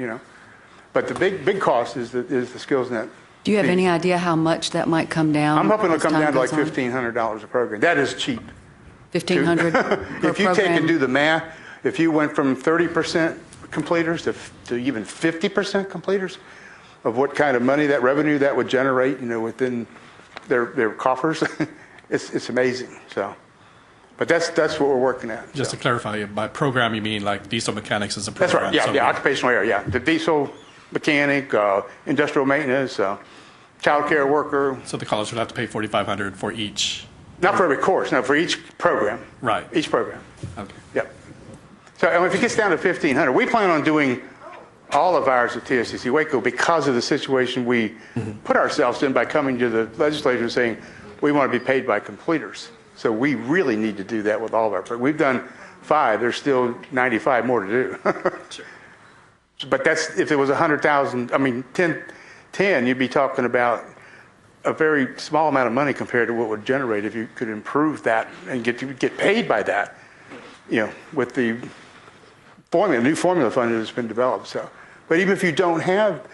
But the big cost is the SkillsNet. Do you have fee. any idea how much that might come down? I'm hoping it'll as come time down to like goes on? $1,500 a program. That is cheap. $1,500 per If you take program? and do the math, if you went from 30% completers to even 50% completers of what kind of money, that revenue that would generate, within their coffers, it's amazing. So. But that's what we're working at. Just to clarify, by program you mean like diesel mechanics as a That's program? right. Yeah, occupational area. Yeah, the diesel mechanic, industrial maintenance, child care worker. So the college would have to pay $4,500 for each? Not for every course. No, for each program. Right. Each program. Okay. Yep. So if it gets down to $1,500, we plan on doing all of ours at TSCC Waco because of the situation we put ourselves in by coming to the legislature and saying we want to be paid by completers. So we really need to do that with all of our programs. We've done 5. There's still 95 more to do. Sure. But that's, if it was 100,000, 10, you'd be talking about a very small amount of money compared to what would generate if you could improve that and get paid by that, with the new formula fund that's been developed. So, but even if you don't have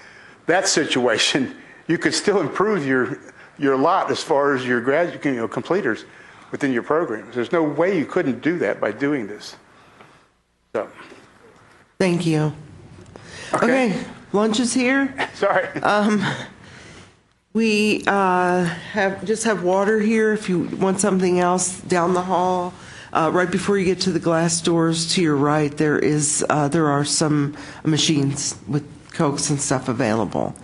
that situation, you could still improve your lot as far as your graduate, completers within your programs. There's no way you couldn't do that by doing this. So. Thank you. Okay, lunch is here. Sorry. We have water here if you want something else down the hall. Right before you get to the glass doors to your right, there are some machines with Cokes and stuff available.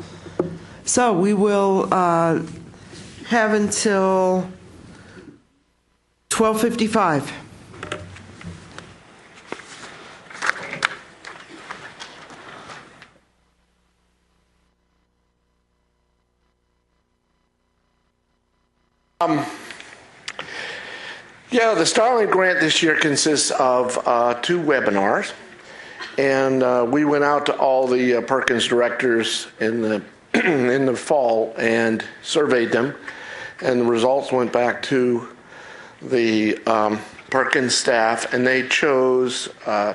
So we will have until 12:55. Yeah, the Starlink grant this year consists of 2 webinars, and we went out to all the Perkins directors in the in the fall and surveyed them, and the results went back to the Perkins staff, and they chose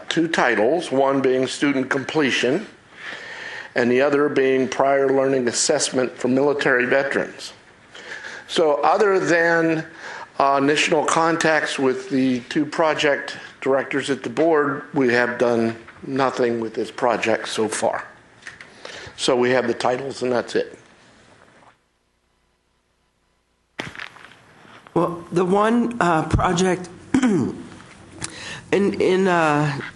2 titles, one being student completion, and the other being prior learning assessment for military veterans. So other than Initial contacts with the two project directors at the board, we have done nothing with this project so far. So we have the titles and that's it. Well, the one project in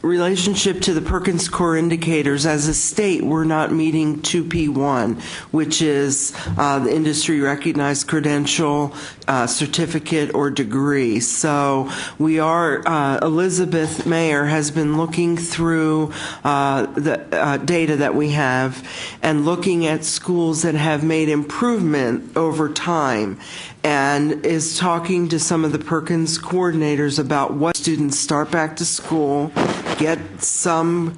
relationship to the Perkins core indicators, as a state, we're not meeting 2P1, which is the industry recognized credential, certificate, or degree. So we are, Elizabeth Mayer has been looking through the data that we have and looking at schools that have made improvement over time, and is talking to some of the Perkins coordinators about what students start back to school, get some,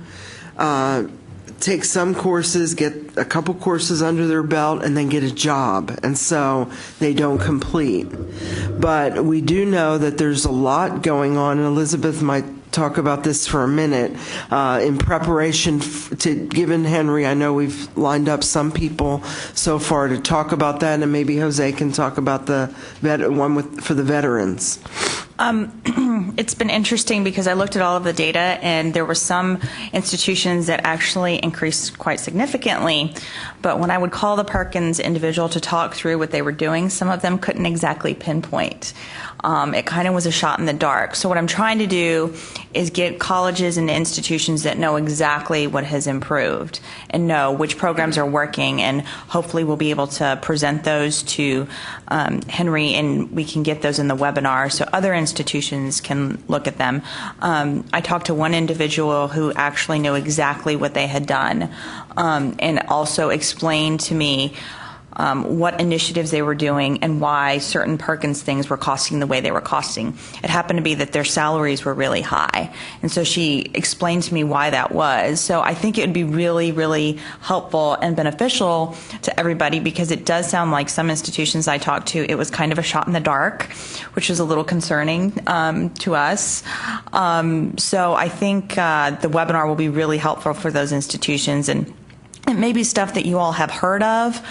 take some courses, get a couple courses under their belt, and then get a job, and so they don't complete. But we do know that there's a lot going on, and Elizabeth might talk about this for a minute, in preparation to given Henry. I know we've lined up some people so far to talk about that, and maybe Jose can talk about the one for the veterans. It's been interesting because I looked at all of the data, and there were some institutions that actually increased quite significantly. But when I would call the Perkins individual to talk through what they were doing, some of them couldn't exactly pinpoint. It kind of was a shot in the dark. So what I'm trying to do is get colleges and institutions that know exactly what has improved and know which programs are working, and hopefully we'll be able to present those to Henry, and we can get those in the webinar so other institutions can look at them. I talked to one individual who actually knew exactly what they had done, and also explained to me what initiatives they were doing and why certain Perkins things were costing the way they were costing. It happened to be that their salaries were really high, and so she explained to me why that was. So I think it would be really, really helpful and beneficial to everybody, because it does sound like some institutions I talked to, it was kind of a shot in the dark, which is a little concerning to us. So I think the webinar will be really helpful for those institutions, and it may be stuff that you all have heard of,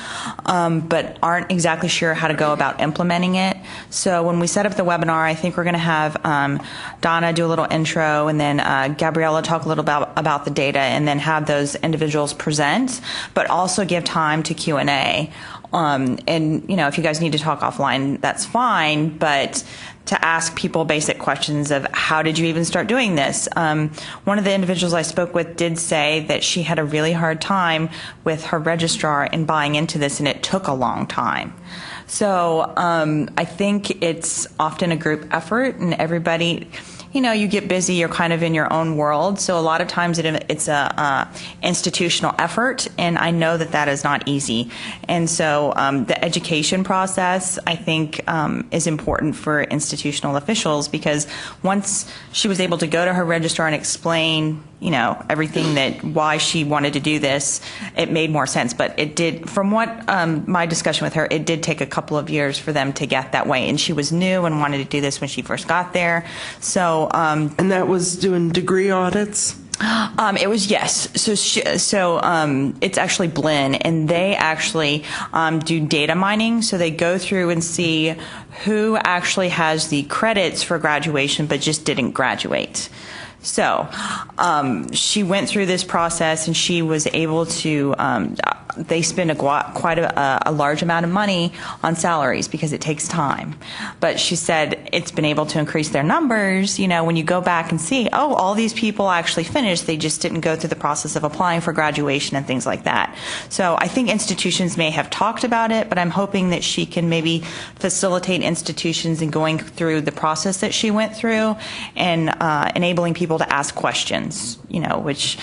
but aren't exactly sure how to go about implementing it. So when we set up the webinar, I think we're going to have Donna do a little intro, and then Gabriella talk a little about the data, and then have those individuals present, but also give time to Q&A. And, you know, if you guys need to talk offline, that's fine, but to ask people basic questions of how did you even start doing this? One of the individuals I spoke with did say that she had a really hard time with her registrar in buying into this, and it took a long time. So I think it's often a group effort, and everybody, you know, you get busy, you're kind of in your own world. So a lot of times it's a institutional effort, and I know that that is not easy. And so the education process, I think, is important for institutional officials, because once she was able to go to her registrar and explain, you know, everything that why she wanted to do this, it made more sense. But it did, from what my discussion with her, it did take a couple of years for them to get that way. And she was new and wanted to do this when she first got there. So and that was doing degree audits? It was, yes. So it's actually Blinn, and they actually do data mining. So they go through and see who actually has the credits for graduation but just didn't graduate. So she went through this process, and she was able to, they spend quite a large amount of money on salaries because it takes time. But she said it's been able to increase their numbers. You know, when you go back and see, oh, all these people actually finished, they just didn't go through the process of applying for graduation and things like that. So I think institutions may have talked about it, but I'm hoping that she can maybe facilitate institutions in going through the process that she went through, and enabling people to ask questions, you know, which,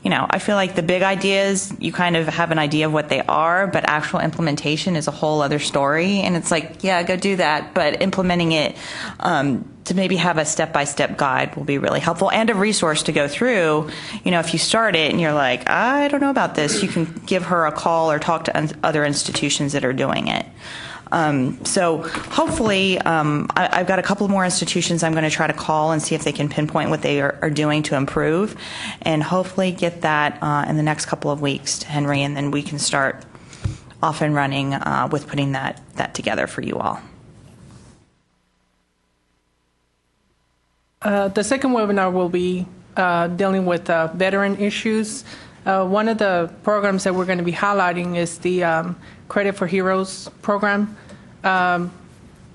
you know, I feel like the big ideas, you kind of have an idea of what they are, but actual implementation is a whole other story. And it's like, yeah, go do that. But implementing it to maybe have a step-by-step guide will be really helpful, and a resource to go through. You know, if you start it and you're like, I don't know about this, you can give her a call or talk to other institutions that are doing it. So hopefully, I've got a couple more institutions I'm going to try to call and see if they can pinpoint what they are doing to improve, and hopefully get that in the next couple of weeks to Henry, and then we can start off and running with putting that together for you all. The second webinar will be dealing with veteran issues. One of the programs that we're going to be highlighting is the Credit for Heroes program.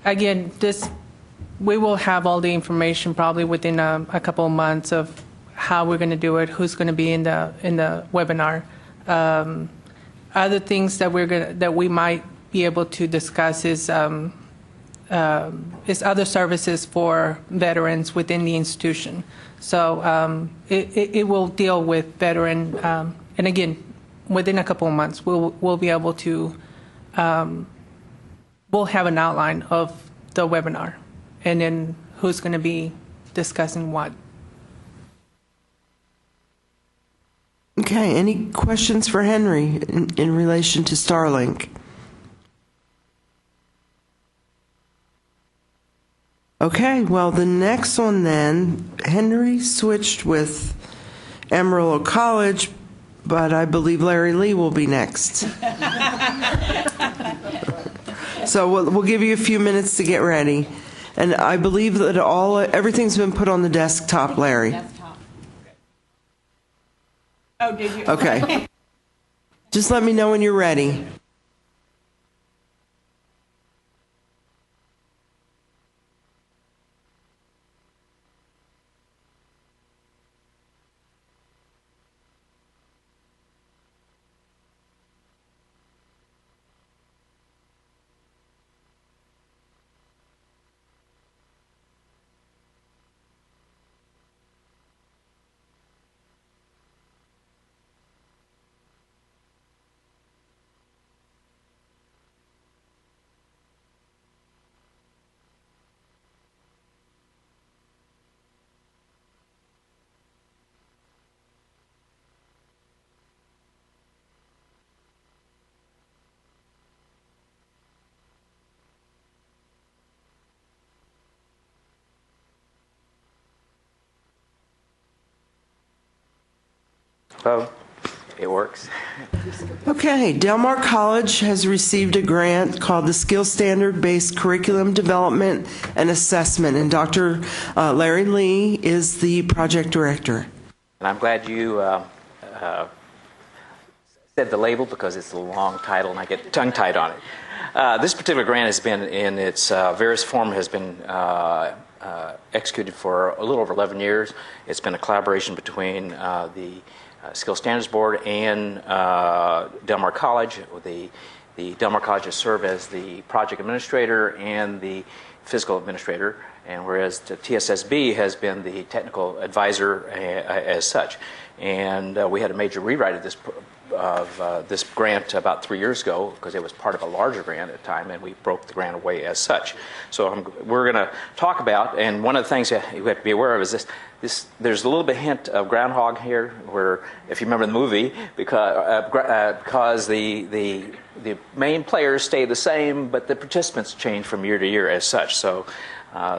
Again, we will have all the information probably within a couple of months of how we're going to do it, who's going to be in the webinar. Other things that we might be able to discuss is other services for veterans within the institution. So it will deal with veteran, and again, within a couple of months, we'll be able to, we'll have an outline of the webinar, and then who's going to be discussing what. Okay, any questions for Henry in relation to Starlink? Okay, well, the next one then, Henry switched with Amarillo College, but I believe Larry Lee will be next. So we'll give you a few minutes to get ready. And I believe that everything's been put on the desktop, Larry. Oh, did you? Okay. Just let me know when you're ready. Oh, it works. Okay, Del Mar College has received a grant called the Skill Standard-Based Curriculum Development and Assessment, and Dr. Larry Lee is the project director. And I'm glad you said the label because it's a long title and I get tongue-tied on it. This particular grant has been, in its various form, has been executed for a little over 11 years. It's been a collaboration between the Skill Standards Board and Del Mar College. The Del Mar College has served as the project administrator and the physical administrator, and whereas the TSSB has been the technical advisor as such. And we had a major rewrite of this grant about 3 years ago because it was part of a larger grant at the time, and we broke the grant away as such. So we're going to talk about, and one of the things that you have to be aware of is this. There's a little bit hint of Groundhog here, where if you remember the movie, because the main players stay the same, but the participants change from year to year as such. So.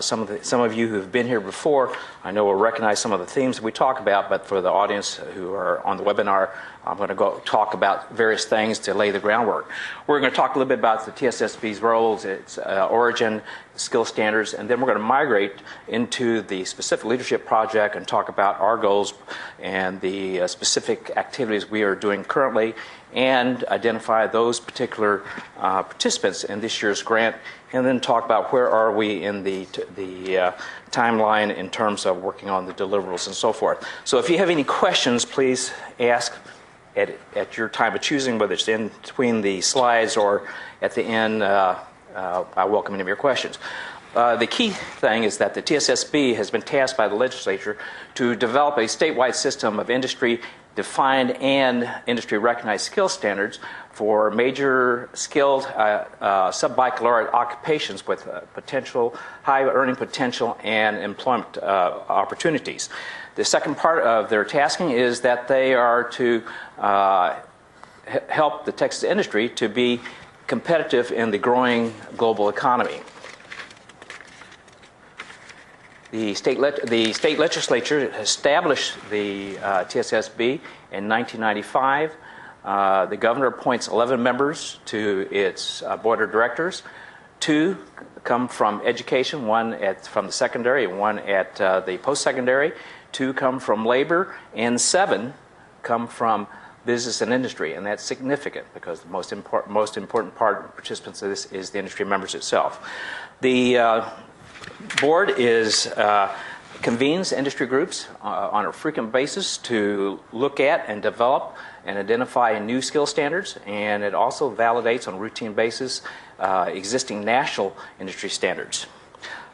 Some of you who have been here before, I know will recognize some of the themes that we talk about, but for the audience who are on the webinar, I'm going to go talk about various things to lay the groundwork. We're going to talk a little bit about the TSSB's roles, its origin, skill standards, and then we're going to migrate into the specific leadership project and talk about our goals and the specific activities we are doing currently, and identify those particular participants in this year's grant, and then talk about where are we in the timeline in terms of working on the deliverables and so forth. So if you have any questions, please ask at your time of choosing, whether it's in between the slides or at the end. I welcome any of your questions. The key thing is that the TSSB has been tasked by the legislature to develop a statewide system of industry-defined and industry-recognized skill standards for major skilled sub-baccalaureate occupations with potential, high earning potential and employment opportunities. The second part of their tasking is that they are to help the Texas industry to be competitive in the growing global economy. The state legislature established the TSSB in 1995. The governor appoints 11 members to its board of directors. 2 come from education, one from the secondary and one at the post-secondary. 2 come from labor, and 7 come from business and industry, and that's significant because the most important part of participants of this is the industry members itself. The board convenes industry groups on a frequent basis to look at and develop and identify new skill standards, and it also validates on a routine basis existing national industry standards.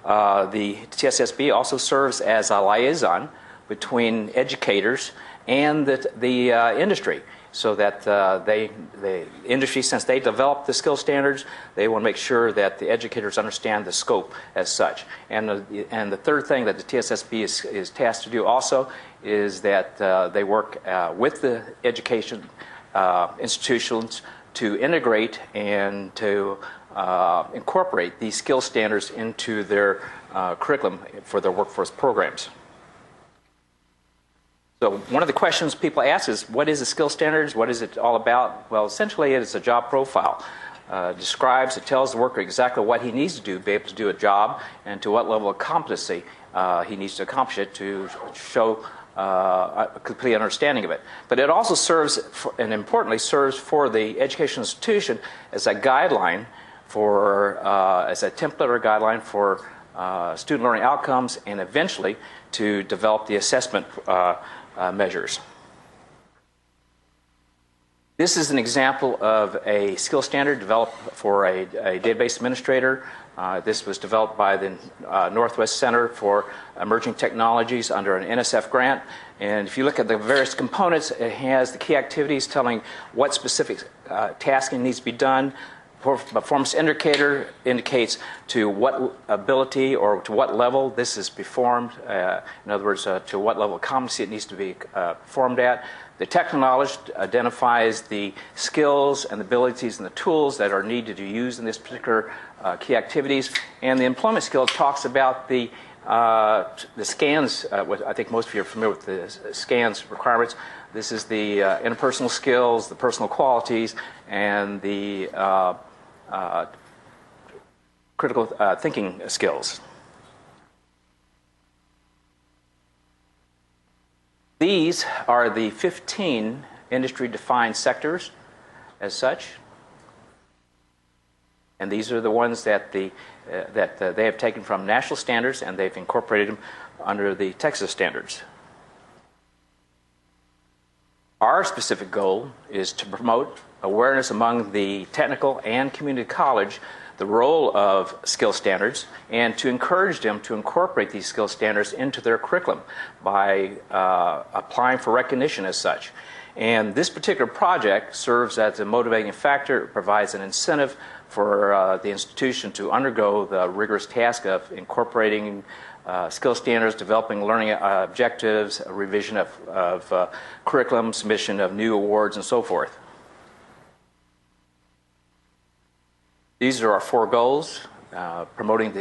The TSSB also serves as a liaison between educators and the industry, so that the industry, since they develop the skill standards, they want to make sure that the educators understand the scope as such. And the third thing that the TSSB is tasked to do also is that they work with the education institutions to integrate and to incorporate these skill standards into their curriculum for their workforce programs. So one of the questions people ask is, what is the skill standards? What is it all about? Well, essentially it is a job profile. It tells the worker exactly what he needs to do to be able to do a job and to what level of competency he needs to accomplish it to show a complete understanding of it. But it also serves, and importantly, serves for the education institution as a guideline for, as a template or guideline for student learning outcomes, and eventually to develop the assessment measures. This is an example of a skill standard developed for a database administrator. This was developed by the Northwest Center for Emerging Technologies under an NSF grant. And if you look at the various components, it has the key activities telling what specific tasking needs to be done. Performance indicator indicates to what ability or to what level this is performed. In other words, to what level of competency it needs to be performed at. The technical knowledge identifies the skills and the abilities and the tools that are needed to use in this particular key activities. And the employment skills talks about the scans. I think most of you are familiar with the scans requirements. This is the interpersonal skills, the personal qualities, and the critical thinking skills. These are the 15 industry-defined sectors as such, and these are the ones that they have taken from national standards and they've incorporated them under the Texas standards. Our specific goal is to promote awareness among the technical and community college the role of skill standards, and to encourage them to incorporate these skill standards into their curriculum by applying for recognition as such. And this particular project serves as a motivating factor. It provides an incentive for the institution to undergo the rigorous task of incorporating skill standards, developing learning objectives, a revision of curriculum, submission of new awards, and so forth. These are our 4 goals: promoting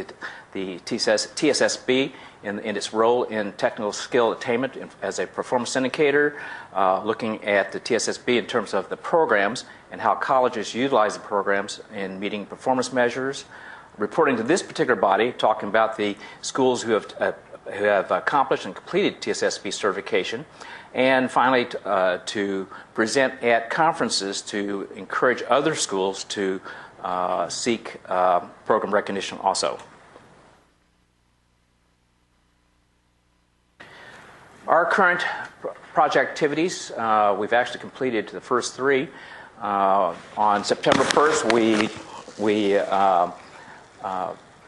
the TSSB in its role in technical skill attainment as a performance indicator, looking at the TSSB in terms of the programs and how colleges utilize the programs in meeting performance measures, reporting to this particular body, talking about the schools who have accomplished and completed TSSB certification, and finally to present at conferences to encourage other schools to seek program recognition also. Our current project activities, we've actually completed the first 3. On September 1st, we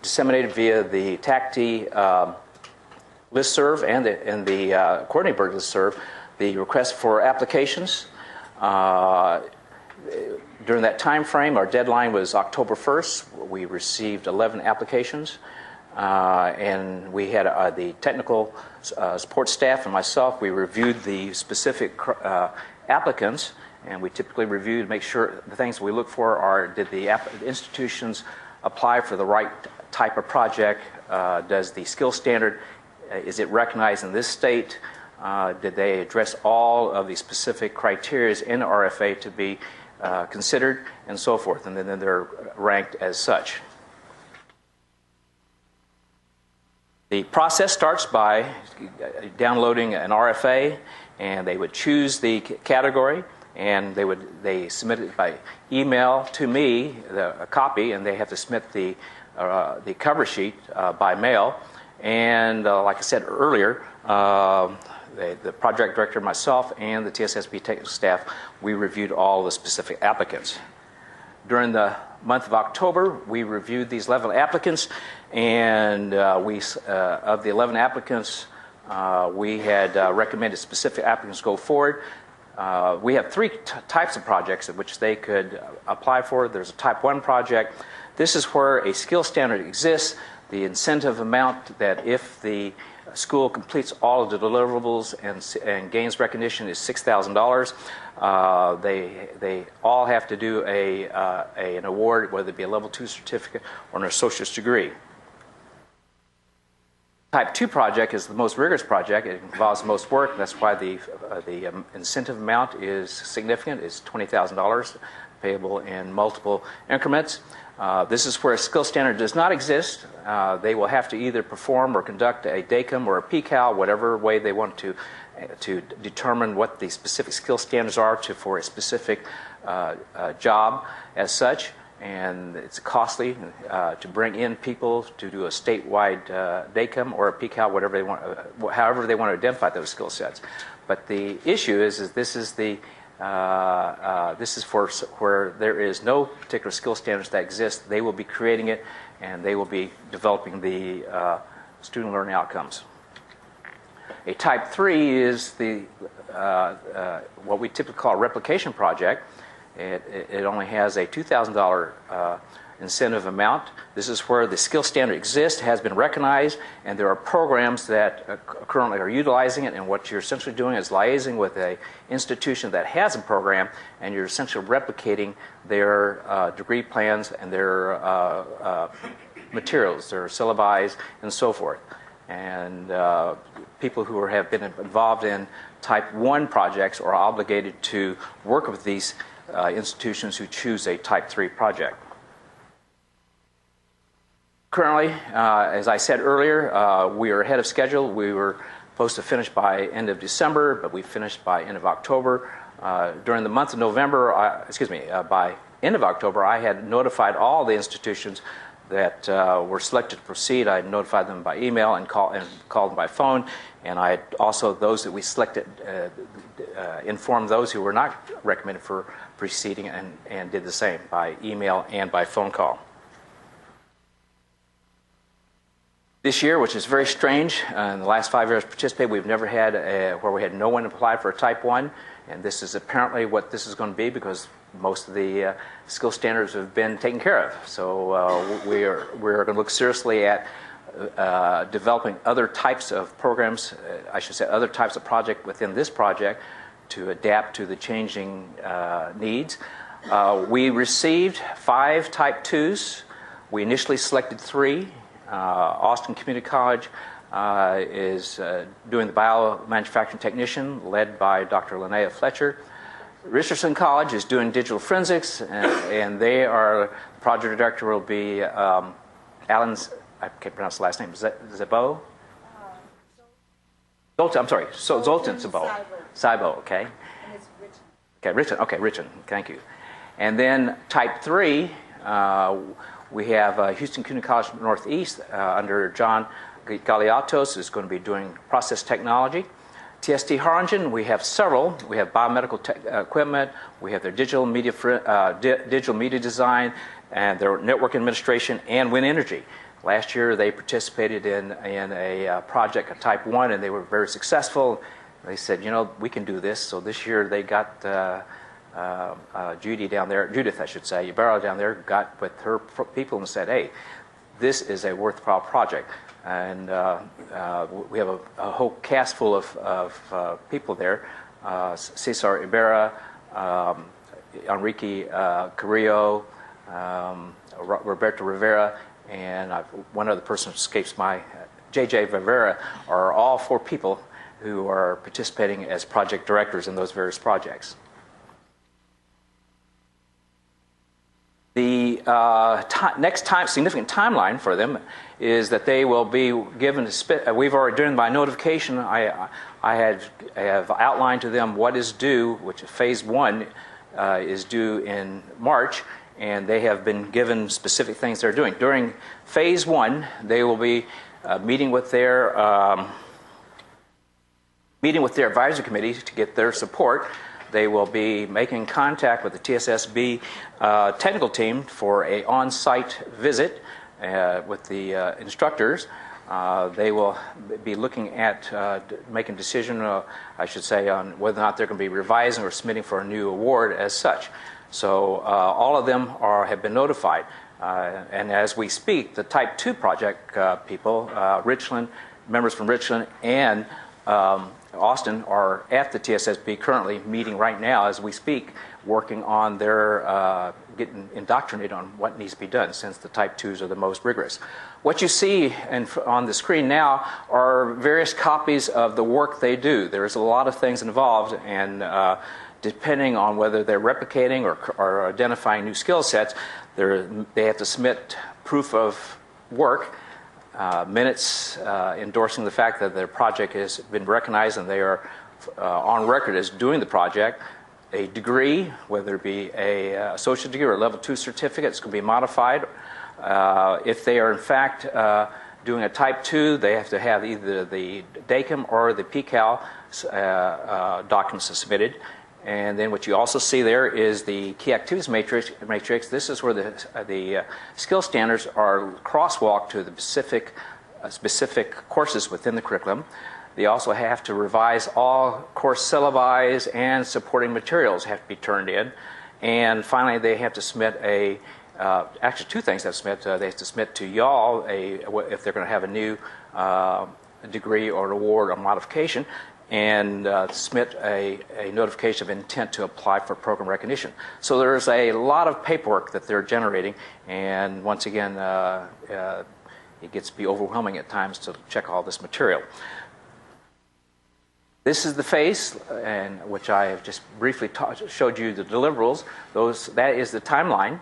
disseminated via the TACTI listserv and the coordinating board listserv the request for applications. During that time frame, our deadline was October 1st. We received 11 applications, and we had the technical support staff and myself. We reviewed the specific applicants, and we typically review to make sure the things we look for are: did the institutions apply for the right type of project? Does the skill standard, is it recognized in this state? Did they address all of the specific criteria in the RFA to be considered, and so forth, and then they're ranked as such. The process starts by downloading an RFA, and they would choose the category, and they submit it by email to me, a copy, and they have to submit the cover sheet by mail. And like I said earlier, the project director, myself, and the TSSB technical staff, we reviewed all the specific applicants. During the month of October, we reviewed these 11 applicants, and of the 11 applicants, we had recommended specific applicants go forward. We have three types of projects at which they could apply for. There's a Type 1 project. This is where a skill standard exists. The incentive amount that if the school completes all of the deliverables and gains recognition is $6,000. They all have to do an award, whether it be a level 2 certificate or an associate's degree. Type 2 project is the most rigorous project. It involves the most work. That's why the incentive amount is significant. It's $20,000 payable in multiple increments. This is where a skill standard does not exist. They will have to either perform or conduct a DACM or a PCAL, whatever way they want to determine what the specific skill standards are for a specific job as such. And it's costly to bring in people to do a statewide DACM or a PCAL, whatever they want, however they want to identify those skill sets. But the issue is this is for where there is no particular skill standards that exist. They will be creating it, and they will be developing the student learning outcomes. A Type 3 is what we typically call a replication project. It only has a $2,000 incentive amount. This is where the skill standard exists, has been recognized, and there are programs that currently are utilizing it. And what you're essentially doing is liaising with an institution that has a program, and you're essentially replicating their degree plans and their materials, their syllabi, and so forth. And people who have been involved in Type 1 projects are obligated to work with these institutions who choose a Type 3 project. Currently, as I said earlier, we are ahead of schedule. We were supposed to finish by end of December, but we finished by end of October. During the month of November, by end of October, I had notified all the institutions that were selected to proceed. I notified them by email and called them by phone, and I had also those that we selected informed those who were not recommended for proceeding and did the same by email and by phone call. This year, which is very strange, in the last 5 years participated, we've never had where we had no one apply for a Type 1, and this is apparently what this is going to be because most of the skill standards have been taken care of. So we're going to look seriously at developing other types of programs, I should say other types of project within this project to adapt to the changing needs. We received 5 Type 2s. We initially selected 3. Austin Community College is doing the biomanufacturing technician, led by Dr. Linnea Fletcher. Richardson College is doing digital forensics, and they are, the project director will be Alan's, I can't pronounce the last name, Zabo? Zoltan, I'm sorry, Zoltan Zabo. Saibo, okay. And it's Richmond. Okay, Richmond, okay, Richmond, thank you. And then Type 3, we have Houston Community College Northeast under John Galeatos is going to be doing process technology. TST Harlingen, we have several. We have biomedical equipment. We have their digital media design and their network administration and wind energy. Last year they participated in a project, a Type 1, and they were very successful. They said, you know, we can do this. So this year they got Judith, I should say, Ybarra down there, got with her people and said, hey, this is a worthwhile project. And we have a whole cast full of people there. Cesar Ibarra, Enrique Carrillo, Roberto Rivera, and one other person escapes my, J.J. Rivera, are all 4 people who are participating as project directors in those various projects. The The next significant timeline for them is that they will be given we've already done by notification. I have outlined to them what is due, which phase 1 is due in March, and they have been given specific things they're doing. During phase 1, they will be meeting with their advisory committee to get their support. They will be making contact with the TSSB technical team for an on-site visit with the instructors. They will be looking at making a decision, I should say, on whether or not they're going to be revising or submitting for a new award as such. So all of them have been notified. And as we speak, the Type 2 project people, Richland, members from Richland and Austin are at the TSSB currently meeting right now as we speak, working on their getting indoctrinated on what needs to be done, since the Type 2s are the most rigorous. What you see on the screen now are various copies of the work they do. There's a lot of things involved, and depending on whether they're replicating or identifying new skill sets, they have to submit proof of work, minutes endorsing the fact that their project has been recognized and they are on record as doing the project, a degree, whether it be a associate degree or a level 2 certificate, it's going to be modified. If they are in fact doing a Type 2, they have to have either the DACM or the PCAL documents submitted. And then what you also see there is the key activities matrix. This is where the skill standards are crosswalked to the specific courses within the curriculum. They also have to revise all course syllabi and supporting materials have to be turned in. And finally, they have to submit actually two things they have to submit. They have to submit to y'all if they're going to have a new degree or award or modification, and submit a notification of intent to apply for program recognition. So there's a lot of paperwork that they're generating, and once again, it gets to be overwhelming at times to check all this material. This is the phase, and which I have just briefly showed you the deliverables. That is the timeline.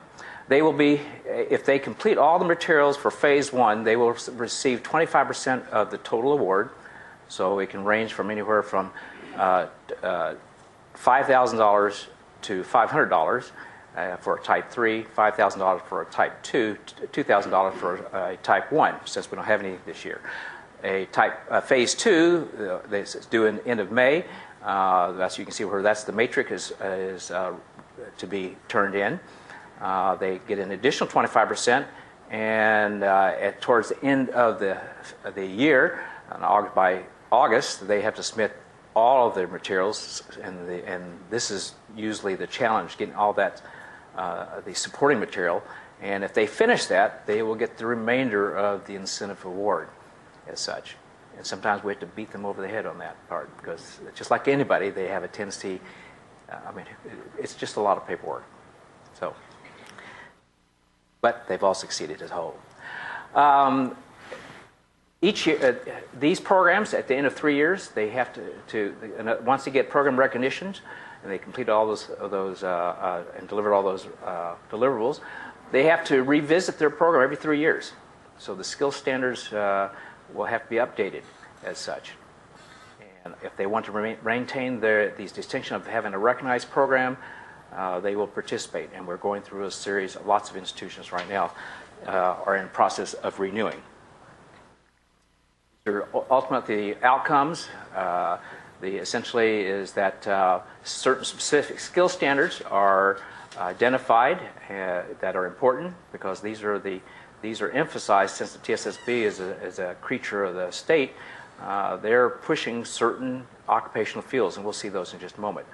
They will be, if they complete all the materials for phase 1, they will receive 25% of the total award. So it can range from anywhere from $5,000 to $500 for a Type 3, $5,000 for a Type 2, $2,000 for a Type 1, since we don't have any this year. Phase 2, it's due in end of May. That's, you can see where that's the matrix is to be turned in. They get an additional 25%, and towards the end of the year, by August, they have to submit all of their materials, and this is usually the challenge, getting all that, the supporting material. And if they finish that, they will get the remainder of the incentive award as such. And sometimes we have to beat them over the head on that part, because just like anybody, they have a tendency, it's just a lot of paperwork. So, but they've all succeeded as a whole. Each year, these programs, at the end of 3 years, they have to once they get program recognitions and they complete all those and deliver all those deliverables, they have to revisit their program every 3 years. So the skill standards will have to be updated as such. And if they want to maintain these distinctions of having a recognized program, they will participate. And we're going through a series of lots of institutions right now are in the process of renewing. Ultimately, the outcomes, essentially is that certain specific skill standards are identified that are important, because these are emphasized, since the TSSB is a creature of the state. They're pushing certain occupational fields, and we'll see those in just a moment.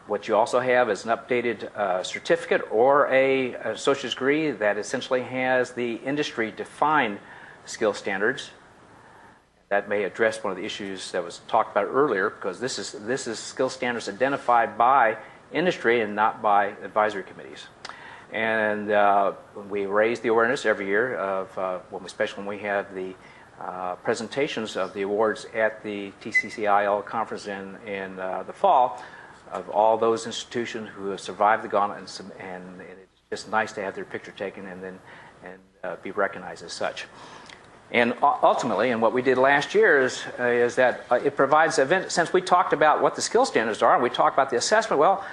What you also have is an updated certificate or an associate's degree that essentially has the industry-defined skill standards. That may address one of the issues that was talked about earlier, because this is skill standards identified by industry and not by advisory committees. And we raise the awareness every year of, especially when we have the presentations of the awards at the TCCIL conference in the fall, of all those institutions who have survived the gauntlet and just nice to have their picture taken and then be recognized as such. And ultimately, and what we did last year is that it provides since we talked about what the skill standards are, and we talked about the assessment. Well,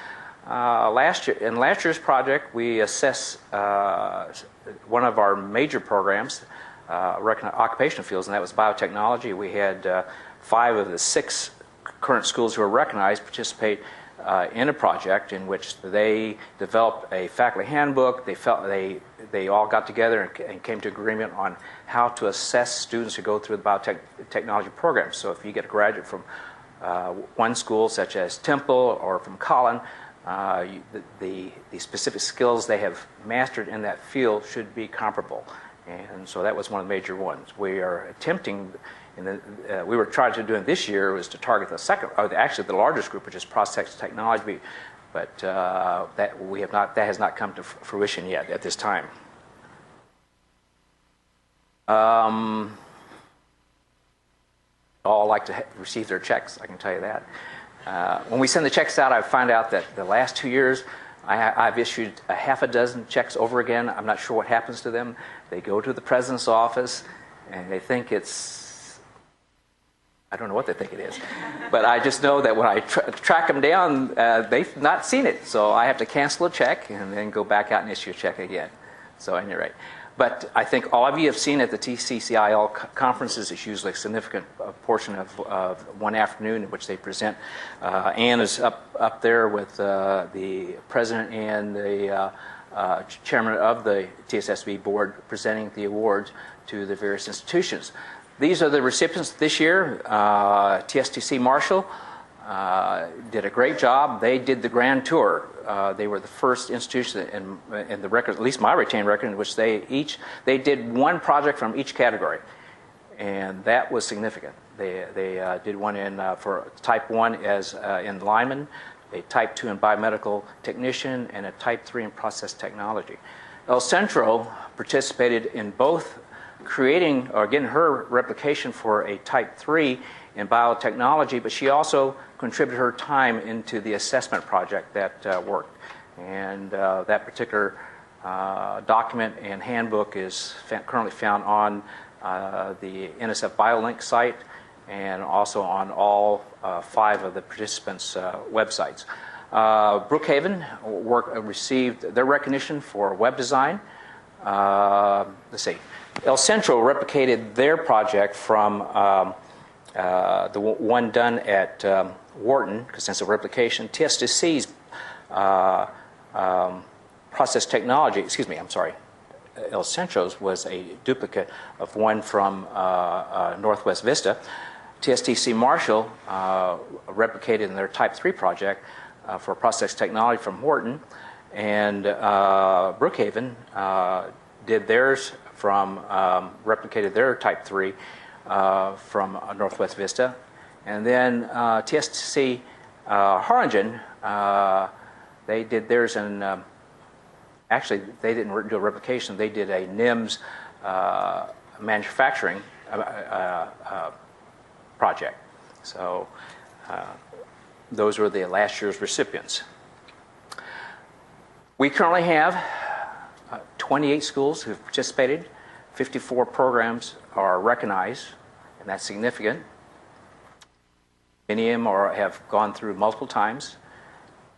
last year's project, we assessed one of our major programs, occupational fields, and that was biotechnology. We had 5 of the 6 current schools who are recognized participate in a project in which they developed a faculty handbook. They all got together and came to agreement on how to assess students who go through the biotechnology program. So if you get a graduate from one school, such as Temple or from Collin, the specific skills they have mastered in that field should be comparable. And so that was one of the major ones. We are attempting, we were trying to do it this year, was to target the actually the largest group, which is process technology, but that has not come to fruition yet at this time. All like to receive their checks, I can tell you that. When we send the checks out, I find out that the last 2 years, I've issued a half a dozen checks over again. I'm not sure what happens to them. They go to the president's office, and they think I don't know what they think it is. But I just know that when I track them down, they've not seen it. So I have to cancel a check and then go back out and issue a check again. So at any rate. But I think all of you have seen at the TCCIL conferences, it's usually a significant portion of one afternoon in which they present. Ann is up there with the president and the chairman of the TSSB board presenting the awards to the various institutions. These are the recipients this year. TSTC Marshall did a great job. They did the grand tour. They were the first institution in the record, at least my retained record, in which they did one project from each category, and that was significant. They did one for Type 1 as in lineman, a Type 2 in biomedical technician, and a Type 3 in process technology. El Centro participated in both creating or getting her replication for a Type 3 in biotechnology, but she also contributed her time into the assessment project that worked. And that particular document and handbook is currently found on the NSF BioLink site and also on all 5 of the participants' websites. Brookhaven received their recognition for web design. Let's see. El Centro replicated their project from the one done at Wharton, because it's a replication. TSTC's process technology, El Centro's was a duplicate of one from Northwest Vista. TSTC Marshall replicated in their Type 3 project for process technology from Wharton, and Brookhaven did theirs replicated their Type 3 from Northwest Vista. And then TSTC Harlingen, they did theirs in, actually they didn't do a replication, they did a NIMS manufacturing project. So those were the last year's recipients. We currently have 28 schools who've participated. 54 programs are recognized, and that's significant. Many of them have gone through multiple times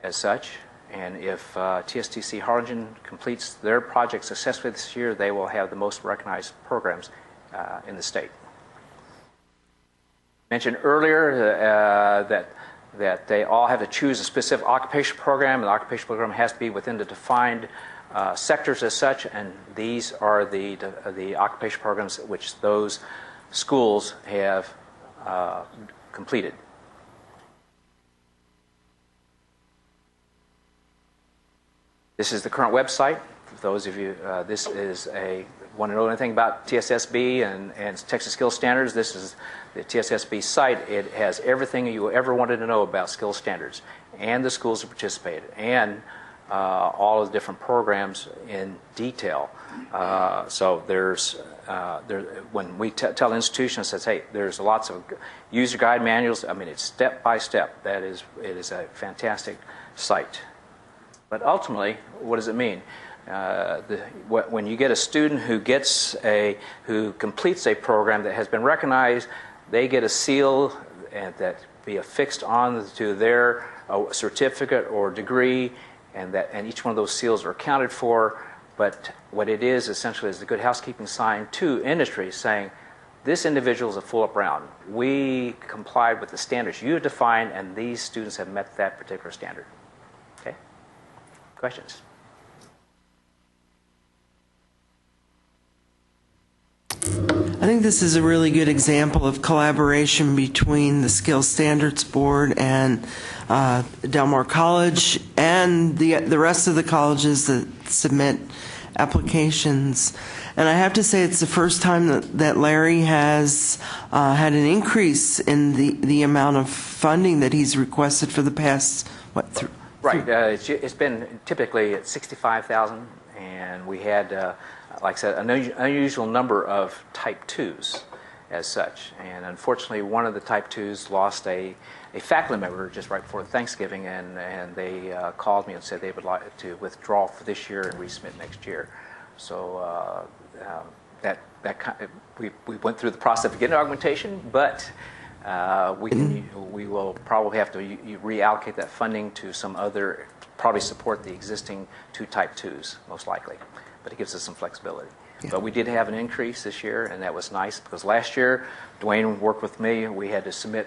as such, and if TSTC Harlingen completes their project successfully this year, they will have the most recognized programs in the state. Mentioned earlier that they all have to choose a specific occupation program, and the occupation program has to be within the defined sectors as such, and these are the occupation programs which those schools have completed. This is the current website. For those of you, this is want to know anything about TSSB and Texas Skills Standards, this is the TSSB site. It has everything you ever wanted to know about skills standards and the schools that participated and all of the different programs in detail. So when we tell institutions, says, hey, there's lots of user guide manuals. I mean, it's step by step. It is a fantastic site. But ultimately, what does it mean? When you get a student who completes a program that has been recognized, they get a seal that be affixed on to their certificate or degree, and each one of those seals are accounted for. But what it is essentially is the good housekeeping sign to industry saying, this individual is a full-up round. We complied with the standards you defined, and these students have met that particular standard. Okay? Questions? I think this is a really good example of collaboration between the Skills Standards Board and Del Mar College and the rest of the colleges that submit applications. And I have to say it's the first time that Larry has had an increase in the amount of funding that he's requested for the past, Right. It's been typically at $65,000, and we had, like I said, an unusual number of Type 2s as such. And unfortunately, one of the Type 2s lost a faculty member just right before Thanksgiving, and they called me and said they would like to withdraw for this year and resubmit next year. So we went through the process of getting augmentation, but we will probably have to reallocate that funding to some other, probably support the existing 2 Type 2s, most likely. But it gives us some flexibility. Yeah. But we did have an increase this year, and that was nice, because last year, Dwayne worked with me. We had to submit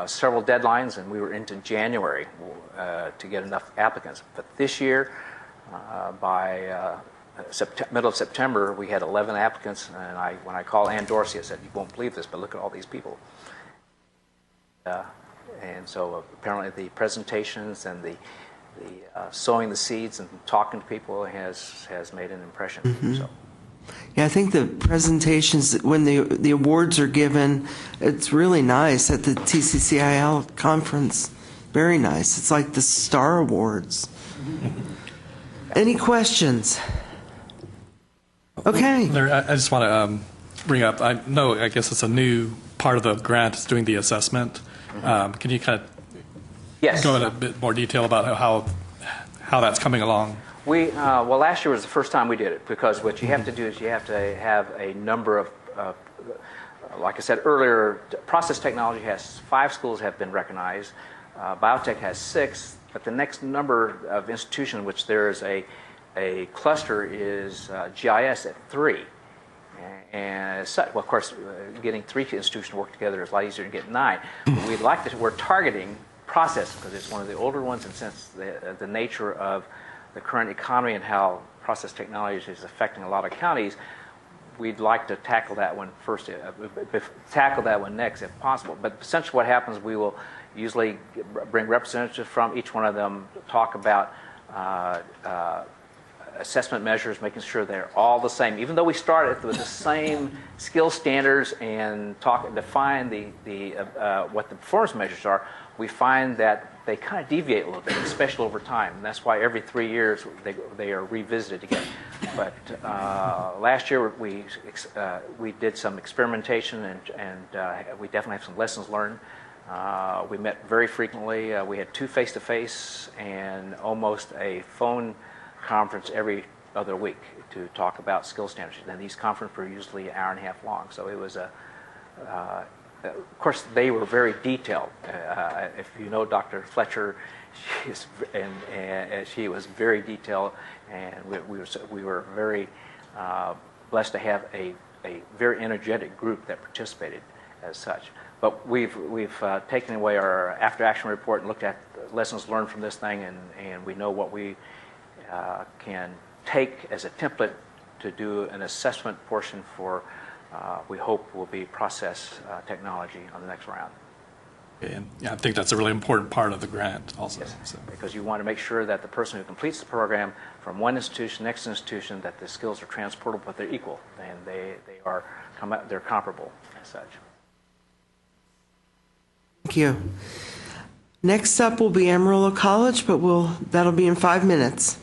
several deadlines, and we were into January to get enough applicants. But this year, by middle of September, we had 11 applicants, and when I called Ann Dorsey, I said, you won't believe this, but look at all these people. And so apparently the presentations and the sowing the seeds and talking to people has made an impression. Mm-hmm. So. Yeah, I think the presentations, when the awards are given, it's really nice at the TCCIL conference. Very nice. It's like the Star Awards. Any questions? Okay. Larry, I just want to bring up, I guess it's a new part of the grant is doing the assessment. Can you kind of go in a bit more detail about how that's coming along? Well, last year was the first time we did it, because what you have to do is you have to have a number of, like I said earlier, process technology has 5 schools have been recognized. Biotech has 6, but the next number of institutions, which there is a cluster, is GIS at 3. And well, of course, getting 3 institutions to work together is a lot easier than getting 9. But we'd like to. We're targeting process because it's one of the older ones, and since the nature of the current economy and how process technology is affecting a lot of counties, we'd like to tackle that one first. Tackle that one next, if possible. But essentially, what happens? We will usually bring representatives from each one of them to talk about assessment measures, making sure they're all the same. Even though we started with the same skill standards and define what the performance measures are, we find that they kind of deviate a little bit, especially over time. And that's why every 3 years they are revisited again. But last year we did some experimentation, and we definitely have some lessons learned. We met very frequently. We had 2 face-to-face and almost a phone conference every other week to talk about skill standards. And these conferences were usually an hour and a half long. So it was of course, they were very detailed. If you know Dr. Fletcher, she was very detailed, and we were very blessed to have a very energetic group that participated as such. But we've taken away our after-action report and looked at lessons learned from this thing, and we know what we can take as a template to do an assessment portion for we hope will be process technology on the next round. And I think that's a really important part of the grant also. Yes, so. Because you want to make sure that the person who completes the program from one institution, next institution, that the skills are transportable, but they're equal, and they're comparable as such. Thank you. Next up will be Amarillo College, but that'll be in 5 minutes.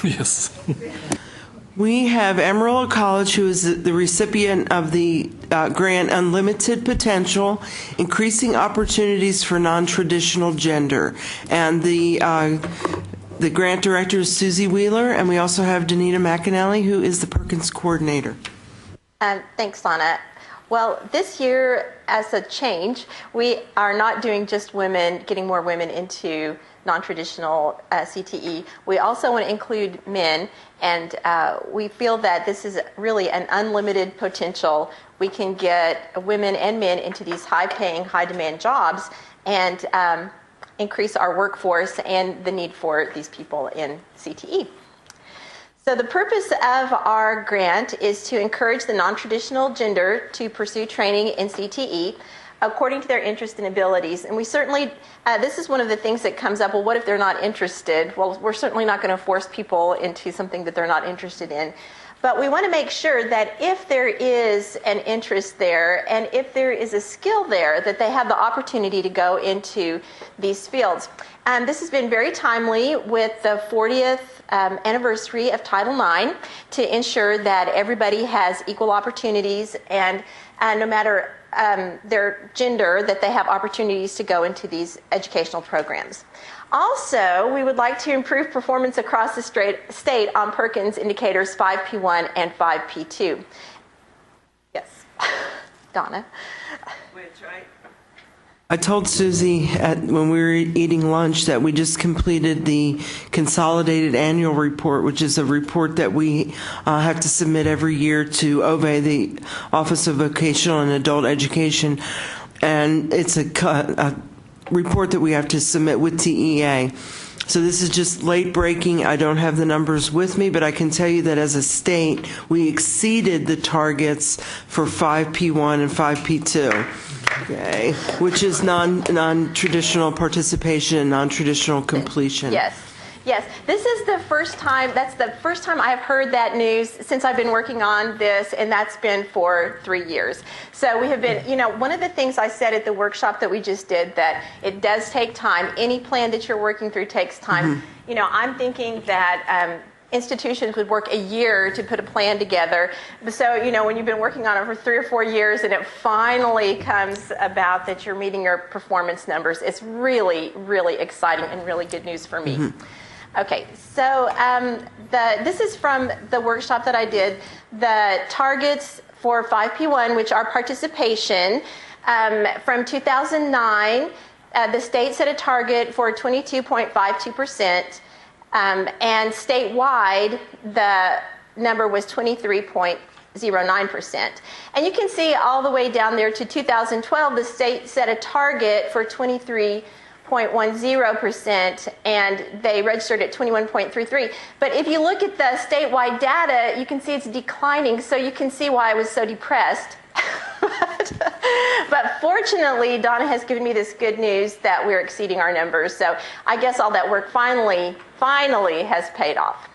Yes. We have Amarillo College, who is the recipient of the grant Unlimited Potential, Increasing Opportunities for Non-Traditional Gender. And the The grant director is Susie Wheeler, and we also have Danita McAnally, who is the Perkins coordinator. Thanks, Lana. Well, this year, as a change, we are not doing just women, getting more women into non-traditional CTE. We also want to include men, and we feel that this is really an unlimited potential. We can get women and men into these high-paying, high-demand jobs and increase our workforce and the need for these people in CTE. So the purpose of our grant is to encourage the non-traditional gender to pursue training in CTE according to their interest and abilities. And we certainly, this is one of the things that comes up, well, what if they're not interested? Well, we're certainly not going to force people into something that they're not interested in. But we want to make sure that if there is an interest there and if there is a skill there, that they have the opportunity to go into these fields. This has been very timely with the 40th anniversary of Title IX to ensure that everybody has equal opportunities and no matter their gender, that they have opportunities to go into these educational programs. Also, we would like to improve performance across the state on Perkins indicators 5P1 and 5P2. Yes, Donna. I told Susie when we were eating lunch that we just completed the consolidated annual report, which is a report that we have to submit every year to OVE, the Office of Vocational and Adult Education, and it's a report that we have to submit with TEA. So this is just late breaking. I don't have the numbers with me, but I can tell you that as a state, we exceeded the targets for 5P1 and 5P2. Okay, which is non-traditional participation and non-traditional completion. Yes. This is the first time, that's the first time I've heard that news since I've been working on this, and that's been for 3 years. So we have been, one of the things I said at the workshop that we just did, that it does take time. Any plan that you're working through takes time. Mm-hmm. I'm thinking that institutions would work a year to put a plan together. So, when you've been working on it for 3 or 4 years and it finally comes about that you're meeting your performance numbers, it's really, really exciting and really good news for me. Mm-hmm. Okay, so this is from the workshop that I did. The targets for 5P1, which are participation, from 2009, the state set a target for 22.52%. And statewide, the number was 23.09%. And you can see all the way down there to 2012, the state set a target for 23.10%, and they registered at 21.33. But if you look at the statewide data, you can see it's declining, so you can see why I was so depressed. But fortunately, Donna has given me this good news that we're exceeding our numbers. So I guess all that work finally has paid off.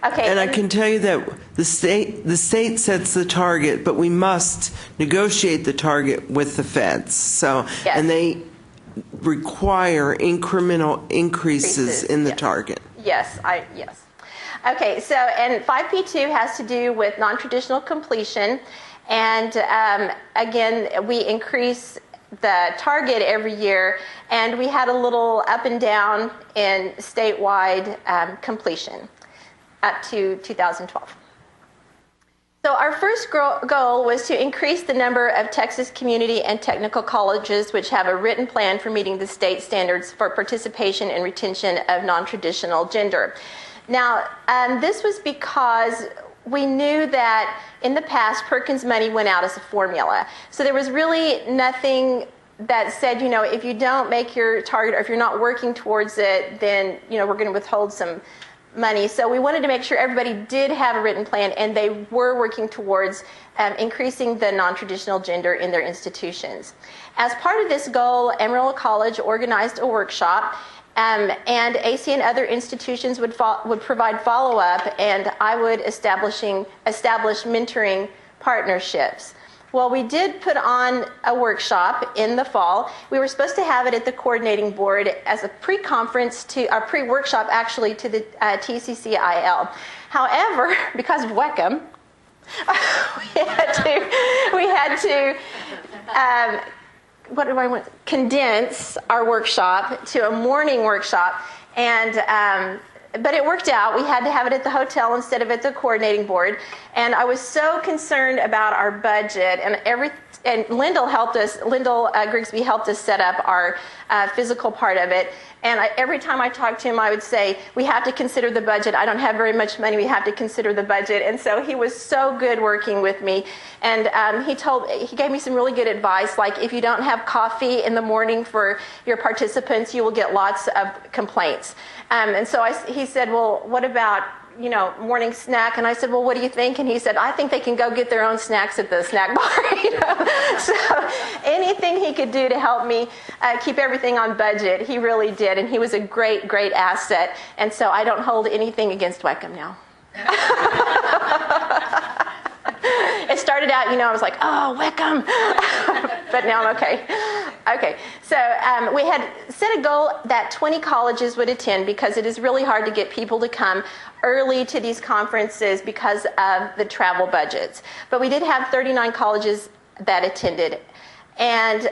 Okay. And I can tell you that the state sets the target, but we must negotiate the target with the feds. So, yes. And they require incremental increases in the target. Yes. Okay. So, and 5P2 has to do with non-traditional completion. And again, we increase the target every year, and we had a little up and down in statewide completion up to 2012. So our first goal was to increase the number of Texas community and technical colleges which have a written plan for meeting the state standards for participation and retention of non-traditional gender. Now, this was because we knew that in the past, Perkins money went out as a formula. So there was really nothing that said, if you don't make your target or if you're not working towards it, then, we're going to withhold some money. So we wanted to make sure everybody did have a written plan and they were working towards increasing the non-traditional gender in their institutions. As part of this goal, Amarillo College organized a workshop, and AC and other institutions would provide follow-up, and I would establish mentoring partnerships. Well, we did put on a workshop in the fall. We were supposed to have it at the coordinating board as a pre-conference to our pre-workshop, actually, to the TCCIL. However, because of WECM, we had to condense our workshop to a morning workshop, and but it worked out. We had to have it at the hotel instead of at the coordinating board. And I was so concerned about our budget, and Lyndall helped us, Grigsby helped us set up our physical part of it. And every time I talked to him, I would say, we have to consider the budget. I don't have very much money. We have to consider the budget. And so he was so good working with me. And he gave me some really good advice, like if you don't have coffee in the morning for your participants, you will get lots of complaints. And so he said, well, what about morning snack? And I said, well, what do you think? And he said, I think they can go get their own snacks at the snack bar. So anything he could do to help me keep everything on budget, he really did. And he was a great, great asset. And so I don't hold anything against Weckham now. It started out, I was like, oh, Weckham. But now I'm okay. Okay, so we had set a goal that 20 colleges would attend because it is really hard to get people to come early to these conferences because of the travel budgets. But we did have 39 colleges that attended. And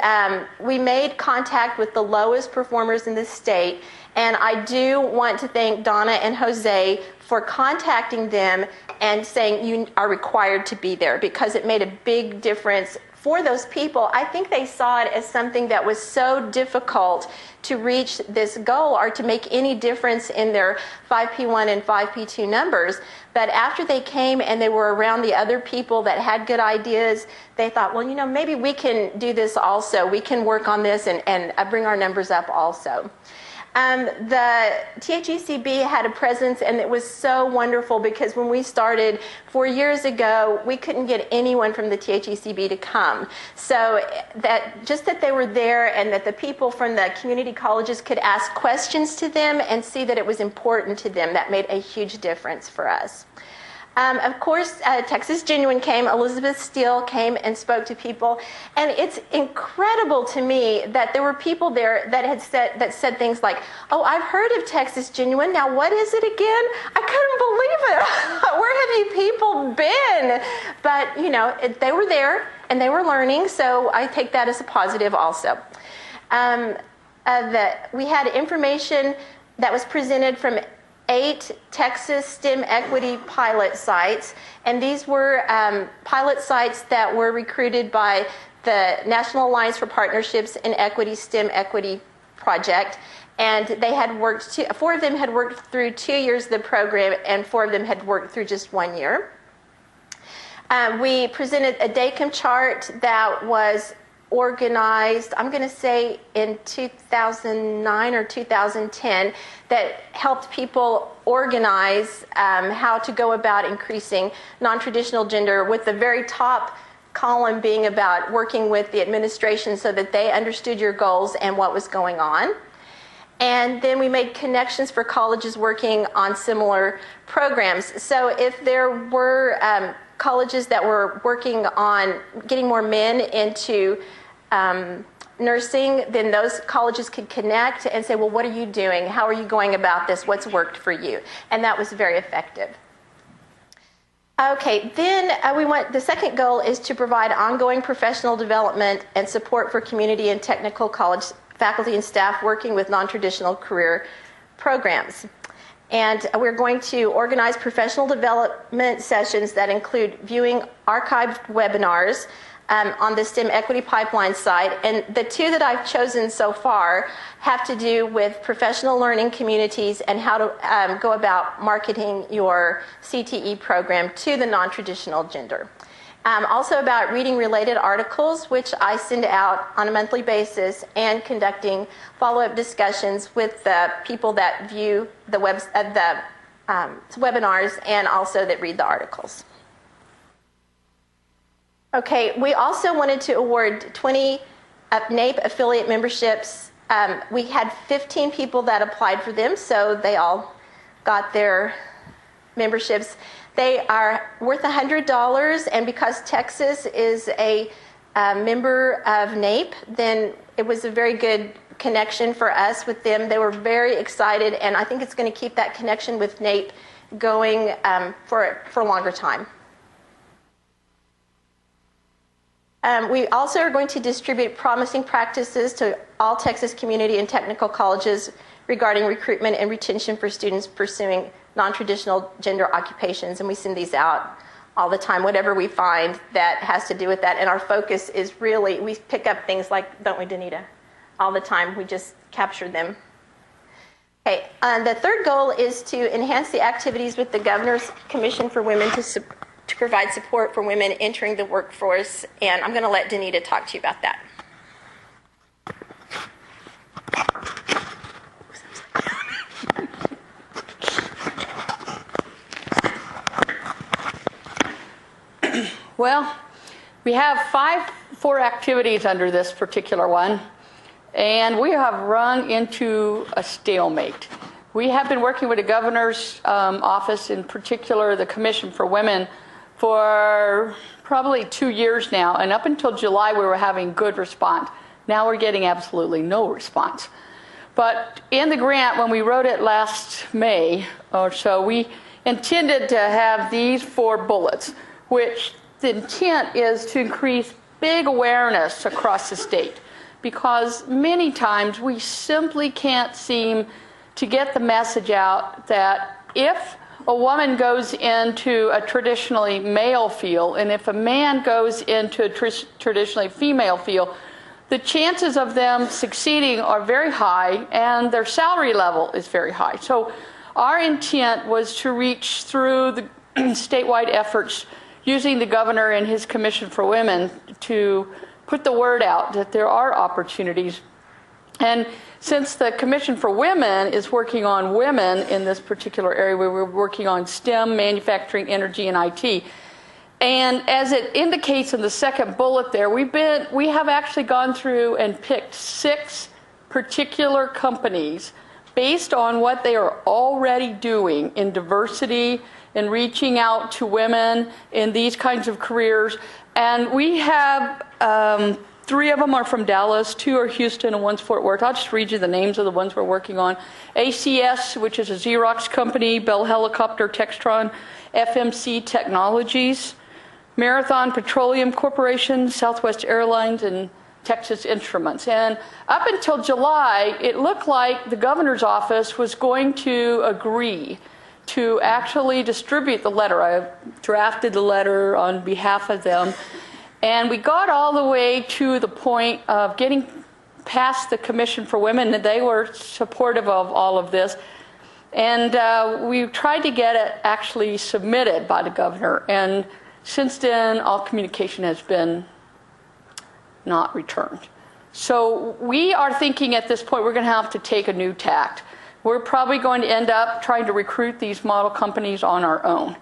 we made contact with the lowest performers in the state. And I do want to thank Donna and Jose for contacting them and saying you are required to be there, because it made a big difference for those people. I think they saw it as something that was so difficult to reach this goal or to make any difference in their 5P1 and 5P2 numbers. But after they came and they were around the other people that had good ideas, they thought, well, maybe we can do this also. We can work on this and bring our numbers up also. The THECB had a presence, and it was so wonderful because when we started 4 years ago, we couldn't get anyone from the THECB to come. So that they were there and that the people from the community colleges could ask questions to them and see that it was important to them, that made a huge difference for us. Of course, Texas Genuine came, Elizabeth Steele came and spoke to people, and it's incredible to me that there were people there that said things like, oh, I've heard of Texas Genuine, now what is it again? I couldn't believe it. Where have you people been? But, they were there and they were learning, so I take that as a positive also. We had information that was presented from 8 Texas STEM equity pilot sites, and these were pilot sites that were recruited by the National Alliance for Partnerships in Equity STEM Equity Project, and they had worked 4 of them had worked through 2 years of the program, and 4 of them had worked through just 1 year. We presented a DACM chart that was organized, I'm going to say in 2009 or 2010, that helped people organize how to go about increasing non-traditional gender, with the very top column being about working with the administration so that they understood your goals and what was going on. And then we made connections for colleges working on similar programs. So if there were colleges that were working on getting more men into nursing, then those colleges could connect and say, well, what are you doing? How are you going about this? What's worked for you? And that was very effective. Okay, then the second goal is to provide ongoing professional development and support for community and technical college faculty and staff working with non-traditional career programs. And we're going to organize professional development sessions that include viewing archived webinars on the STEM Equity Pipeline site. And the 2 that I've chosen so far have to do with professional learning communities and how to go about marketing your CTE program to the non-traditional gender. Also about reading related articles, which I send out on a monthly basis, and conducting follow-up discussions with the people that view the webinars and also that read the articles. Okay, we also wanted to award 20 NAEP affiliate memberships. We had 15 people that applied for them, so they all got their memberships. They are worth $100, and because Texas is a member of NAEP, then it was a very good connection for us with them. They were very excited, and I think it's going to keep that connection with NAEP going for a longer time. We also are going to distribute promising practices to all Texas community and technical colleges regarding recruitment and retention for students pursuing non-traditional gender occupations. And we send these out all the time, whatever we find that has to do with that. And our focus is really, we pick up things like, don't we, Danita? All the time. We just capture them. Okay, the third goal is to enhance the activities with the Governor's Commission for Women to provide support for women entering the workforce. And I'm going to let Danita talk to you about that. Well, we have four activities under this particular one, and we have run into a stalemate. We have been working with the governor's office, in particular the Commission for Women, for probably 2 years now, and up until July we were having good response. Now we're getting absolutely no response. But in the grant, when we wrote it last May or so, we intended to have these 4 bullets, which the intent is to increase big awareness across the state, because many times we simply can't seem to get the message out that if a woman goes into a traditionally male field and if a man goes into a traditionally female field, the chances of them succeeding are very high and their salary level is very high. So our intent was to reach through the statewide efforts using the governor and his Commission for Women to put the word out that there are opportunities. And since the Commission for Women is working on women in this particular area, we were working on STEM, manufacturing, energy, and IT. And as it indicates in the second bullet there, we have actually gone through and picked 6 particular companies based on what they are already doing in diversity and reaching out to women in these kinds of careers. And we have 3 of them are from Dallas, 2 are Houston, and 1's Fort Worth. I'll just read you the names of the ones we're working on. ACS, which is a Xerox company, Bell Helicopter, Textron, FMC Technologies, Marathon Petroleum Corporation, Southwest Airlines, and Texas Instruments. And up until July, it looked like the governor's office was going to agree to actually distribute the letter. I drafted the letter on behalf of them. And we got all the way to the point of getting past the Commission for Women, and they were supportive of all of this. And we tried to get it actually submitted by the governor. And since then, all communication has been not returned. So we are thinking at this point we're going to have to take a new tact. We're probably going to end up trying to recruit these model companies on our own.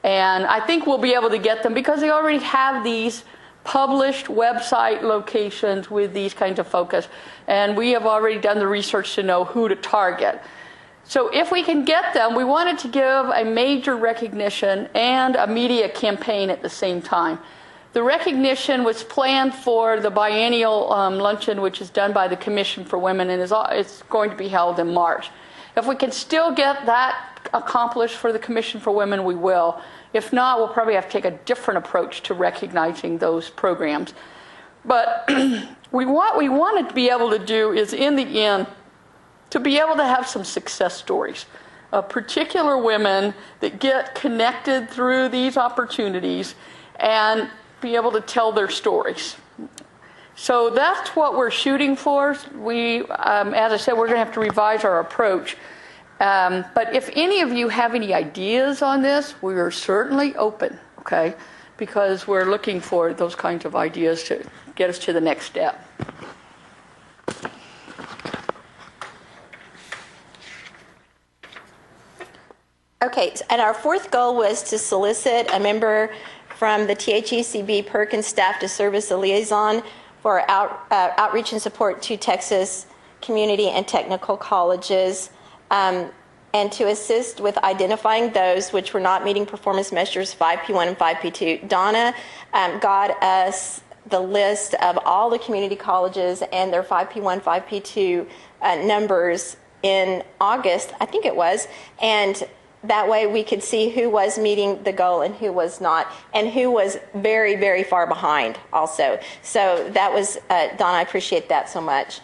And I think we'll be able to get them because they already have these published website locations with these kinds of focus. And we have already done the research to know who to target. So if we can get them, we wanted to give a major recognition and a media campaign at the same time. The recognition was planned for the biennial luncheon, which is done by the Commission for Women, and it's going to be held in March. If we can still get that accomplished for the Commission for Women, we will. If not, we'll probably have to take a different approach to recognizing those programs. But what we want to be able to do is, in the end, to be able to have some success stories of particular women that get connected through these opportunities and be able to tell their stories. So that's what we're shooting for. As I said, we're going to have to revise our approach. But if any of you have any ideas on this, we are certainly open, okay? Because we're looking for those kinds of ideas to get us to the next step. Okay, and our 4th goal was to solicit a member from the THECB Perkins staff to serve as the liaison for outreach and support to Texas community and technical colleges, and to assist with identifying those which were not meeting performance measures 5P1 and 5P2. Donna got us the list of all the community colleges and their 5P1, 5P2 numbers in August, I think it was, and that way we could see who was meeting the goal and who was not, and who was very, very far behind also. So that was, Donna, I appreciate that so much.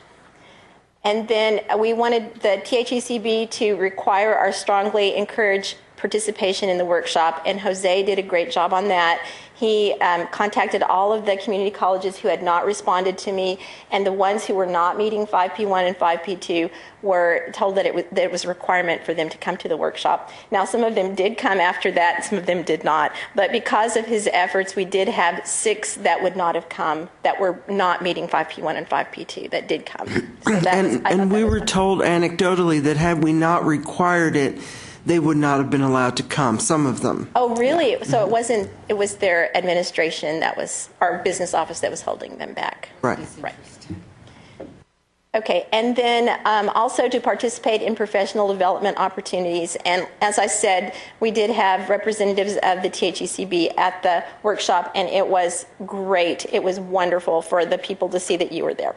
And then we wanted the THECB to require or strongly encourage participation in the workshop, and Jose did a great job on that. He contacted all of the community colleges who had not responded to me, and the ones who were not meeting 5P1 and 5P2 were told that it was a requirement for them to come to the workshop. Now, some of them did come after that, some of them did not, but because of his efforts, we did have 6 that would not have come, that were not meeting 5P1 and 5P2, that did come. So and we were told anecdotally that had we not required it, they would not have been allowed to come, some of them. Oh, really? So it was their administration that was, our business office that was holding them back. Right. Right. Okay, and then also to participate in professional development opportunities. And as I said, we did have representatives of the THECB at the workshop, and it was great. It was wonderful for the people to see that you were there.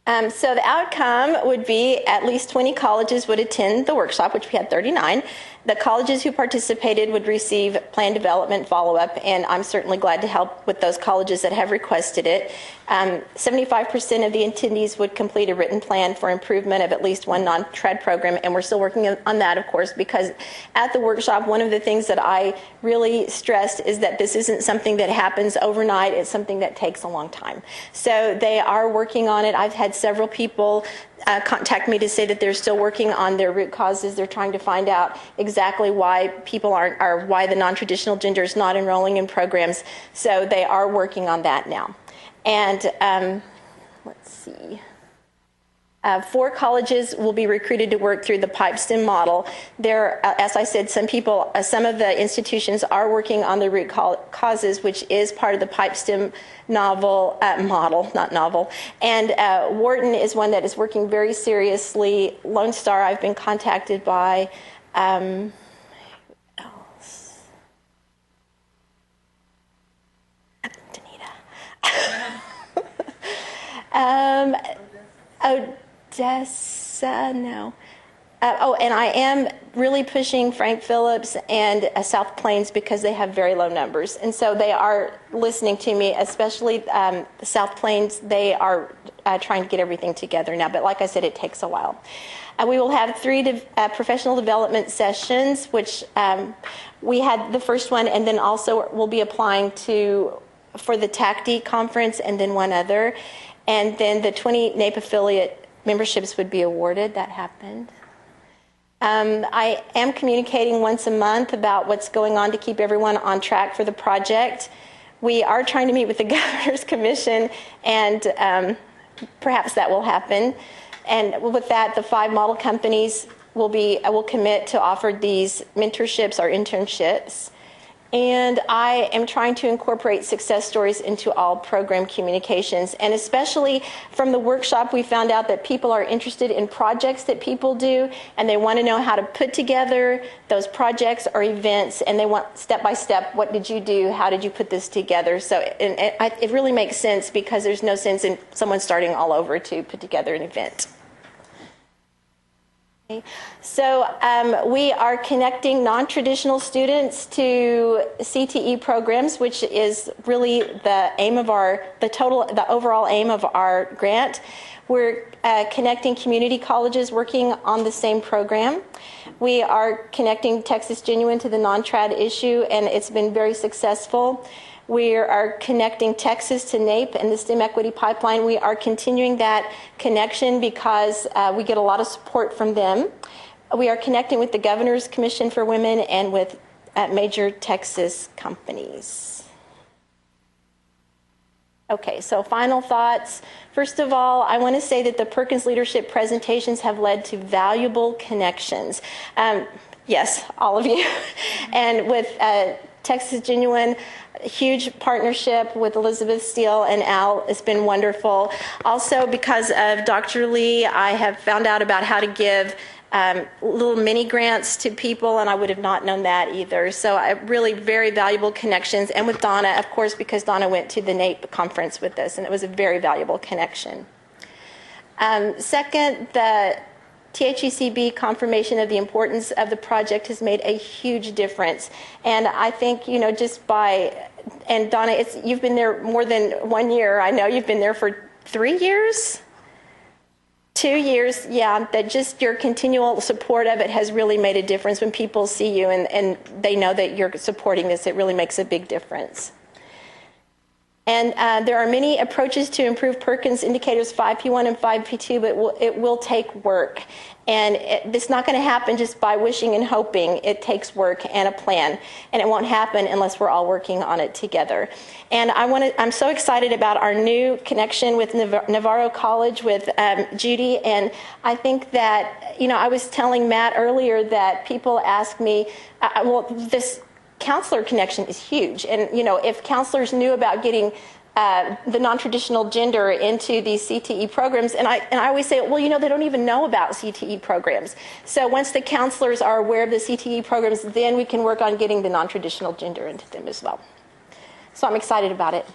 So the outcome would be at least 20 colleges would attend the workshop, which we had 39. The colleges who participated would receive plan development follow-up, and I'm certainly glad to help with those colleges that have requested it. 75% of the attendees would complete a written plan for improvement of at least one non-trad program, and we're still working on that, of course, because at the workshop, one of the things that I really stressed is that this isn't something that happens overnight. It's something that takes a long time. So they are working on it. I've had several people contact me to say that they're still working on their root causes. They're trying to find out exactly why people aren't, or why the non-traditional gender is not enrolling in programs. So they are working on that now. And let's see. 4 colleges will be recruited to work through the PipeStem model. There, as I said, some of the institutions are working on the root causes, which is part of the PipeStem model. And Wharton is one that is working very seriously. Lone Star, I've been contacted by. Odessa, no. And I am really pushing Frank Phillips and South Plains because they have very low numbers. And so they are listening to me, especially the South Plains. They are trying to get everything together now. But like I said, it takes a while. We will have 3 professional development sessions, which we had the first one, and then also we'll be applying for the TACD conference and then one other. And then the 20 NAEP affiliate memberships would be awarded. That happened. I am communicating once a month about what's going on to keep everyone on track for the project. We are trying to meet with the Governor's Commission, and perhaps that will happen. And with that, the 5 model companies will commit to offer these mentorships or internships. And I am trying to incorporate success stories into all program communications. And especially from the workshop, we found out that people are interested in projects that people do, and they want to know how to put together those projects or events, and they want step by step, what did you do? How did you put this together? So it really makes sense, because there's no sense in someone starting all over to put together an event. So we are connecting non-traditional students to CTE programs, which is really the aim of the overall aim of our grant. We're connecting community colleges working on the same program. We are connecting Texas Genuine to the non-trad issue, and it's been very successful. We are connecting Texas to NAEP and the STEM Equity Pipeline. We are continuing that connection because we get a lot of support from them. We are connecting with the Governor's Commission for Women and with major Texas companies. Okay, so final thoughts. First of all, I want to say that the Perkins leadership presentations have led to valuable connections. Yes, all of you. And with Texas Genuine, a huge partnership with Elizabeth Steele and Al. It's been wonderful. Also, because of Dr. Lee, I have found out about how to give little mini grants to people, and I would have not known that either. So really very valuable connections. And with Donna, of course, because Donna went to the NAEP conference with us, and it was a very valuable connection. Second, the THECB confirmation of the importance of the project has made a huge difference. And I think, and Donna, you've been there more than 1 year. I know you've been there for 3 years? 2 years, yeah, that just your continual support of it has really made a difference. When people see you and they know that you're supporting this, it really makes a big difference. And there are many approaches to improve Perkins indicators 5P1 and 5P2, but it will take work. And it's not going to happen just by wishing and hoping. It takes work and a plan, and it won't happen unless we're all working on it together. And I'm so excited about our new connection with Navarro College with Judy, and I think that, I was telling Matt earlier that people ask me, this counselor connection is huge, and if counselors knew about getting the non-traditional gender into these CTE programs, and I always say, well, they don't even know about CTE programs. So once the counselors are aware of the CTE programs, then we can work on getting the non-traditional gender into them as well. So I'm excited about it.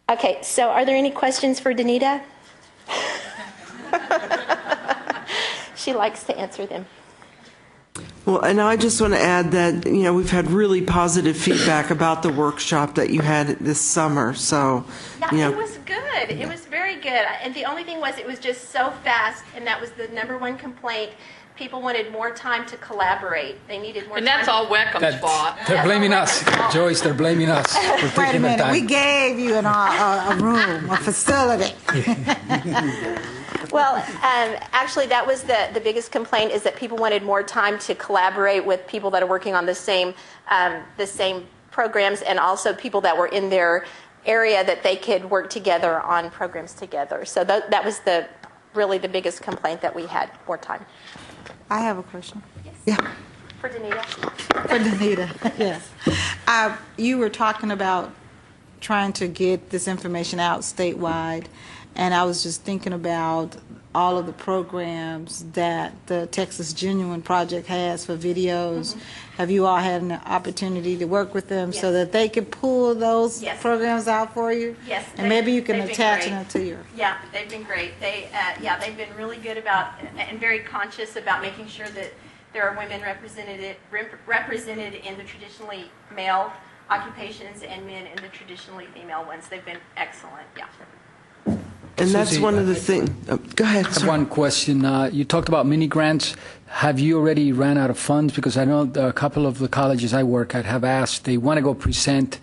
Okay, so are there any questions for Danita? She likes to answer them. Well, and I just want to add that, we've had really positive feedback about the workshop that you had this summer. So, it was good. It was very good. And the only thing was it was just so fast, and that was the number one complaint. People wanted more time to collaborate. They needed more time. And that's all Weckham's fault. They're blaming us, Joyce. They're blaming us for Wait a taking the minute. time. We gave you a room, a facility. Well, actually, that was the biggest complaint, is that people wanted more time to collaborate with people that are working on the same programs, and also people that were in their area that they could work together on programs together. So that was really the biggest complaint that we had, more time. I have a question. Yes. Yeah. For Danita. For Danita, yes. You were talking about trying to get this information out statewide, and I was just thinking about all of the programs that the Texas Genuine Project has for videos. Mm-hmm. Have you all had an opportunity to work with them so that they can pull those programs out for you? Yes. And maybe you can attach them to your... Yeah, they've been great. They've been really good about and very conscious about making sure that there are women represented in the traditionally male occupations and men in the traditionally female ones. They've been excellent, yeah. And that's Susie, one of the things. Go ahead, I have sir. one question. You talked about mini grants. Have you already ran out of funds? Because I know a couple of the colleges I work at have asked, they want to go present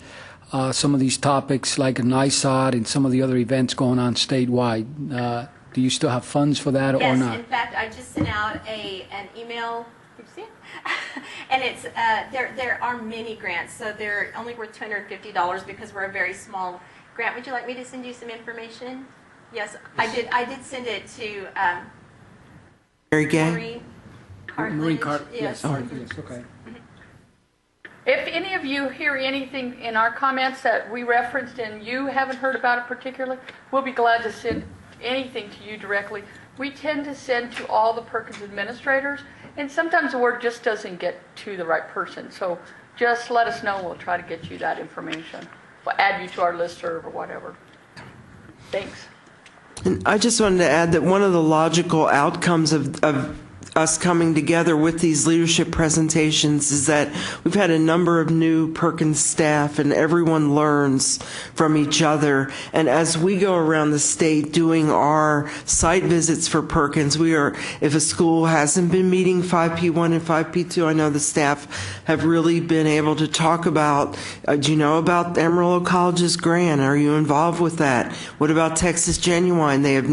some of these topics like an ISOD and some of the other events going on statewide. Do you still have funds for that or not? Yes, in fact, I just sent out an email. Did you see it? And it's there are mini grants, so they're only worth $250 because we're a very small grant. Would you like me to send you some information? Yes, I did send it to Mary Gay? Maureen Cartledge. Yes. Oh, yes, okay. If any of you hear anything in our comments that we referenced and you haven't heard about it particularly, we'll be glad to send anything to you directly. We tend to send to all the Perkins administrators, and sometimes the word just doesn't get to the right person. So just let us know. We'll try to get you that information. We'll add you to our listserv or whatever. Thanks. And I just wanted to add that one of the logical outcomes of us coming together with these leadership presentations is that we've had a number of new Perkins staff, and everyone learns from each other. And as we go around the state doing our site visits for Perkins, if a school hasn't been meeting 5P1 and 5P2, I know the staff have really been able to talk about, do you know about Amarillo College's grant? Are you involved with that? What about Texas Genuine? They have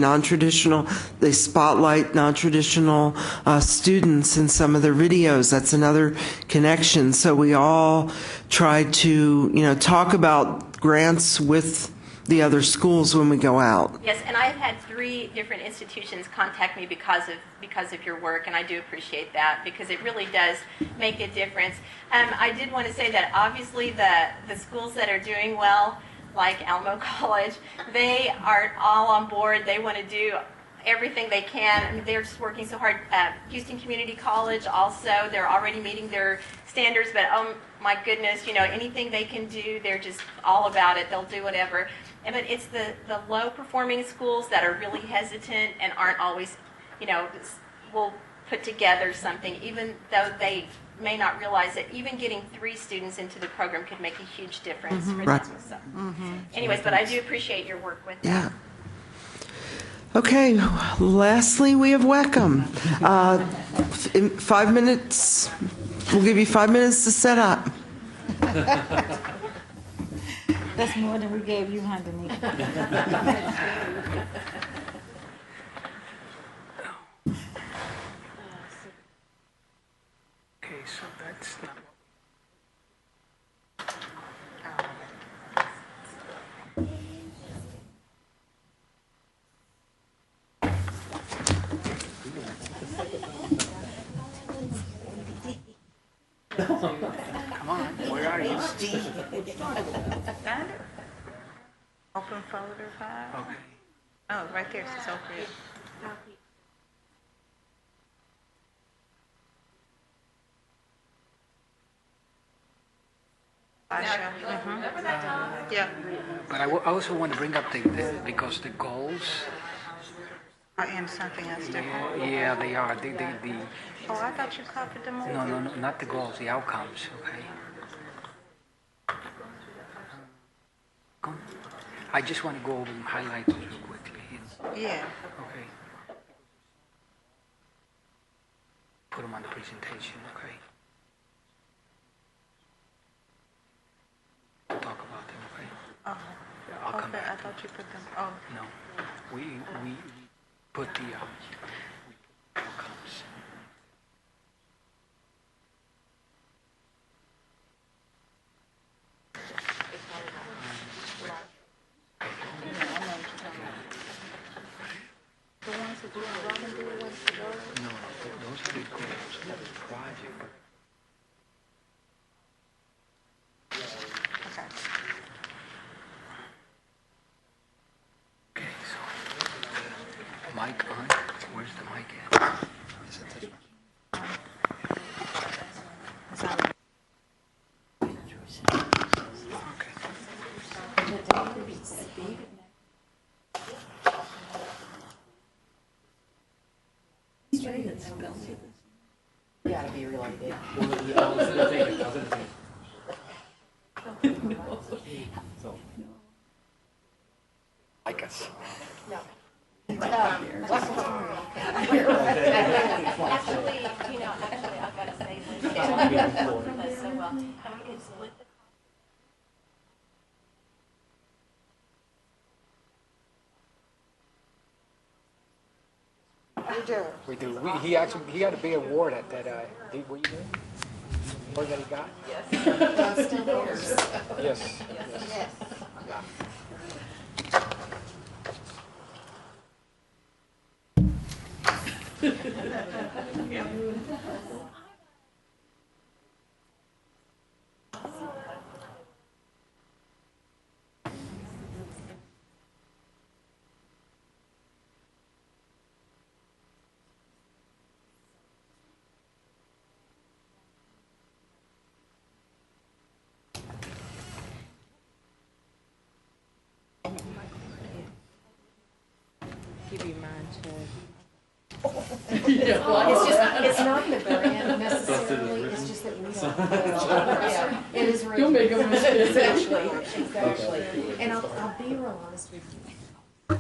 they spotlight non-traditional students in some of their videos. That's another connection. So we all try to, talk about grants with the other schools when we go out. Yes, and I've had 3 different institutions contact me because of your work, and I do appreciate that because it really does make a difference. I did want to say that obviously the schools that are doing well, like Alamo College, they are all on board. They want to do everything they can. I mean, they're just working so hard. Houston Community College also, they're already meeting their standards, but oh my goodness, anything they can do, they're just all about it. They'll do whatever. But it's the low performing schools that are really hesitant and aren't always, will put together something, even though they may not realize that even getting 3 students into the program could make a huge difference for them. So, anyways, but I do appreciate your work with that. Yeah. Okay, lastly, we have Weckham. In 5 minutes, we'll give you 5 minutes to set up. That's more than we gave you, honey. Okay, so that's not. Come on, where are you? Found it? Open folder 5? Okay. Oh, right there, it's open. Yeah. But I also want to bring up because the goals. Are in something else different? Yeah, they are. Oh, I thought you copied them over. No, not the goals, the outcomes, okay? I just want to go over them, highlight those real quickly. Yeah. Okay. Put them on the presentation, okay? Talk about them, okay? Oh, I'll come okay, back. I thought you put them, oh. No, we put the outcomes. The ones that you and Robin did, ones to go? No, those are the goals of the project. Okay, so mic on. Where's the mic at? Is it this one? You gotta be related. Like us. No. Actually, I've got to say, Liz, so well. It's with the We do. He got a big award at that. Were you there? Award that he got? Yes. Yes. Yes. Yeah. Give you mine too. It's not the brand necessarily, it's just that we don't. Yeah, it is real. You'll make a mistake. Exactly. And I'll be real honest with you.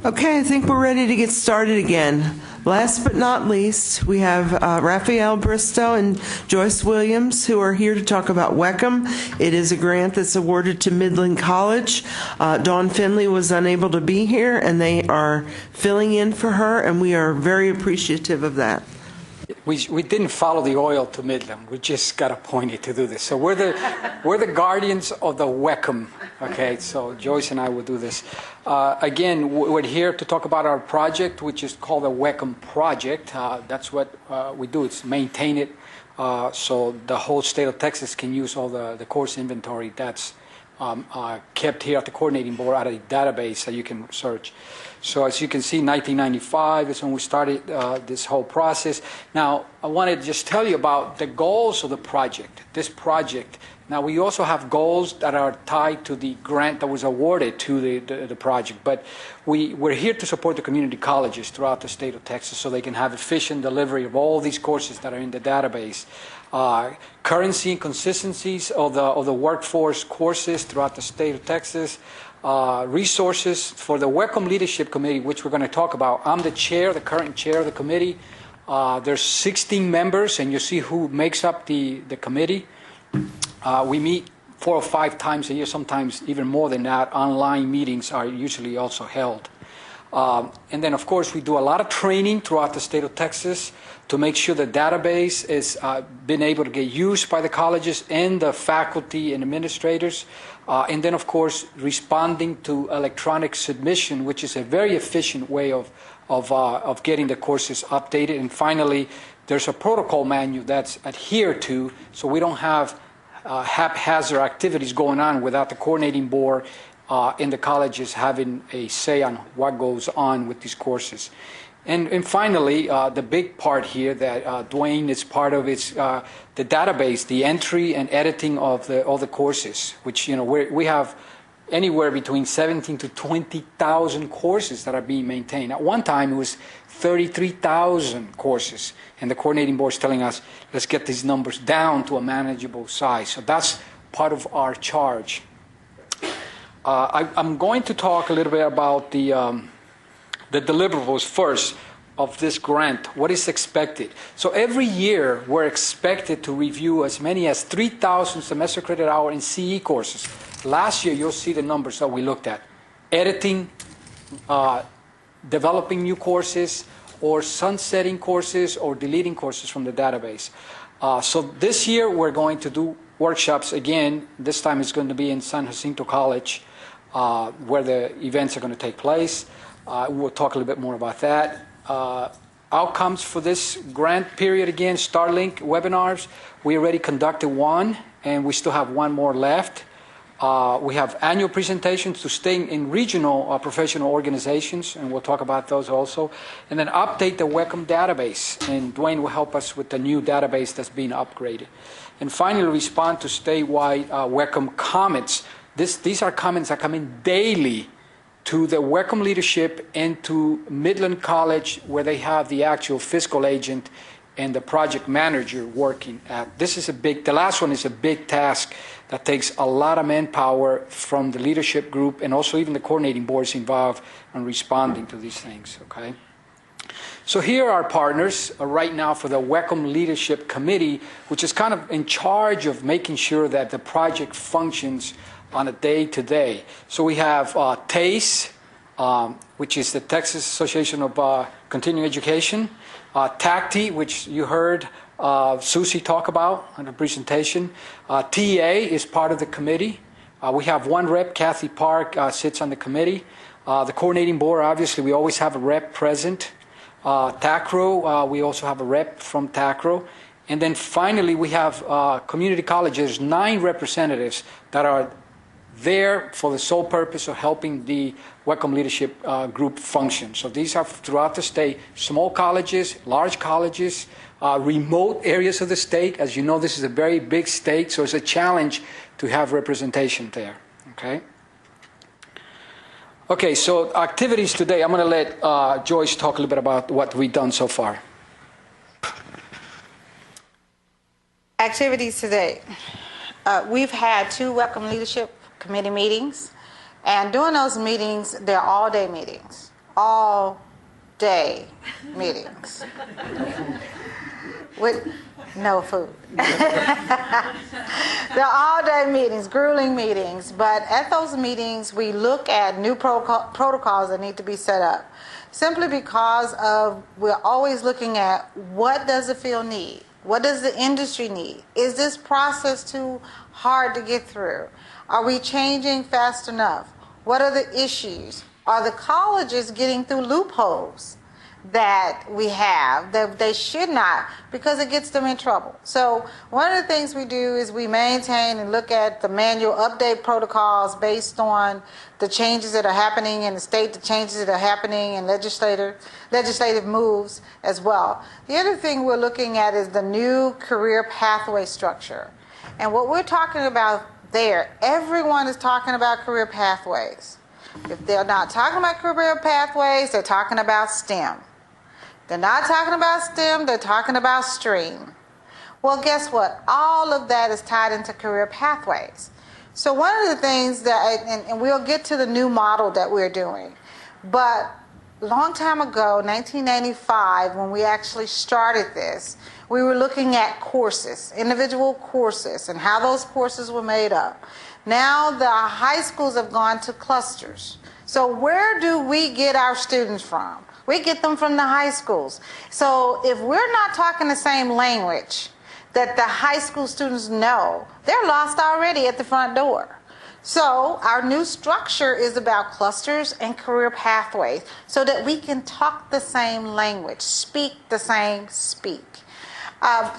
Okay, I think we're ready to get started again. Last but not least, we have Raphael Bristow and Joyce Williams, who are here to talk about Weckham. It is a grant that's awarded to Midland College. Dawn Finley was unable to be here, and they are filling in for her, and we are very appreciative of that. We didn't follow the oil to Midland. We just got appointed to do this. So we're the guardians of the Weckham. Okay, so Joyce and I will do this. Again, we're here to talk about our project, which is called the Weckham Project. That's what we do. It's maintain it so the whole state of Texas can use all the course inventory that's kept here at the coordinating board out of the database that you can search. So as you can see, 1995 is when we started this whole process. Now, I wanted to just tell you about the goals of the project, this project. Now, we also have goals that are tied to the grant that was awarded to the project, but we're here to support the community colleges throughout the state of Texas so they can have efficient delivery of all these courses that are in the database. Currency and consistencies of the workforce courses throughout the state of Texas, resources for the WECOM Leadership Committee, which we're going to talk about. I'm the chair, the current chair of the committee. There's 16 members, and you see who makes up the committee. We meet 4 or 5 times a year, sometimes even more than that. Online meetings are usually also held. And then, of course, we do a lot of training throughout the state of Texas to make sure the database is been able to get used by the colleges and the faculty and administrators. And then, of course, responding to electronic submission, which is a very efficient way of getting the courses updated. And finally, there's a protocol manual that's adhered to, so we don't have haphazard activities going on without the coordinating board in the colleges having a say on what goes on with these courses. And finally, the big part here that Dwayne is part of is the database, the entry and editing of all the courses, which we have anywhere between 17 to 20,000 courses that are being maintained. At one time, it was 33,000 courses, and the coordinating board is telling us, let's get these numbers down to a manageable size. So that's part of our charge. I'm going to talk a little bit about the deliverables first of this grant, what is expected. So every year, we're expected to review as many as 3,000 semester credit hour in CE courses. Last year, you'll see the numbers that we looked at. Editing, developing new courses, or sunsetting courses, or deleting courses from the database. So this year, we're going to do workshops again. This time it's going to be in San Jacinto College, where the events are going to take place. We'll talk a little bit more about that. Outcomes for this grant period, again, Starlink webinars. We already conducted one, and we still have one more left. We have annual presentations to stay in regional professional organizations, and we'll talk about those also. And then update the WECOM database, and Dwayne will help us with the new database that's being upgraded. And finally, respond to statewide WECOM comments. These are comments that come in daily to the WECOM leadership and to Midland College, where they have the actual fiscal agent and the project manager working at. This is the last one is a big task that takes a lot of manpower from the leadership group, and also even the coordinating boards involved in responding to these things, okay? So here are our partners right now for the WECOM Leadership Committee, which is kind of in charge of making sure that the project functions on a day-to-day. So we have TACE, which is the Texas Association of Continuing Education, TACTI, which you heard Susie talk about in her presentation. TEA is part of the committee. We have one rep, Kathy Park, sits on the committee. The coordinating board, obviously, we always have a rep present. TACRO, we also have a rep from TACRO. And then finally, we have community colleges, 9 representatives that are there for the sole purpose of helping the WECOM leadership group function. So these are throughout the state, small colleges, large colleges, remote areas of the state. As you know, this is a very big state, so it's a challenge to have representation there, okay? Okay, so activities today. I'm going to let Joyce talk a little bit about what we've done so far. Activities today. We've had 2 WECOM Leadership Committee meetings, and during those meetings, they're all-day meetings. All-day meetings. With no food. They're all-day meetings, grueling meetings, but at those meetings, we look at new protocols that need to be set up, simply because we're always looking at what does the field need? What does the industry need? Is this process too hard to get through? Are we changing fast enough? What are the issues? Are the colleges getting through loopholes that we have that they should not, because it gets them in trouble? So one of the things we do is we maintain and look at the manual update protocols based on the changes that are happening in the state, the changes that are happening in legislative moves as well. The other thing we're looking at is the new career pathway structure. And what we're talking about there, everyone is talking about career pathways. If they're not talking about career pathways, they're talking about STEM. They're not talking about STEM, they're talking about STREAM. Well, guess what? All of that is tied into career pathways. So one of the things that, and we'll get to the new model that we're doing, but a long time ago, 1995, when we actually started this, we were looking at courses, individual courses, and how those courses were made up. Now the high schools have gone to clusters. So where do we get our students from? We get them from the high schools. So if we're not talking the same language that the high school students know, they're lost already at the front door. So our new structure is about clusters and career pathways so that we can talk the same language, speak the same speak.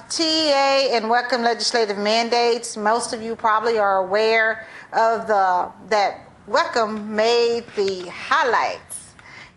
TEA and WECM legislative mandates, most of you probably are aware of that WECM made the highlights.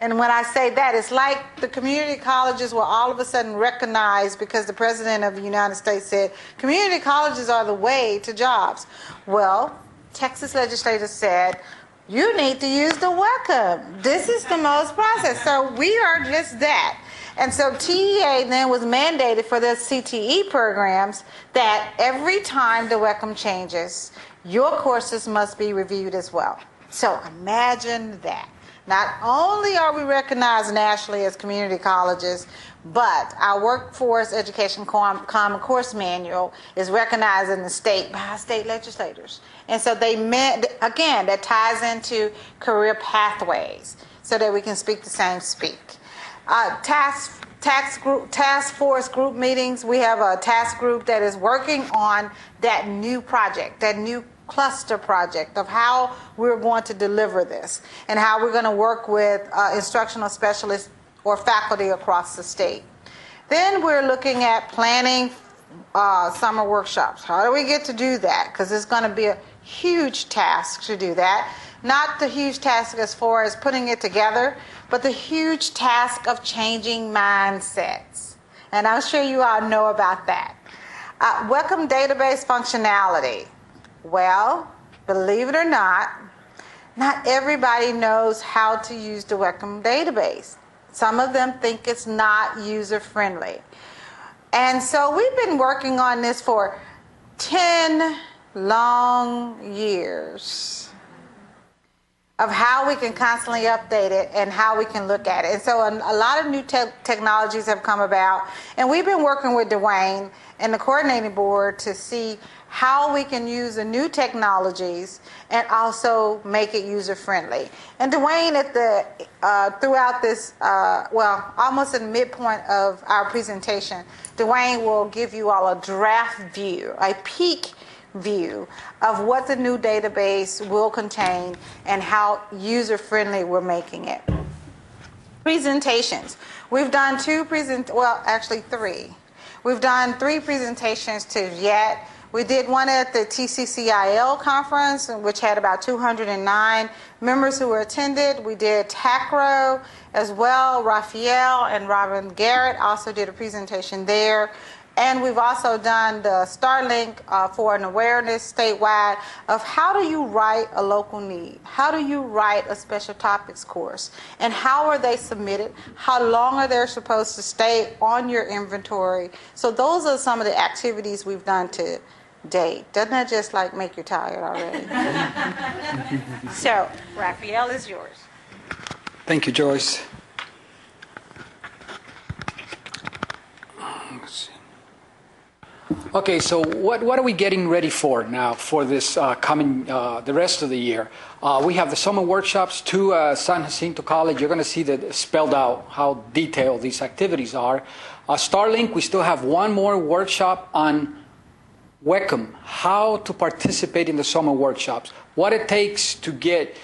And when I say that, it's like the community colleges were all of a sudden recognized because the President of the United States said, community colleges are the way to jobs. Well, Texas legislators said, you need to use the WECM. This is the most process. So we are just that. And so TEA then was mandated for the CTE programs that every time the WECM changes, your courses must be reviewed as well. So imagine that. Not only are we recognized nationally as community colleges, but our Workforce Education Common Course Manual is recognized in the state by state legislators. And so they meant, again, that ties into career pathways so that we can speak the same speak. Task force group meetings, we have a task group that is working on that new project, that new cluster project of how we're going to deliver this and how we're going to work with instructional specialists or faculty across the state. Then we're looking at planning summer workshops. How do we get to do that? Because it's going to be a huge task to do that. Not the huge task as far as putting it together, but the huge task of changing mindsets. And I'm sure you all know about that. WECM database functionality. Well, believe it or not everybody knows how to use the WECM database. Some of them think it's not user-friendly. And so we've been working on this for 10 long years of how we can constantly update it and how we can look at it. And so a lot of new technologies have come about, and we've been working with Dwayne and the coordinating board to see how we can use the new technologies and also make it user-friendly. And Dwayne, throughout this, almost at the midpoint of our presentation, Dwayne will give you all a draft view, a peek view of what the new database will contain and how user-friendly we're making it. Presentations. We've done three. We've done 3 presentations to yet. We did one at the TCCIL conference, which had about 209 members who were attended. We did TACRO as well. Raphael and Robin Garrett also did a presentation there. And we've also done the Starlink for an awareness statewide of how do you write a local need? How do you write a special topics course? And how are they submitted? How long are they supposed to stay on your inventory? So those are some of the activities we've done to date. Doesn't that just like make you tired already? So, Raphael is yours. Thank you, Joyce. Okay, so what are we getting ready for now for this coming, the rest of the year? We have the summer workshops to San Jacinto College. You're going to see that spelled out how detailed these activities are. Starlink, we still have one more workshop on WECM, how to participate in the summer workshops, what it takes to get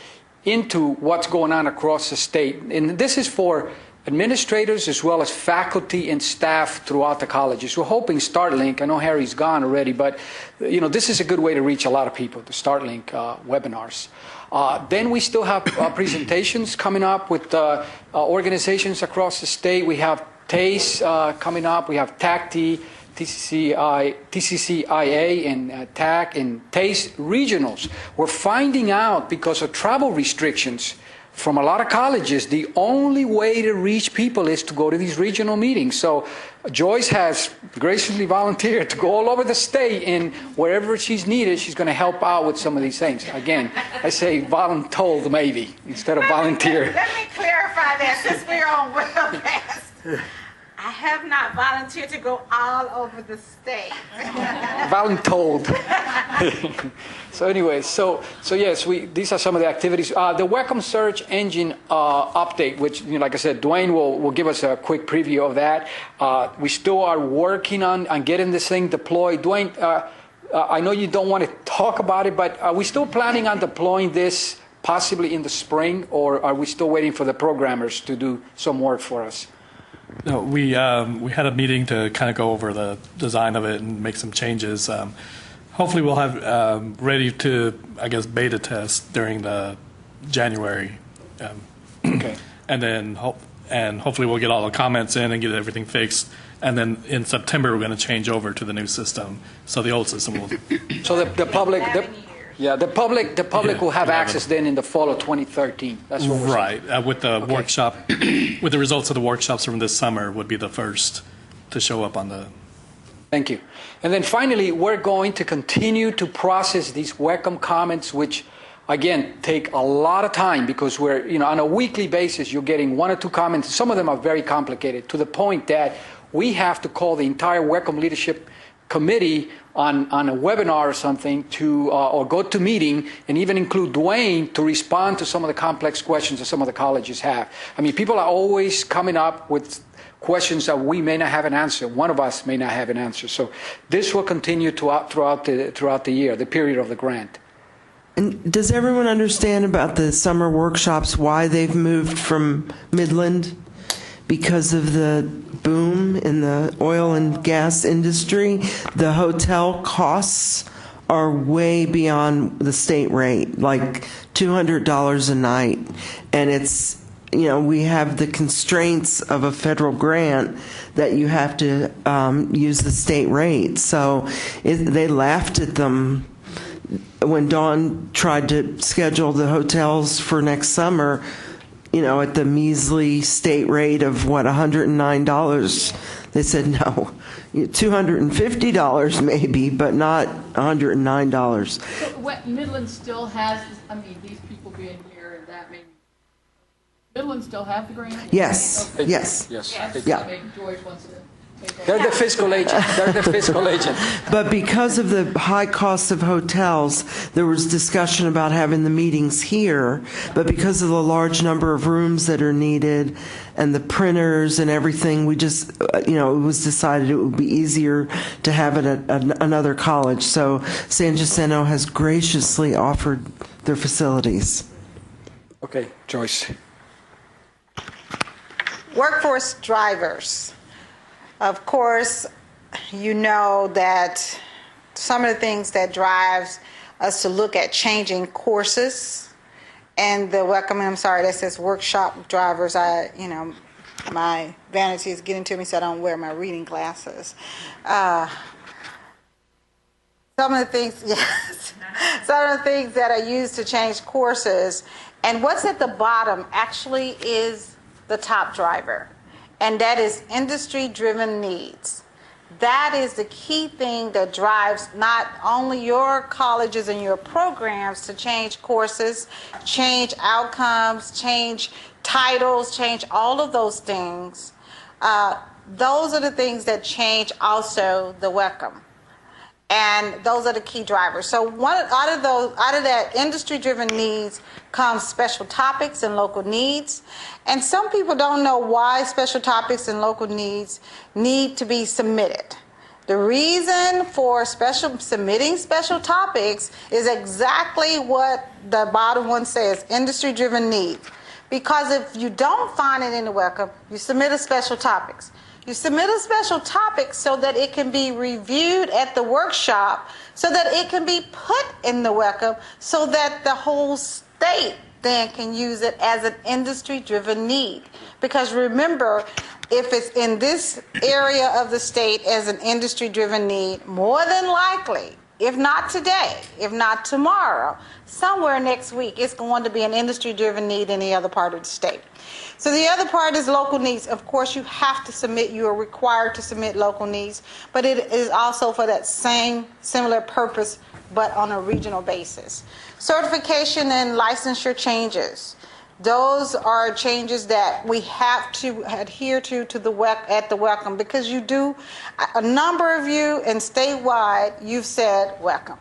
into what's going on across the state. And this is for administrators as well as faculty and staff throughout the colleges. We're hoping Starlink, I know Harry's gone already, but this is a good way to reach a lot of people, the Starlink webinars. Then we still have presentations coming up with organizations across the state. We have TACE coming up, we have TACT, TCCIA and TAC and TACE regionals. We're finding out because of travel restrictions from a lot of colleges, the only way to reach people is to go to these regional meetings. So Joyce has graciously volunteered to go all over the state, and wherever she's needed, she's going to help out with some of these things. Again, I say voluntold maybe instead of volunteer. Let me clarify that since we're on webcast. I have not volunteered to go all over the state. Voluntold. So anyway, so yes, these are some of the activities. The Welcome Search Engine update, which, like I said, Dwayne will give us a quick preview of that. We still are working on getting this thing deployed. Dwayne, I know you don't want to talk about it, but are we still planning on deploying this possibly in the spring, or are we still waiting for the programmers to do some work for us? No, we had a meeting to kind of go over the design of it and make some changes. Hopefully we'll have ready to, I guess, beta test during the January. Okay. And then hopefully we'll get all the comments in and get everything fixed. And then in September we're going to change over to the new system. So the old system will. So the public. The public will have access then in the fall of 2013. That's what we're saying. Right. With the workshop, with the results of the workshops from this summer would be the first to show up on the. Thank you. And then finally, we're going to continue to process these welcome comments, which again take a lot of time because we're, on a weekly basis, you're getting 1 or 2 comments. Some of them are very complicated to the point that we have to call the entire welcome leadership committee on a webinar or something to or go to meeting and even include Dwayne to respond to some of the complex questions that some of the colleges have. I mean, people are always coming up with questions that we may not have an answer. One of us may not have an answer. So this will continue throughout the year, the period of the grant. And does everyone understand about the summer workshops, why they've moved from Midland? Because of the boom in the oil and gas industry, the hotel costs are way beyond the state rate, like $200 a night. And it's, we have the constraints of a federal grant that you have to use the state rate. So they laughed at them when Dawn tried to schedule the hotels for next summer. At the measly state rate of $109, they said no, $250 maybe, but not $109. So Midland still has, these people being here and that maybe. Midland still have the grant? Yes. Okay. Yes. Yeah. George wants to. They're the fiscal agent. But because of the high cost of hotels, there was discussion about having the meetings here. But because of the large number of rooms that are needed and the printers and everything, we just, it was decided it would be easier to have it at another college. So San Jacinto has graciously offered their facilities. Okay, Joyce. Workforce drivers. Of course, you know that some of the things that drives us to look at changing courses and the welcome, that says workshop drivers. My vanity is getting to me, so I don't wear my reading glasses. Some of the things that are used to change courses, and what's at the bottom actually is the top driver. And that is industry-driven needs. That is the key thing that drives not only your colleges and your programs to change courses, change outcomes, change titles, change all of those things. Those are the things that change also the welcome. And those are the key drivers. So out of that industry-driven needs comes special topics and local needs. And some people don't know why special topics and local needs need to be submitted. The reason for submitting special topics is exactly what the bottom one says, industry-driven needs. Because if you don't find it in the welcome, you submit a special topics. You submit a special topic so that it can be reviewed at the workshop, so that it can be put in the welcome, so that the whole state then can use it as an industry-driven need. Because remember, if it's in this area of the state as an industry-driven need, more than likely, if not today, if not tomorrow, somewhere next week, it's going to be an industry-driven need in the other part of the state. So the other part is local needs. Of course, you have to submit, you are required to submit local needs, but it is also for that same similar purpose, but on a regional basis. Certification and licensure changes. Those are changes that we have to adhere to the at the welcome, because you do, a number of you, and statewide, you've said welcome,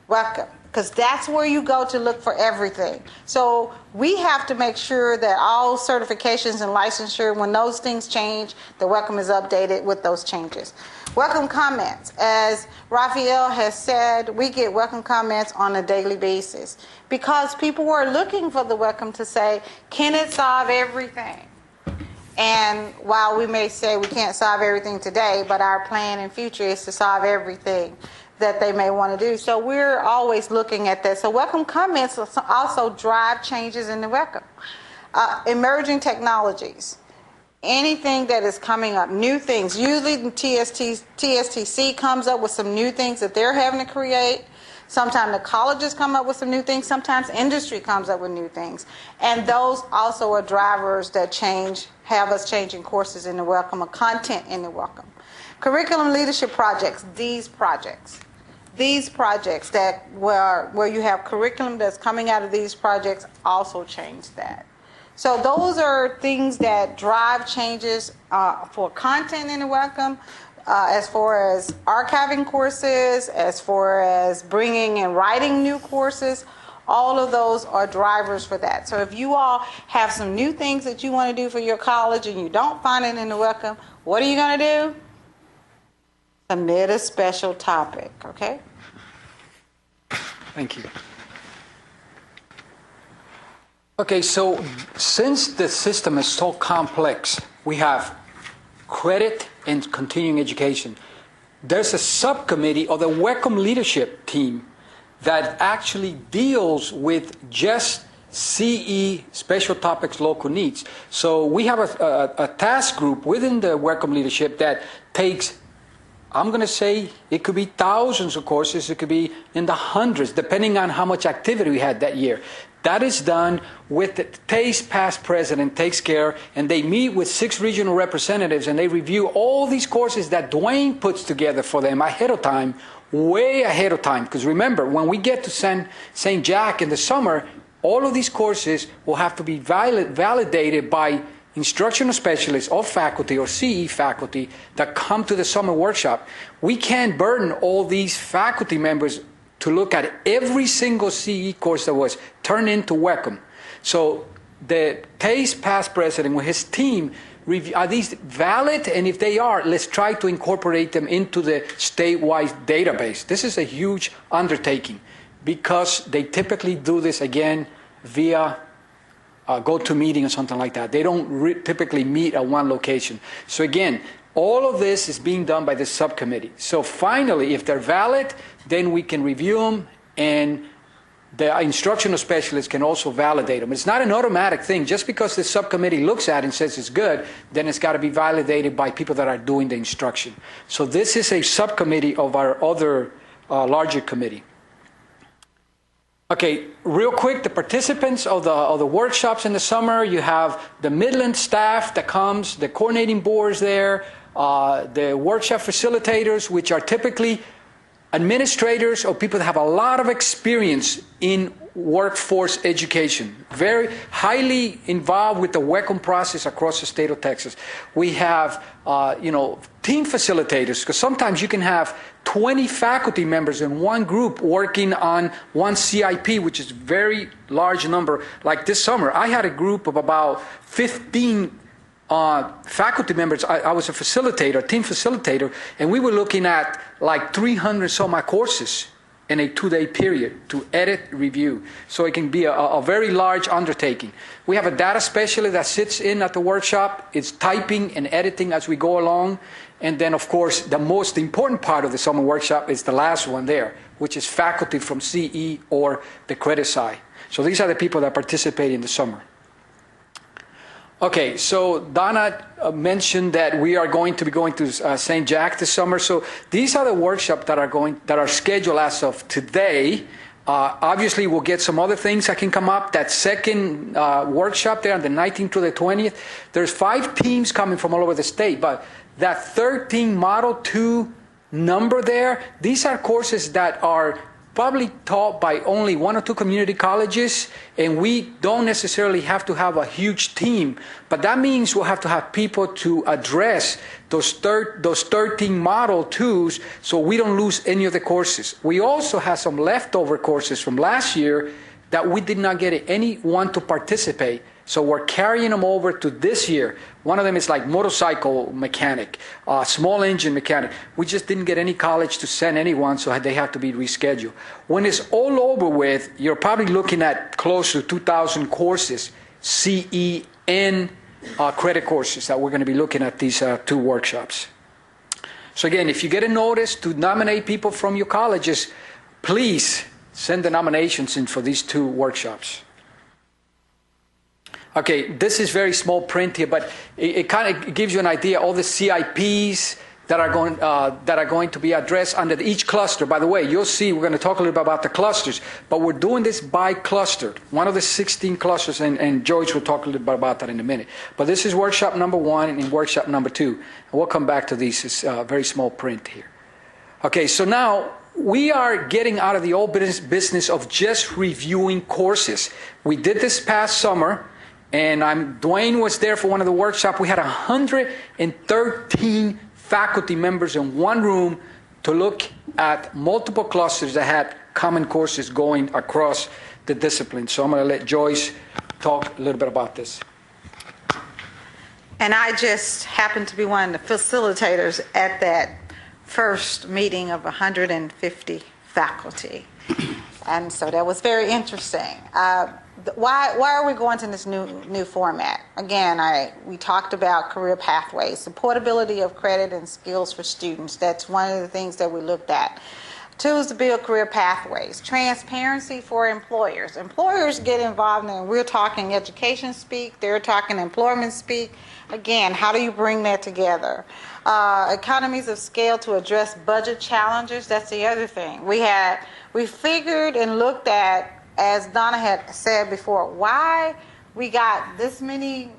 because that's where you go to look for everything. So we have to make sure that all certifications and licensure, when those things change, the welcome is updated with those changes. Welcome comments. As Raphael has said, we get welcome comments on a daily basis because people are looking for the welcome to say, can it solve everything? And while we may say we can't solve everything today, but our plan in future is to solve everything that they may want to do. So we're always looking at that. So welcome comments also drive changes in the welcome. Emerging technologies. Anything that is coming up, new things. Usually the TSTC comes up with some new things that they're having to create. Sometimes the colleges come up with some new things. Sometimes industry comes up with new things. And those also are drivers that have us changing courses in the welcome or content in the welcome. Curriculum leadership projects, these projects that where you have curriculum that's coming out of these projects also change that. So those are things that drive changes for content in the welcome, as far as archiving courses, as far as bringing and writing new courses. All of those are drivers for that. So if you all have some new things that you want to do for your college and you don't find it in the welcome, what are you going to do? Submit a special topic, okay? Thank you. Okay, so since the system is so complex, we have credit and continuing education. There's a subcommittee of the welcome leadership team that actually deals with just CE, special topics, local needs. So we have a task group within the welcome leadership that takes, I'm going to say, it could be thousands of courses, it could be in the hundreds, depending on how much activity we had that year. That is done with the TASE past president takes care, and they meet with 6 regional representatives and they review all these courses that Dwayne puts together for them ahead of time, way ahead of time. Because remember, when we get to St. Jack in the summer, all of these courses will have to be validated by instructional specialists or faculty or CE faculty that come to the summer workshop. We can't burden all these faculty members to look at every single CE course that was turned into welcome. So the TASE past president with his team review, are these valid? And if they are, let's try to incorporate them into the statewide database. This is a huge undertaking because they typically do this again via GoToMeeting or something like that. They don't typically meet at one location. So again, all of this is being done by the subcommittee. So finally, if they're valid, then we can review them and the instructional specialist can also validate them. It's not an automatic thing. Just because the subcommittee looks at it and says it's good, then it's got to be validated by people that are doing the instruction. So this is a subcommittee of our other larger committee. Okay, real quick, the participants of the workshops in the summer, you have the Midland staff that comes, the coordinating boards there, the workshop facilitators, which are typically administrators or people that have a lot of experience in workforce education, very highly involved with the welcome process across the state of Texas. We have, team facilitators, because sometimes you can have 20 faculty members in one group working on one CIP, which is a very large number. Like this summer, I had a group of about 15 faculty members. I was a facilitator, team facilitator, and we were looking at like 300 some odd courses in a 2-day period to edit, review. So it can be a very large undertaking. We have a data specialist that sits in at the workshop. It's typing and editing as we go along. And then, of course, the most important part of the summer workshop is the last one there, which is faculty from CE or the credit side. So these are the people that participate in the summer. Okay, so Donna mentioned that we are going to be going to St. Jack this summer. So these are the workshops that are scheduled as of today. Obviously, we'll get some other things that can come up. That second workshop there on the 19th to the 20th, there's 5 teams coming from all over the state, but that 13 Model 2 number there, these are courses that are probably taught by only 1 or 2 community colleges, and we don't necessarily have to have a huge team, but that means we'll have to have people to address those 13 Model 2s so we don't lose any of the courses. We also have some leftover courses from last year that we did not get anyone to participate, so we're carrying them over to this year. One of them is like motorcycle mechanic, small engine mechanic. We just didn't get any college to send anyone, so they have to be rescheduled. When it's all over with, you're probably looking at close to 2,000 courses, CE and credit courses that we're going to be looking at these 2 workshops. So again, if you get a notice to nominate people from your colleges, please send the nominations in for these 2 workshops. Okay, this is very small print here, but it kind of gives you an idea all the CIPs that are going to be addressed under each cluster. By the way, you'll see we're going to talk a little bit about the clusters, but we're doing this by cluster. One of the 16 clusters, and Joyce will talk a little bit about that in a minute. But this is workshop number 1 and workshop number 2. And we'll come back to these. It's very small print here. Okay, so now we are getting out of the old business of just reviewing courses. We did this past summer. And Dwayne was there for one of the workshops. We had 113 faculty members in one room to look at multiple clusters that had common courses going across the discipline. So I'm going to let Joyce talk a little bit about this. And I just happened to be one of the facilitators at that first meeting of 150 faculty. And so that was very interesting. Why are we going to this new format? Again, we talked about career pathways, the portability of credit and skills for students. That's one of the things that we looked at. 2 is to build career pathways. Transparency for employers. Employers get involved in, we're talking education speak, they're talking employment speak. Again, how do you bring that together? Economies of scale to address budget challenges. That's the other thing. We figured and looked at, as Donna had said before, why we got this many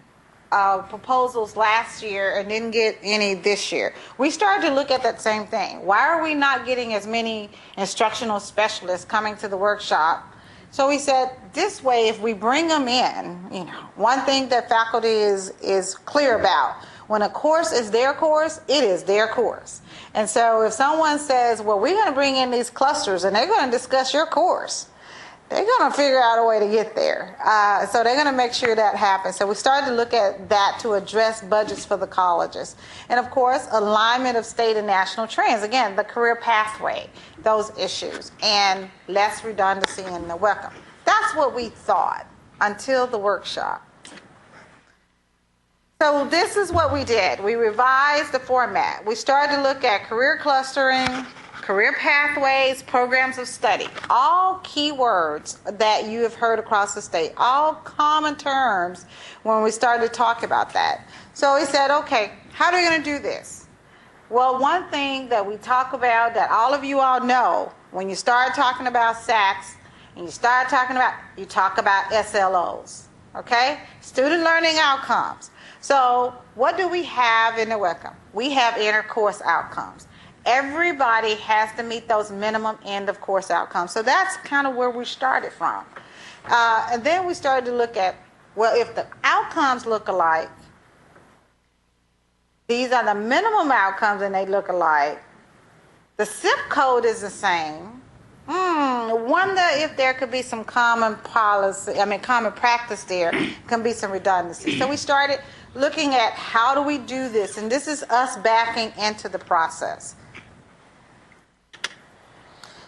proposals last year and didn't get any this year. We started to look at that same thing. Why are we not getting as many instructional specialists coming to the workshop? So we said, this way, if we bring them in, one thing that faculty is clear about, when a course is their course, it is their course. And so if someone says, well, we're going to bring in these clusters and they're going to discuss your course, they're going to figure out a way to get there. So they're going to make sure that happens. So we started to look at that to address budgets for the colleges. And of course, alignment of state and national trends. Again, the career pathway, those issues, and less redundancy in the welcome. That's what we thought until the workshop. So this is what we did. We revised the format. We started to look at career clustering, career pathways, programs of study, all keywords that you have heard across the state, all common terms when we started to talk about that. So we said, okay, how are we going to do this? Well, one thing that we talk about that all of you all know, when you start talking about SACs and you talk about SLOs, okay? Student learning outcomes. So what do we have in the welcome? We have intercourse outcomes. Everybody has to meet those minimum end of course outcomes. So that's kind of where we started from. And then we started to look at, well, if the outcomes look alike, these are the minimum outcomes and they look alike, the zip code is the same. Wonder if there could be some common practice there, can be some redundancy. So we started looking at how do we do this, and this is us backing into the process.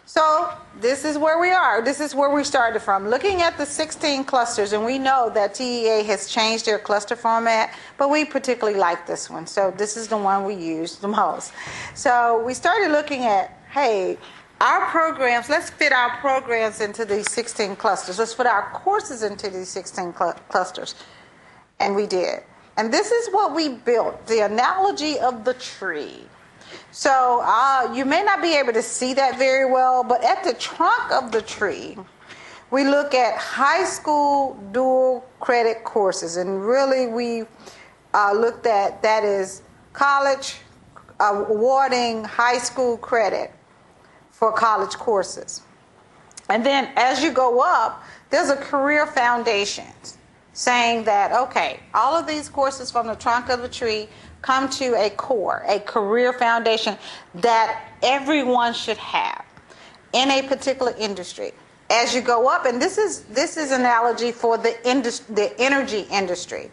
So this is where we are. This is where we started from. Looking at the 16 clusters, and we know that TEA has changed their cluster format, but we particularly like this one. So this is the one we use the most. So we started looking at, hey, our programs, let's fit our programs into these 16 clusters. Let's fit our courses into these 16 clusters. And we did. And this is what we built, the analogy of the tree. So you may not be able to see that very well, but at the trunk of the tree, we look at high school dual credit courses, and really we looked at that is college awarding high school credit for college courses. And then as you go up, there's a career foundation saying that, okay, all of these courses from the trunk of the tree come to a core, a career foundation that everyone should have in a particular industry. As you go up, and this is analogy for the energy industry.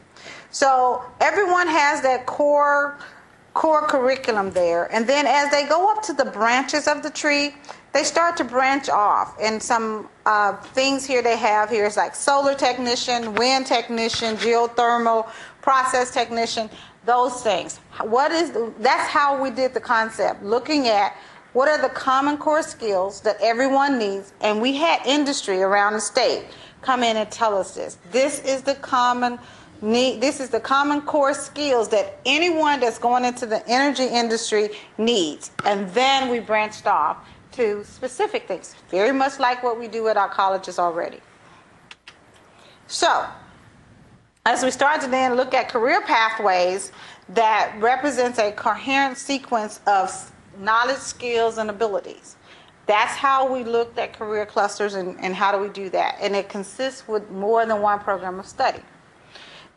So everyone has that core curriculum there, and then as they go up to the branches of the tree, they start to branch off. And some things here they have here is like solar technician, wind technician, geothermal, process technician, those things. That's how we did the concept, looking at what are the common core skills that everyone needs, and we had industry around the state come in and tell us this. This is the common core skills that anyone that's going into the energy industry needs. And then we branched off to specific things, very much like what we do at our colleges already. So, as we start to then look at career pathways that represents a coherent sequence of knowledge, skills, and abilities. That's how we looked at career clusters and how do we do that. And it consists with more than one program of study.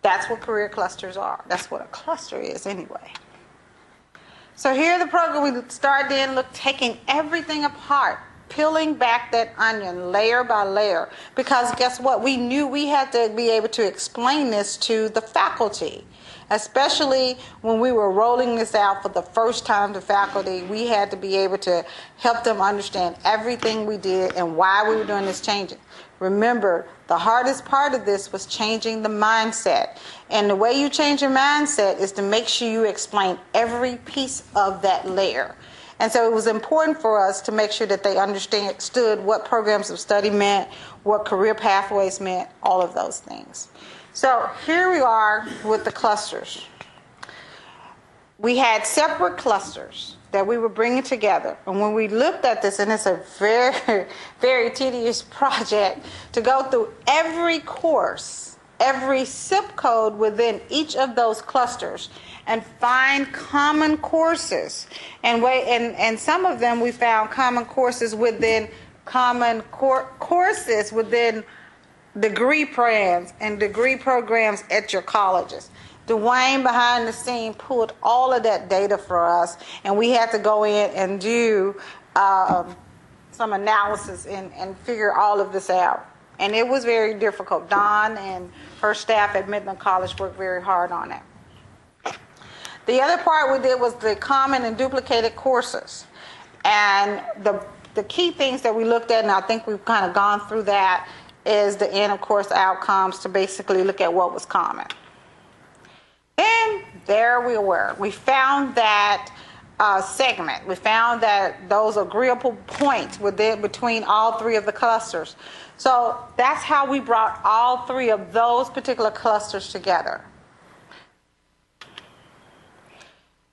That's what career clusters are. That's what a cluster is anyway. So here the program, we start then taking everything apart, peeling back that onion layer by layer. Because guess what? We knew we had to be able to explain this to the faculty. Especially when we were rolling this out for the first time to faculty, we had to be able to help them understand everything we did and why we were doing this changing. Remember, the hardest part of this was changing the mindset. And the way you change your mindset is to make sure you explain every piece of that layer. And so it was important for us to make sure that they understood what programs of study meant, what career pathways meant, all of those things. So here we are with the clusters. We had separate clusters that we were bringing together. And when we looked at this, and it's a very, very tedious project to go through every course, every zip code within each of those clusters and find common courses. And some of them we found common courses within courses within degree plans and degree programs at your colleges. Dwayne behind the scene pulled all of that data for us, and we had to go in and do some analysis and figure all of this out. And it was very difficult. Dawn and her staff at Midland College worked very hard on it. The other part we did was the common and duplicated courses. And the key things that we looked at, and I think we've kind of gone through that, is the end of course outcomes to basically look at what was common. Then there we were. We found that segment. We found that those agreeable points between all three of the clusters. So that's how we brought all three of those particular clusters together.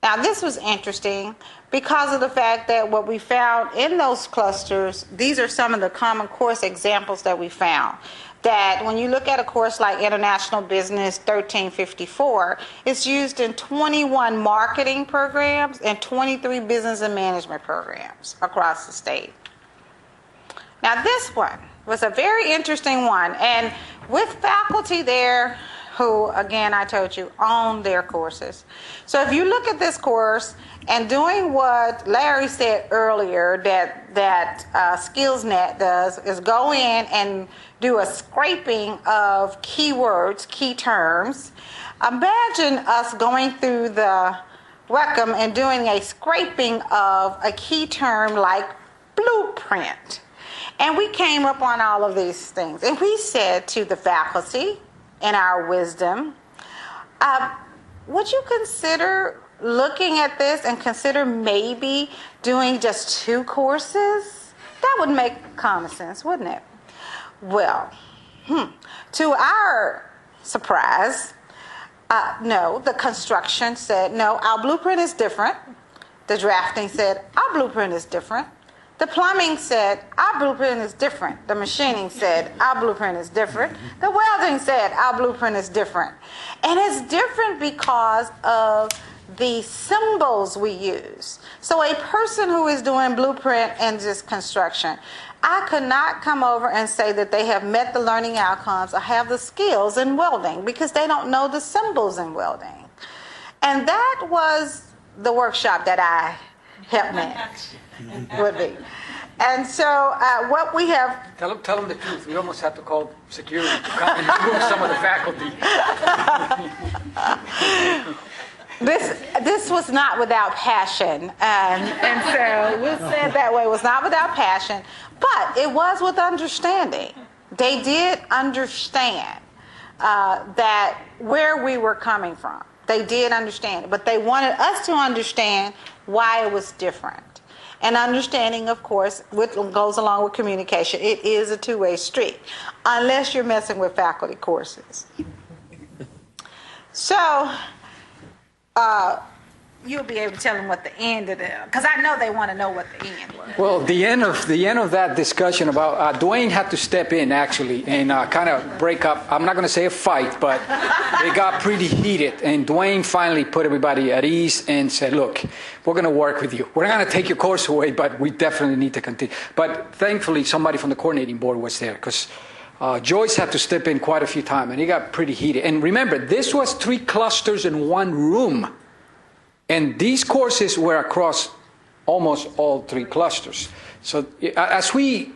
Now this was interesting because of the fact that what we found in those clusters, these are some of the common course examples that we found. That when you look at a course like International Business 1354, it's used in 21 marketing programs and 23 business and management programs across the state. Now this one was a very interesting one, and with faculty there who, again, I told you, own their courses. So if you look at this course and doing what Larry said earlier that SkillsNet does is go in and do a scraping of keywords, key terms. Imagine us going through the WECM and doing a scraping of a key term like blueprint. And we came up on all of these things. And we said to the faculty, in our wisdom, would you consider looking at this and consider maybe doing just 2 courses? That would make common sense, wouldn't it? Well, to our surprise, no, the construction said, no, our blueprint is different. The drafting said, our blueprint is different. The plumbing said, our blueprint is different. The machining said, our blueprint is different. The welding said, our blueprint is different. And it's different because of the symbols we use. So a person who is doing blueprint and just construction, I could not come over and say that they have met the learning outcomes or have the skills in welding because they don't know the symbols in welding. And that was the workshop that I helped manage, would be. And so what we have... Tell them the truth. We almost have to call security to come and remove some of the faculty. This was not without passion, and so we'll say it that way. It was not without passion, but it was with understanding. They did understand that where we were coming from. They did understand it, but they wanted us to understand why it was different. And understanding, of course, what goes along with communication. It is a two-way street, unless you're messing with faculty courses. So... you'll be able to tell them what the end of the, because I know they want to know what the end was. Well, the end of that discussion about Dwayne had to step in actually and kind of break up. I'm not going to say a fight, but it got pretty heated. And Dwayne finally put everybody at ease and said, "Look, we're going to work with you. We're not going to take your course away, but we definitely need to continue." But thankfully, somebody from the coordinating board was there because Joyce had to step in quite a few times, and it got pretty heated. And remember, this was 3 clusters in one room. And these courses were across almost all 3 clusters. So as we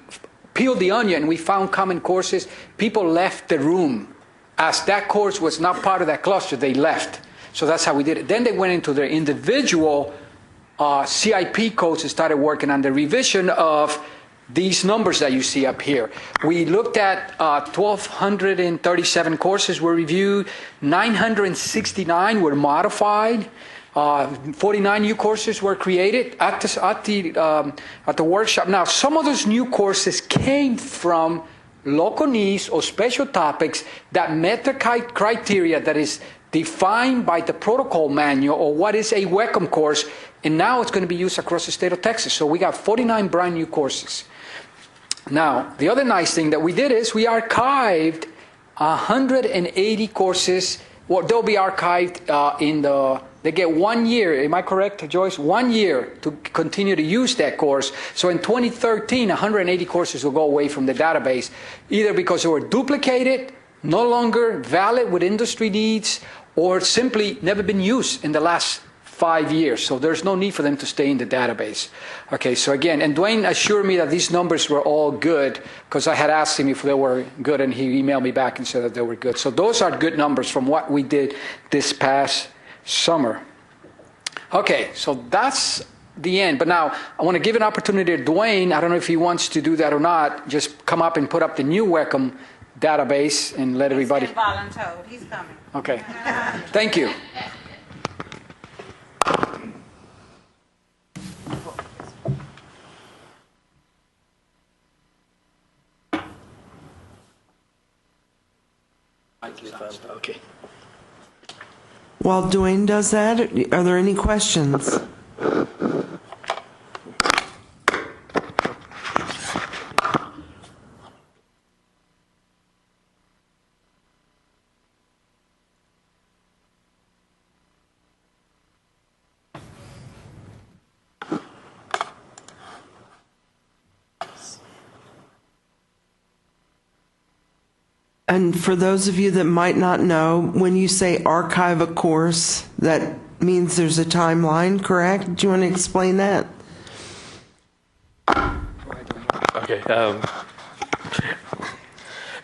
peeled the onion, we found common courses. People left the room. As that course was not part of that cluster, they left. So that's how we did it. Then they went into their individual CIP codes and started working on the revision of these numbers that you see up here. We looked at 1,237 courses were reviewed, 969 were modified, 49 new courses were created at the workshop. Now, some of those new courses came from local needs or special topics that met the criteria that is defined by the protocol manual or what is a WECOM course, and now it's going to be used across the state of Texas. So we got 49 brand new courses. Now, the other nice thing that we did is we archived 180 courses. Well, they'll be archived they get 1 year, am I correct, Joyce? 1 year to continue to use that course. So in 2013, 180 courses will go away from the database, either because they were duplicated, no longer valid with industry needs, or simply never been used in the last 5 years. So there's no need for them to stay in the database. Okay, so again, and Dwayne assured me that these numbers were all good because I had asked him if they were good, and he emailed me back and said that they were good. So those are good numbers from what we did this past summer. Okay, so that's the end. But now I want to give an opportunity to Dwayne. I don't know if he wants to do that or not. Just come up and put up the new WECOM database and let everybody. He's voluntold. He's coming. Okay. Thank you. Okay. While Dwayne does that, are there any questions? And for those of you that might not know, when you say archive a course, that means there's a timeline, correct? Do you want to explain that? Okay.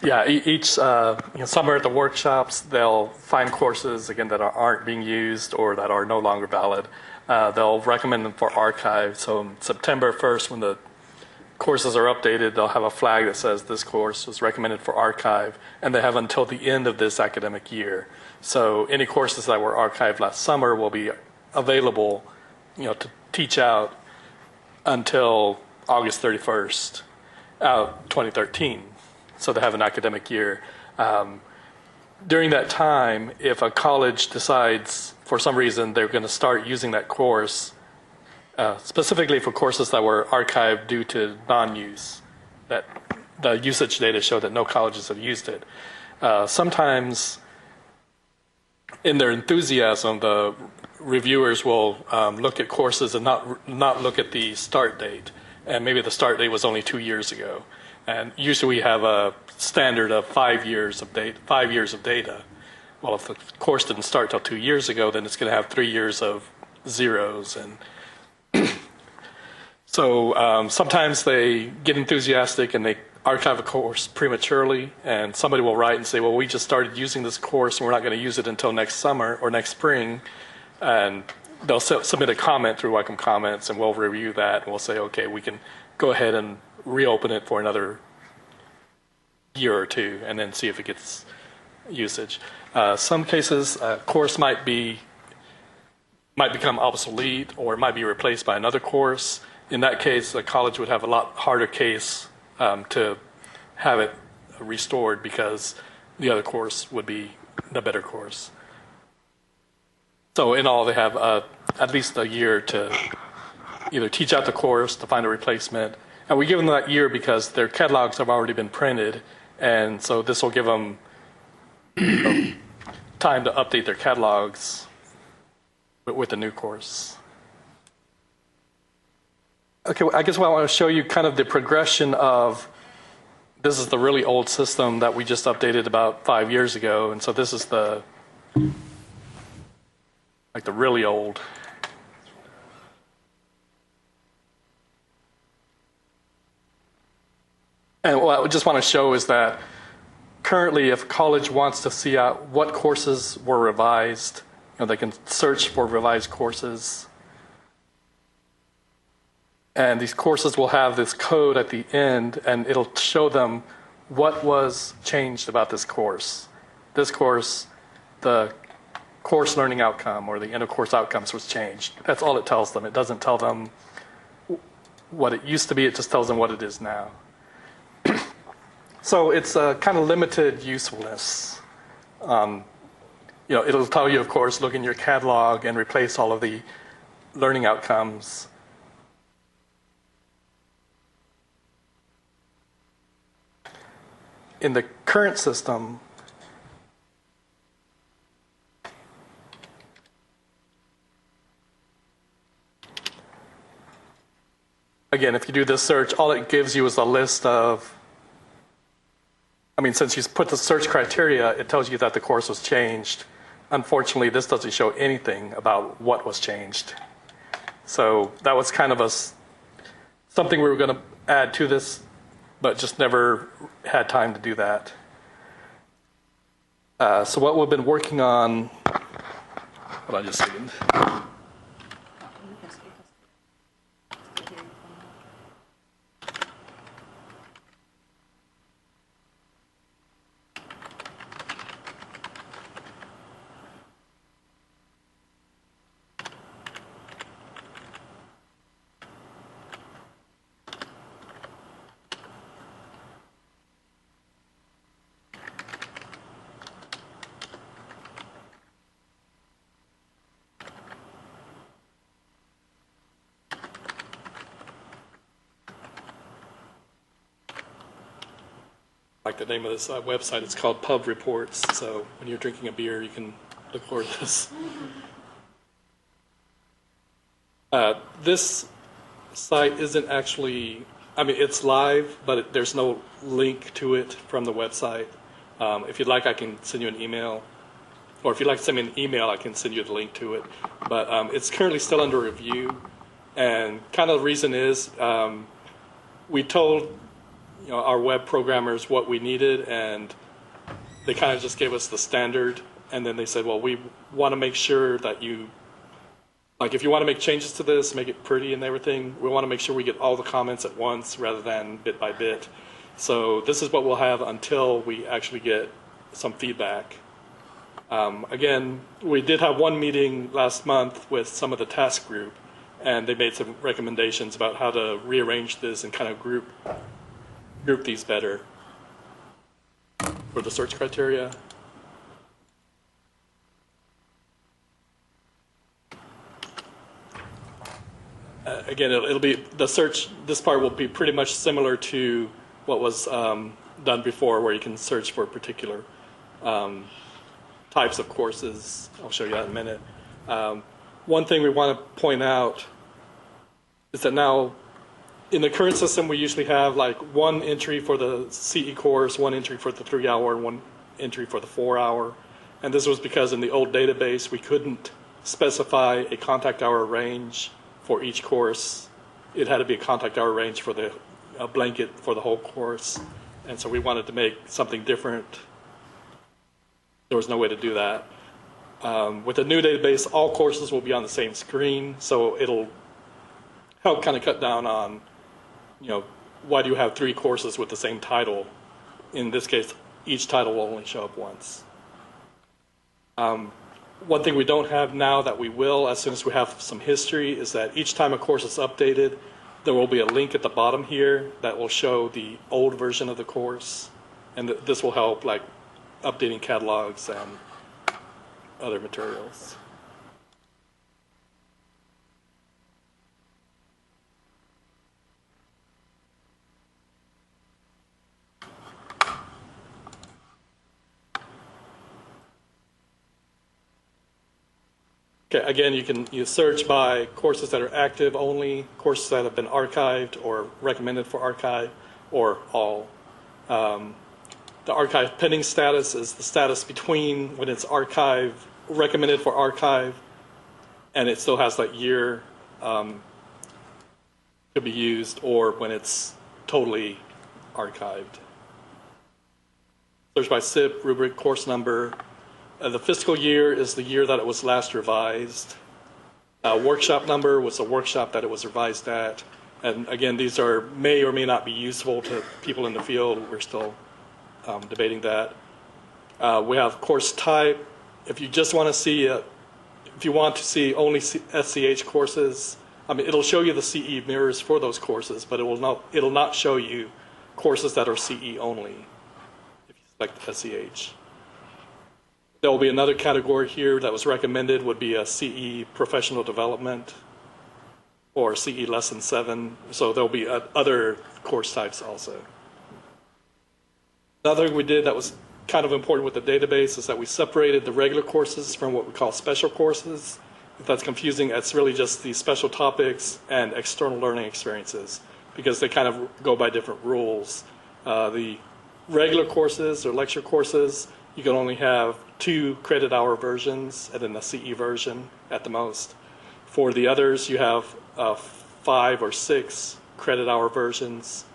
Yeah, each somewhere at the workshops, they'll find courses, again, that aren't being used or that are no longer valid. They'll recommend them for archive. So September 1st, when the courses are updated, they'll have a flag that says this course was recommended for archive, and they have until the end of this academic year. So any courses that were archived last summer will be available, to teach out until August 31st, 2013. So they have an academic year. During that time, if a college decides for some reason they're going to start using that course specifically for courses that were archived due to non-use, that the usage data showed that no colleges have used it. Sometimes in their enthusiasm, the reviewers will look at courses and not look at the start date. And maybe the start date was only 2 years ago. And usually we have a standard of 5 years of data. Well, if the course didn't start till 2 years ago, then it's going to have 3 years of zeros. And so sometimes they get enthusiastic and they archive a course prematurely, and somebody will write and say, well, we just started using this course and we're not going to use it until next summer or next spring. And they'll submit a comment through Welcome Comments, and we'll review that, and we'll say, okay, we can go ahead and reopen it for another year or two and then see if it gets usage. Some cases, a course might become obsolete, or it might be replaced by another course. In that case, the college would have a lot harder case to have it restored, because the other course would be the better course. So in all, they have at least a year to either teach out the course, to find a replacement. And we give them that year because their catalogs have already been printed, and so this will give them time to update their catalogs with the new course. Okay, I guess what I want to show you kind of the progression of, this is the really old system that we just updated about 5 years ago, and so this is the really old. And what I just want to show is that currently, if a college wants to see out what courses were revised, they can search for revised courses. And these courses will have this code at the end, and it'll show them what was changed about this course. This course, the course learning outcome or the end of course outcomes was changed. That's all it tells them. It doesn't tell them what it used to be, it just tells them what it is now. So it's a kind of limited usefulness. It'll tell you, of course, look in your catalog and replace all of the learning outcomes. In the current system, again, if you do this search, all it gives you is a list of, since you put the search criteria, it tells you that the course was changed. Unfortunately, this doesn't show anything about what was changed. So that was kind of something we were going to add to this, but just never had time to do that. So what we've been working on, hold on just a second. Like the name of this website, it's called Pub Reports. So when you're drinking a beer, you can look for this. This site isn't actually, it's live, but there's no link to it from the website. If you'd like, I can send you an email. Or if you'd like to send me an email, I can send you the link to it. But it's currently still under review. And kind of the reason is we told our web programmers what we needed, and they kind of just gave us the standard, and then they said, well, we want to make sure that if you want to make changes to this, make it pretty and everything, we want to make sure we get all the comments at once rather than bit by bit. So this is what we'll have until we actually get some feedback. Again, we did have one meeting last month with some of the task group, and they made some recommendations about how to rearrange this and kind of group these better for the search criteria. again, it'll be the search. This part will be pretty much similar to what was done before, where you can search for particular types of courses. I'll show you that in a minute. One thing we want to point out is that now, in the current system, we usually have like one entry for the CE course, one entry for the 3-hour, and one entry for the 4-hour. And this was because in the old database, we couldn't specify a contact hour range for each course. It had to be a contact hour range for the blanket for the whole course. And so we wanted to make something different. There was no way to do that. With the new database, all courses will be on the same screen, so it'll help kind of cut down on, why do you have 3 courses with the same title? In this case, each title will only show up once. One thing we don't have now that we will as soon as we have some history is that each time a course is updated, there will be a link at the bottom here that will show the old version of the course. And this will help like updating catalogs and other materials. Okay, again, you search by courses that are active only, courses that have been archived or recommended for archive, or all. The archive pending status is the status between when it's recommended for archive, and it still has that year to be used, or when it's totally archived. Search by SIP, rubric, course number. The fiscal year is the year that it was last revised. Workshop number was the workshop that it was revised at. And again, these may or may not be useful to people in the field. We're still debating that. We have course type. If you just want to see, if you want to see only SCH courses, it'll show you the CE mirrors for those courses, but it'll not show you courses that are CE only if you select SCH. There will be another category here that was recommended would be a CE professional development or CE lesson 7. So there'll be other course types also. Another thing we did that was kind of important with the database is that we separated the regular courses from what we call special courses. If that's confusing, it's really just the special topics and external learning experiences because they kind of go by different rules. The regular courses or lecture courses, you can only have 2 credit hour versions and then a CE version at the most. For the others, you have 5 or 6 credit hour versions.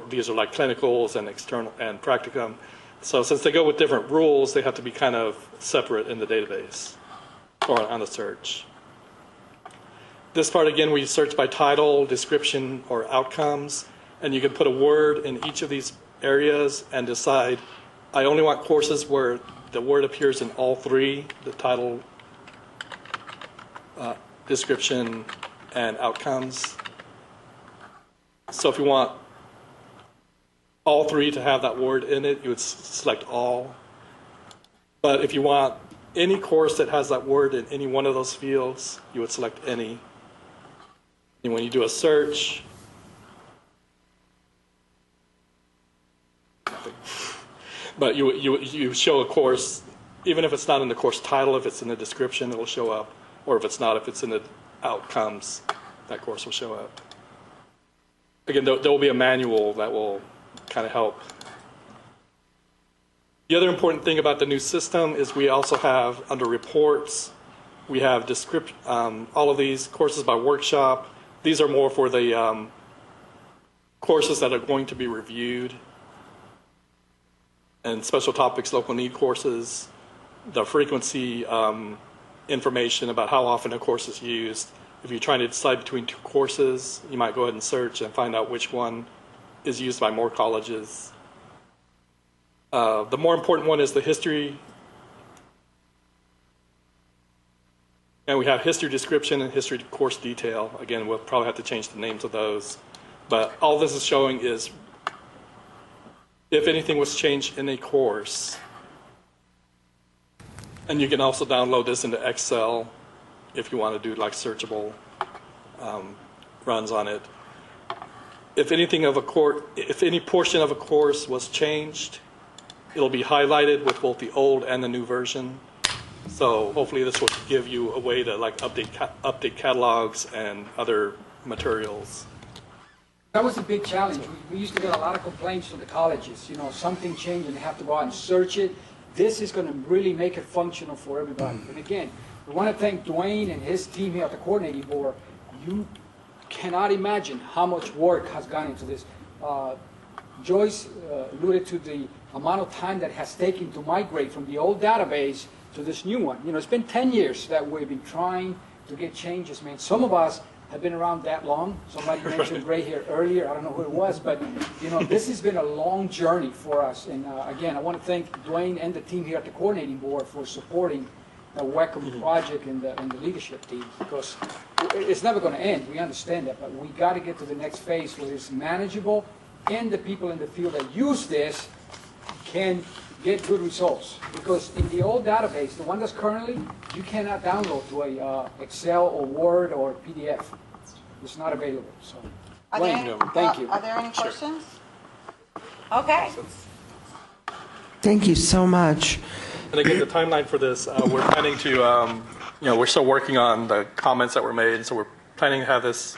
These are like clinicals and external and practicum. So since they go with different rules, they have to be kind of separate in the database or on the search. This part, again, we search by title, description, or outcomes. And you can put a word in each of these areas and decide, I only want courses where the word appears in all 3, the title, description, and outcomes. So if you want all 3 to have that word in it, you would select all. But if you want any course that has that word in any one of those fields, you would select any. And when you do a search, but you show a course, even if it's not in the course title, if it's in the description, it will show up. Or if it's not, if it's in the outcomes, that course will show up. Again, there will be a manual that will kind of help. The other important thing about the new system is we also have, under reports, we have all of these courses by workshop. These are more for the courses that are going to be reviewed. And special topics, local need courses, the frequency information about how often a course is used. If you're trying to decide between 2 courses, you might go ahead and search and find out which one is used by more colleges. The more important one is the history. And we have history description and history course detail. Again, we'll probably have to change the names of those. But all this is showing is if anything was changed in a course. And you can also download this into Excel if you want to do like searchable runs on it. If anything of if any portion of a course was changed, it'll be highlighted with both the old and the new version. So hopefully this will give you a way to like update catalogs and other materials. That was a big challenge. We used to get a lot of complaints from the colleges. You know, something changed and they have to go out and search it. This is going to really make it functional for everybody. And again, we want to thank Dwayne and his team here at the coordinating board. You cannot imagine how much work has gone into this. Joyce alluded to the amount of time that has taken to migrate from the old database to this new one. You know, it's been 10 years that we've been trying to get changes made. Some of us have been around that long. Somebody mentioned gray hair earlier. I don't know who it was, but you know, this has been a long journey for us. And again, I want to thank Dwayne and the team here at the coordinating board for supporting the WECM project and the leadership team, because it's never going to end. We understand that, but we got to get to the next phase where it's manageable and the people in the field that use this can get good results. Because in the old database, the one that's currently, you cannot download to a Excel or Word or PDF. It's not available. So, thank you. Are there any questions? Okay. Thank you so much. And again, the timeline for this, we're planning to, we're still working on the comments that were made, so we're planning to have this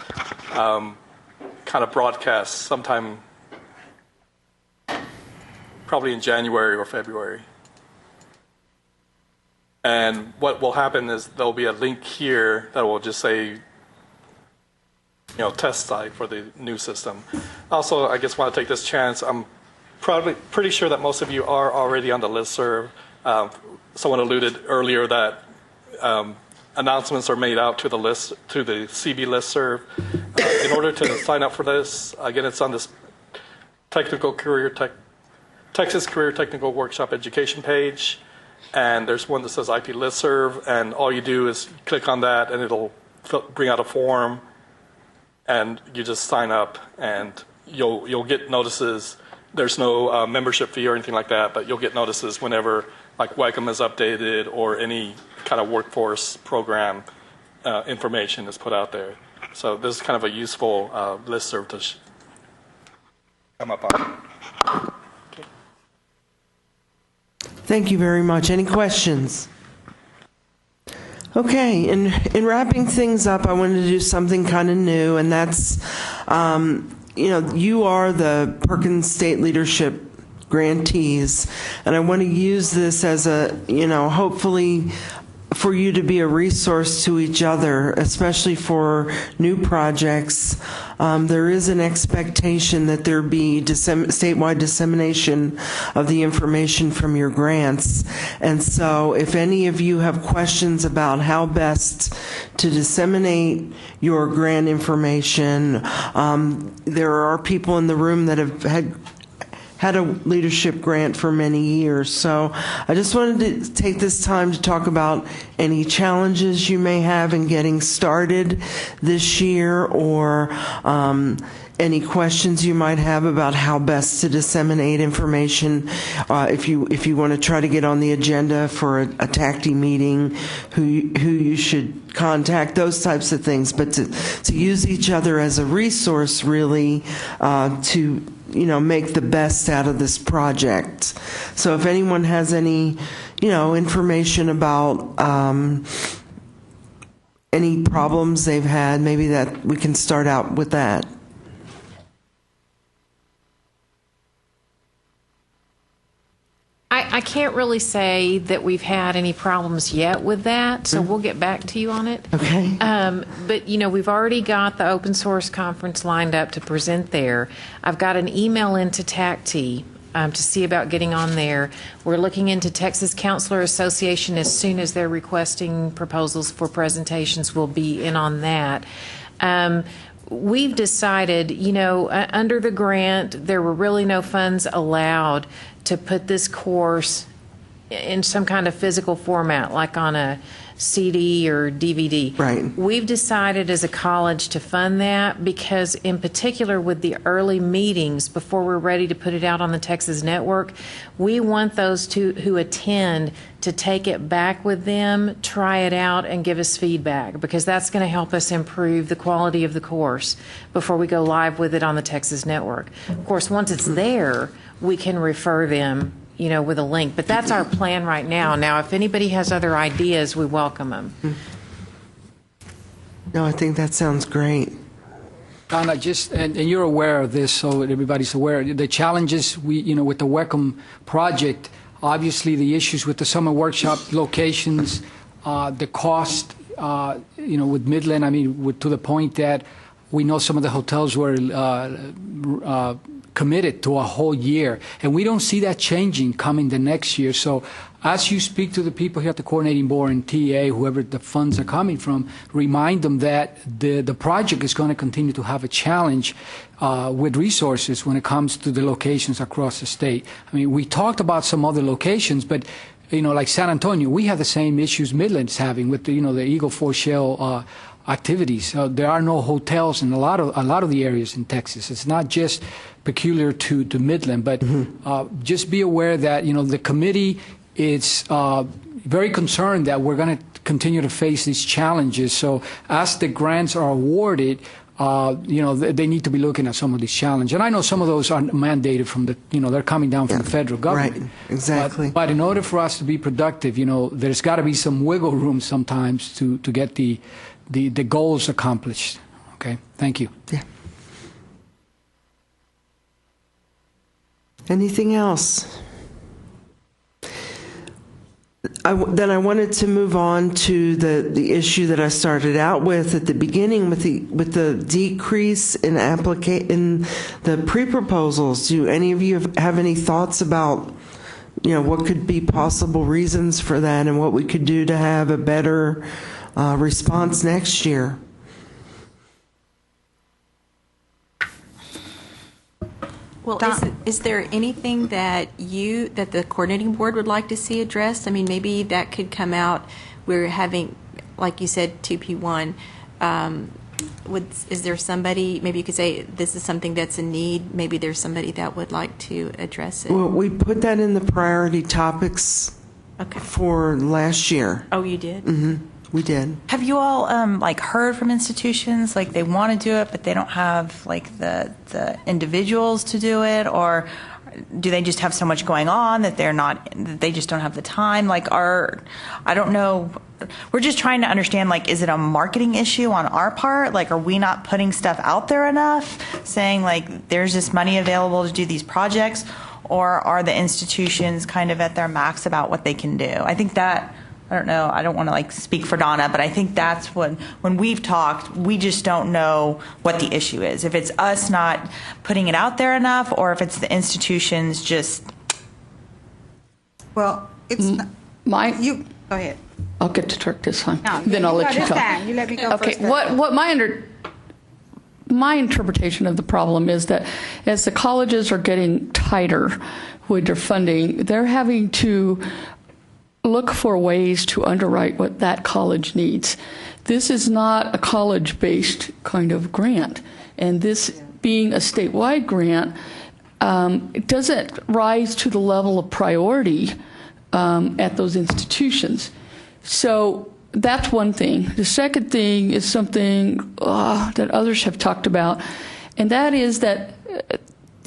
kind of broadcast sometime probably in January or February. And what will happen is there'll be a link here that will just say, test site for the new system. Also, I just want to take this chance. I'm pretty sure that most of you are already on the listserv. Someone alluded earlier that announcements are made out to the CB listserv. In order to sign up for this, again, it's on this Texas Career Technical Workshop Education page, and there's one that says IP listserv, and all you do is click on that, and it'll bring out a form, and you just sign up, and you'll get notices. There's no membership fee or anything like that, but you'll get notices whenever like WECM is updated or any kind of workforce program information is put out there. So this is kind of a useful listserv to come up on. Okay. Thank you very much. Any questions? Okay, in wrapping things up, I wanted to do something kind of new, and that's, you are the Perkins State Leadership grantees, and I want to use this as a, hopefully for you to be a resource to each other, especially for new projects. There is an expectation that there be statewide dissemination of the information from your grants. And so if any of you have questions about how best to disseminate your grant information, there are people in the room that have had a leadership grant for many years. So I just wanted to take this time to talk about any challenges you may have in getting started this year, or any questions you might have about how best to disseminate information. If you want to try to get on the agenda for a TACTI meeting, who you should contact, those types of things. But to use each other as a resource, really, to make the best out of this project. So if anyone has any, information about any problems they've had, maybe that we can start out with that. I can't really say that we've had any problems yet with that, so we'll get back to you on it. Okay. But, we've already got the open source conference lined up to present there. I've got an email into TACTI to see about getting on there. We're looking into Texas Counselor Association. As soon as they're requesting proposals for presentations, we'll be in on that. We've decided, under the grant, there were really no funds allowed to put this course in some kind of physical format, like on a CD or DVD. Right. We've decided as a college to fund that because, in particular, with the early meetings before we're ready to put it out on the Texas network, we want those who attend to take it back with them, try it out, and give us feedback, because that's going to help us improve the quality of the course before we go live with it on the Texas network. Of course, once it's there, we can refer them, with a link. But that's our plan right now. Now, if anybody has other ideas, we welcome them. No, I think that sounds great. Donna, and you're aware of this, so everybody's aware. The challenges with the WECM project, obviously the issues with the summer workshop locations, the cost, with Midland, to the point that we know some of the hotels were committed to a whole year, and we don't see that changing coming the next year. So as you speak to the people here at the coordinating board and TA, whoever the funds are coming from, remind them that the project is going to continue to have a challenge with resources when it comes to the locations across the state. We talked about some other locations, but like San Antonio, we have the same issues Midland's having with the Eagle Ford Shale activities. There are no hotels in a lot of the areas in Texas. It's not just peculiar to Midland, but just be aware that the committee is very concerned that we're going to continue to face these challenges. So as the grants are awarded, they need to be looking at some of these challenges. And I know some of those are mandated from they're coming down from the federal government. Right, exactly. But in order for us to be productive, there's got to be some wiggle room sometimes to get the goals accomplished. Okay, thank you. Yeah. Anything else? Then I wanted to move on to the issue that I started out with at the beginning with the decrease in the pre-proposals. Do any of you have any thoughts about what could be possible reasons for that and what we could do to have a better response next year? Well, is there anything that the coordinating board would like to see addressed? Maybe that could come out. We're having, like you said, 2P1. Is there somebody, maybe you could say this is something that's a need, maybe there's somebody that would like to address it? Well, we put that in the priority topics for last year. Oh, you did? Mm-hmm. We did. Have you all heard from institutions like they want to do it, but they don't have the individuals to do it, or do they just have so much going on that they just don't have the time? I don't know. We're just trying to understand, is it a marketing issue on our part? Are we not putting stuff out there enough, saying there's this money available to do these projects, or are the institutions kind of at their max about what they can do? I think that. I don't know. I don't want to speak for Donna, but I think that's when we've talked, we just don't know what the issue is. If it's us not putting it out there enough, or if it's the institutions just. Well, it's not. You go ahead. I'll get to Turk this time. No, then I'll let you talk. Time. You let me go okay. first. What my interpretation of the problem is that as the colleges are getting tighter with their funding, they're having to look for ways to underwrite what that college needs. This is not a college-based kind of grant, and this being a statewide grant, it doesn't rise to the level of priority at those institutions. So that's one thing. The second thing is something that others have talked about, and that is that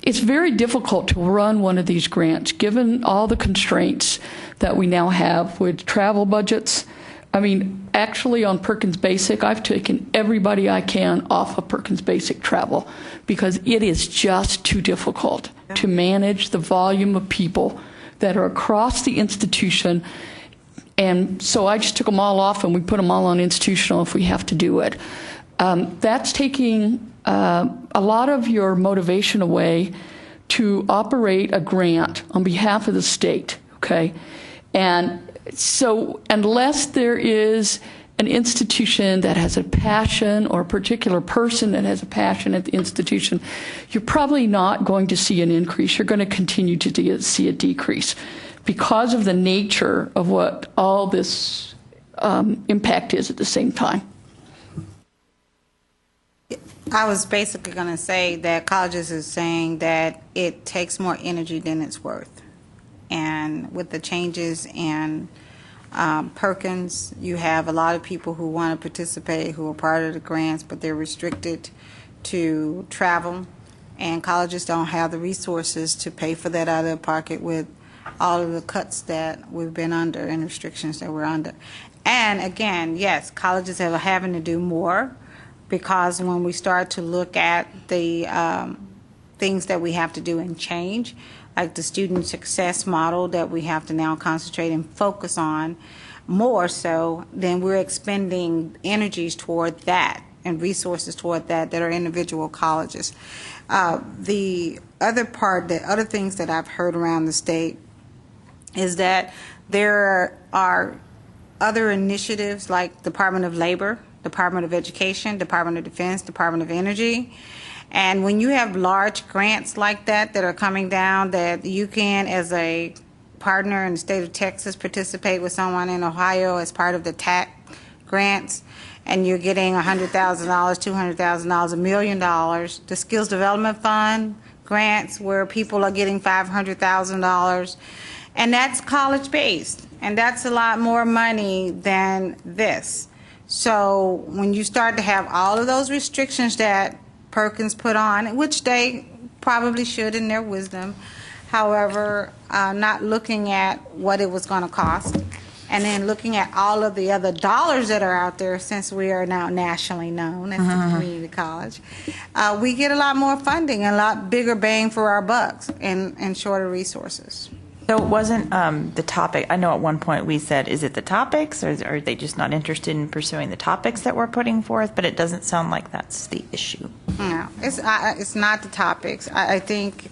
it's very difficult to run one of these grants given all the constraints that we now have with travel budgets. Actually on Perkins Basic, I've taken everybody I can off of Perkins Basic travel because it is just too difficult to manage the volume of people that are across the institution. And so I just took them all off and we put them all on institutional if we have to do it. That's taking a lot of your motivation away to operate a grant on behalf of the state, okay? And so unless there is an institution that has a passion or a particular person that has a passion at the institution, you're probably not going to see an increase. You're going to continue to see a decrease. because of the nature of what all this impact is at the same time. I was basically going to say that colleges is saying that it takes more energy than it's worth. And with the changes in Perkins, you have a lot of people who want to participate, who are part of the grants, but they're restricted to travel. And colleges don't have the resources to pay for that out of their pocket with all of the cuts that we've been under and restrictions that we're under. And again, yes, colleges are having to do more, because when we start to look at the things that we have to do and change, like the student success model that we have to now concentrate and focus on more so, then we're expending energies toward that and resources toward that are individual colleges. The other part, the other things that I've heard around the state is that there are other initiatives like Department of Labor, Department of Education, Department of Defense, Department of Energy. And when you have large grants like that are coming down, that you can, as a partner in the state of Texas, participate with someone in Ohio as part of the TAC grants, and you're getting $100,000, $200,000, $1 million. The Skills Development Fund grants where people are getting $500,000, and that's college-based, and that's a lot more money than this. So when you start to have all of those restrictions that Perkins put on, which they probably should in their wisdom, however, not looking at what it was going to cost, and then looking at all of the other dollars that are out there, since we are now nationally known as a community college, we get a lot more funding and a lot bigger bang for our bucks and shorter resources. So it wasn't the topic. I know at one point we said, is it the topics, or are they just not interested in pursuing the topics that we're putting forth? But it doesn't sound like that's the issue. No, it's not the topics. I think,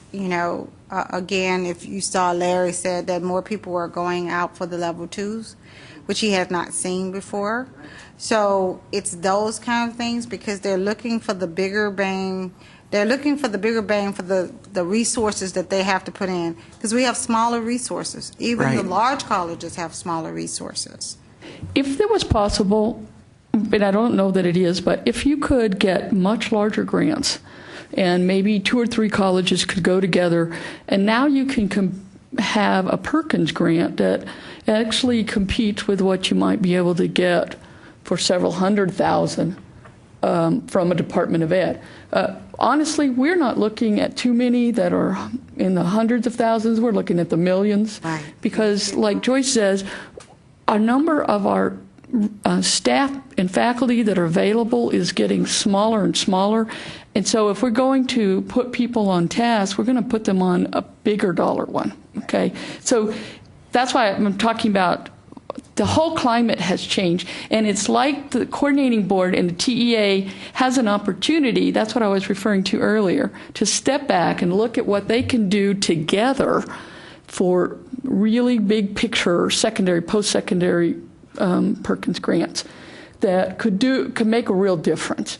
again, if you saw, Larry said that more people are going out for the level 2s, which he has not seen before. So it's those kind of things, because they're looking for the bigger bang. They're looking for the bigger bang for the resources that they have to put in, because we have smaller resources. Even the large colleges have smaller resources. If it was possible, and I don't know that it is, but if you could get much larger grants, and maybe 2 or 3 colleges could go together, and now you can have a Perkins grant that actually competes with what you might be able to get for several $100,000 from a Department of Ed. Honestly, we're not looking at too many that are in the hundreds of thousands. We're looking at the millions. Right. Because, like Joyce says, a number of our staff and faculty that are available is getting smaller and smaller. And so if we're going to put people on task, we're going to put them on a bigger dollar one. Okay? So that's why I'm talking about the whole climate has changed, and it's like the coordinating board and the TEA has an opportunity, that's what I was referring to earlier, to step back and look at what they can do together for really big picture secondary, post-secondary Perkins grants that could make a real difference.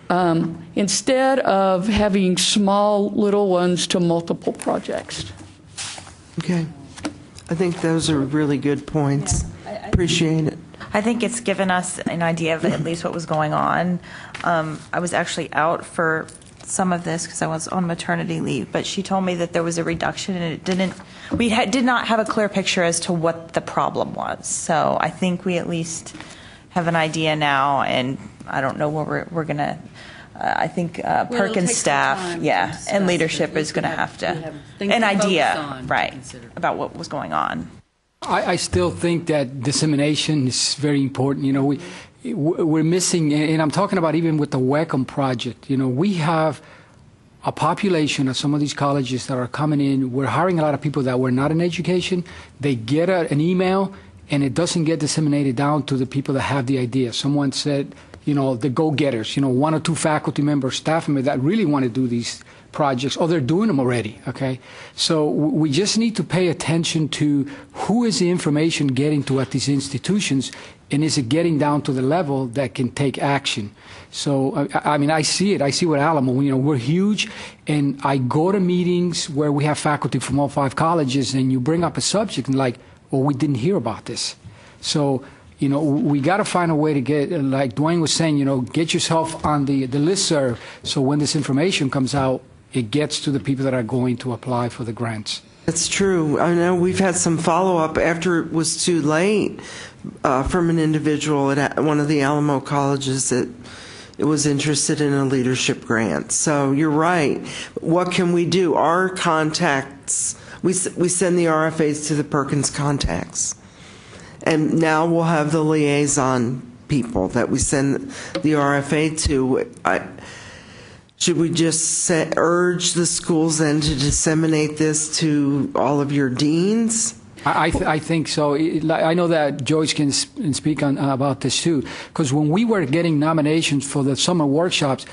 Instead of having small little ones to multiple projects. Okay. I think those are really good points. Appreciate it. I think it's given us an idea of at least what was going on. I was actually out for some of this because I was on maternity leave, but she told me that there was a reduction, and did not have a clear picture as to what the problem was. So I think we at least have an idea now, and I don't know where we're going to. I think Perkins staff, and leadership is going to have to an idea, right, about what was going on. I still think that dissemination is very important. We're missing, and I'm talking about even with the WECOM project. We have a population of some of these colleges that are coming in. We're hiring a lot of people that were not in education. They get an email, and it doesn't get disseminated down to the people that have the idea. Someone said, the go-getters, 1 or 2 faculty members, staff members that really want to do these projects, or they're doing them already, okay? So we just need to pay attention to who is the information getting to at these institutions, and is it getting down to the level that can take action? So, I mean, I see it. I see what Alamo, we're huge, and I go to meetings where we have faculty from all 5 colleges, and you bring up a subject, and like, well, we didn't hear about this. So, we got to find a way to get, like Dwayne was saying, get yourself on the listserv, so when this information comes out, it gets to the people that are going to apply for the grants. That's true. I know we've had some follow-up after it was too late from an individual at one of the Alamo colleges that it was interested in a leadership grant. So you're right. What can we do? Our contacts, we send the RFAs to the Perkins contacts. And now we'll have the liaison people that we send the RFA to. Should we just urge the schools then to disseminate this to all of your deans? I think so. I know that Joyce can speak about this too, because when we were getting nominations for the summer workshops,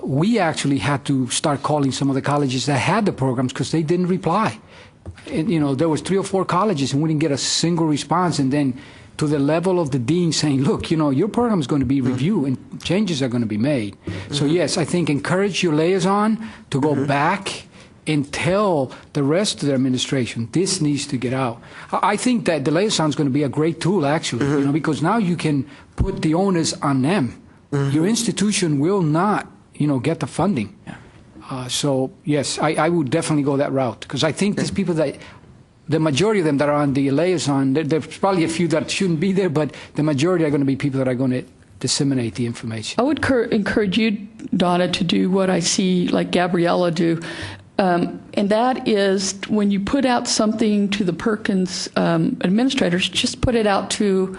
we actually had to start calling some of the colleges that had the programs because they didn't reply. And, there was 3 or 4 colleges and we didn't get a single response. And then to the level of the dean saying, look, your program is going to be reviewed and changes are going to be made. So yes, I think encourage your liaison to go back and tell the rest of the administration this needs to get out. I think that the liaison is going to be a great tool, actually, because now you can put the onus on them. Your institution will not, get the funding. So yes, I would definitely go that route, because I think these people that, the majority of them that are on the liaison, there's probably a few that shouldn't be there, but the majority are going to be people that are going to disseminate the information. I would encourage you, Donna, to do what I see like Gabriella do. And that is when you put out something to the Perkins administrators, just put it out to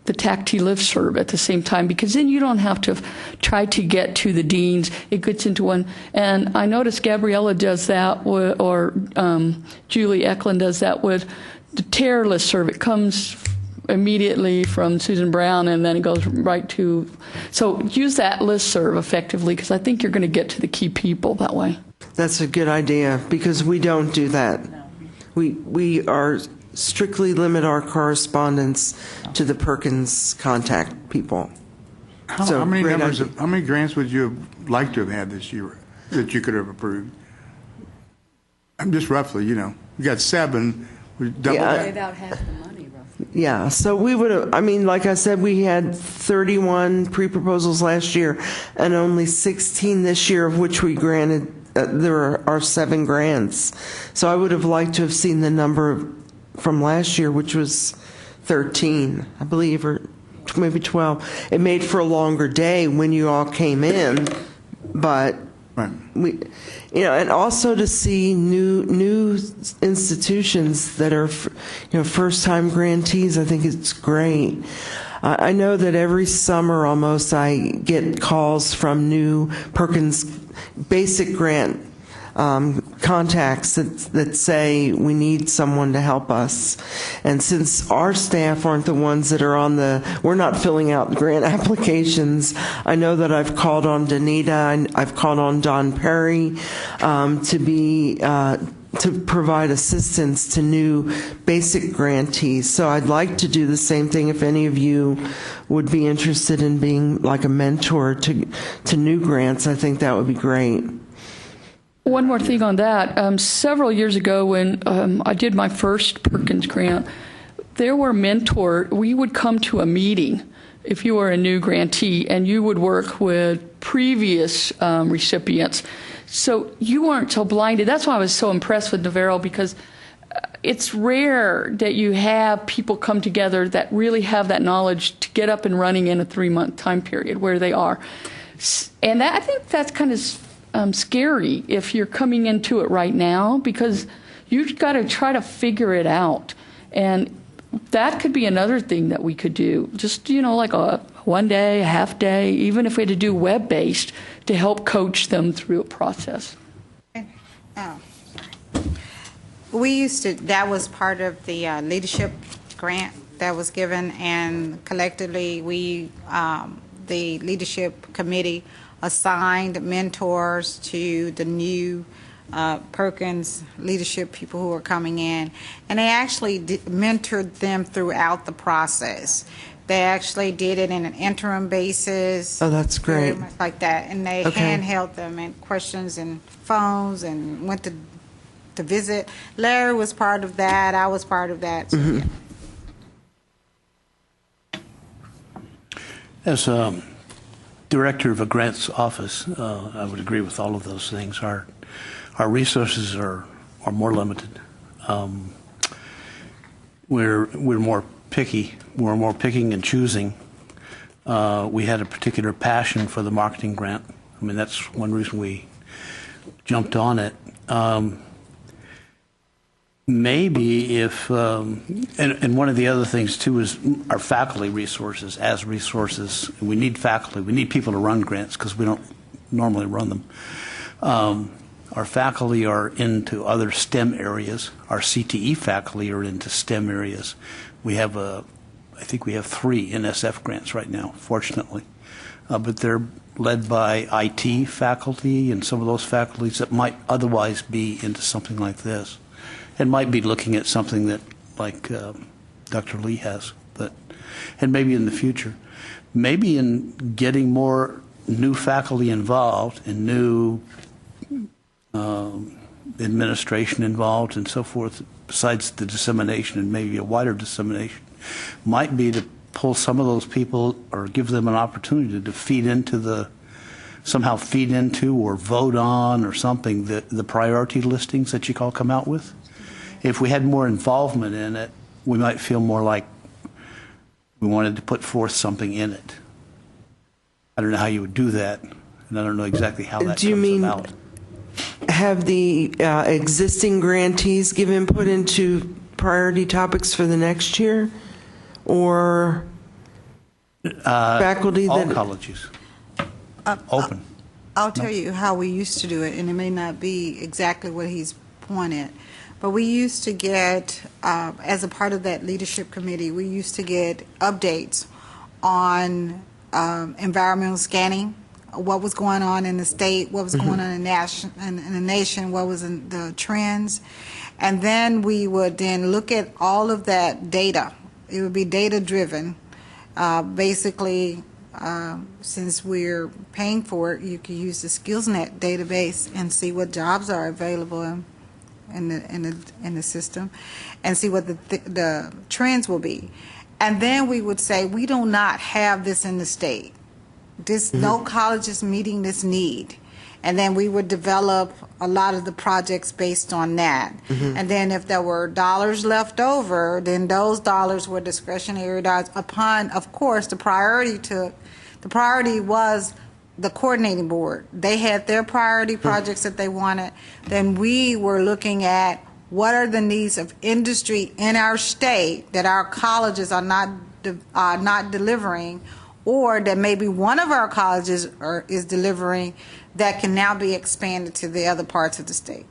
the TACT listserv at the same time, because then you don't have to try to get to the deans. It gets into one. And I noticed Gabriella does that, or Julie Eklund does that with the TARE listserv. It comes immediately from Susan Brown, and then it goes right to. So use that listserv effectively, because I think you're going to get to the key people that way. That's a good idea, because we don't do that. We are strictly limit our correspondence to the Perkins contact people. How many grants would you have liked to have had this year that you could have approved? I'm just roughly, you got 7. We double that. About half the money, roughly. Yeah, so we would have, like I said, we had 31 pre-proposals last year and only 16 this year, of which we granted, there are 7 grants. So I would have liked to have seen the number from last year, which was 13, I believe, or maybe 12. It made for a longer day when you all came in, but we, and also to see new institutions that are, first-time grantees. I think it's great. I know that every summer almost I get calls from new Perkins basic grant contacts that say we need someone to help us. And since our staff aren't the ones that are we're not filling out grant applications, I know that I've called on Danita and I've called on Don Perry to provide assistance to new basic grantees. So I'd like to do the same thing if any of you would be interested in being like a mentor to new grants. I think that would be great. One more thing on that. Several years ago when I did my first Perkins grant, there were mentors. We would come to a meeting if you were a new grantee, and you would work with previous recipients. So you weren't so blinded. That's why I was so impressed with Navarro, because it's rare that you have people come together that really have that knowledge to get up and running in a 3-month time period where they are. And I think that's kind of scary if you're coming into it right now, because you've got to try to figure it out. And that could be another thing that we could do. Just, like a 1 day, a half day, even if we had to do web-based to help coach them through a process. That was part of the leadership grant that was given, and collectively the leadership committee assigned mentors to the new Perkins leadership people who were coming in, and they actually mentored them throughout the process. They actually did it in an interim basis. Oh, that's great. Very much like that. And they handheld them and questions and phones and went to visit. Larry was part of that. I was part of that. So, yeah. As director of a grants office, I would agree with all of those things. Our resources are more limited. We're more picky. We're more picking and choosing. We had a particular passion for the marketing grant. I mean, that's one reason we jumped on it. Maybe if, and one of the other things too is our faculty resources. As resources, we need faculty. We need people to run grants because we don't normally run them. Our faculty are into other STEM areas. Our CTE faculty are into STEM areas. We have I think we have 3 NSF grants right now, fortunately. But they're led by IT faculty and some of those faculties that might otherwise be into something like this. And might be looking at something that, like Dr. Lee has, and maybe in the future. Maybe in getting more new faculty involved and new administration involved and so forth, besides the dissemination and maybe a wider dissemination, might be to pull some of those people or give them an opportunity to somehow feed into or vote on or something the priority listings that you all come out with. If we had more involvement in it, we might feel more like we wanted to put forth something in it. I don't know how you would do that, and I don't know exactly how that comes about. Have the existing grantees give input into priority topics for the next year, or faculty? All colleges. Open. I'll tell you how we used to do it, and it may not be exactly what he's pointed. But we used to get, as a part of that leadership committee, we used to get updates on environmental scanning, what was going on in the state, what was going on in the nation, what was in the trends. And then we would then look at all of that data. It would be data-driven. Basically, since we're paying for it, you can use the SkillsNet database and see what jobs are available in the system, and see what the trends will be. And then we would say, we do not have this in the state. No college is meeting this need. And then we would develop a lot of the projects based on that. And then if there were dollars left over, then those dollars were discretionary dollars upon, of course, the priority was the coordinating board. They had their priority projects that they wanted. Then we were looking at what are the needs of industry in our state that our colleges are not delivering, or that maybe one of our colleges is delivering that can now be expanded to the other parts of the state.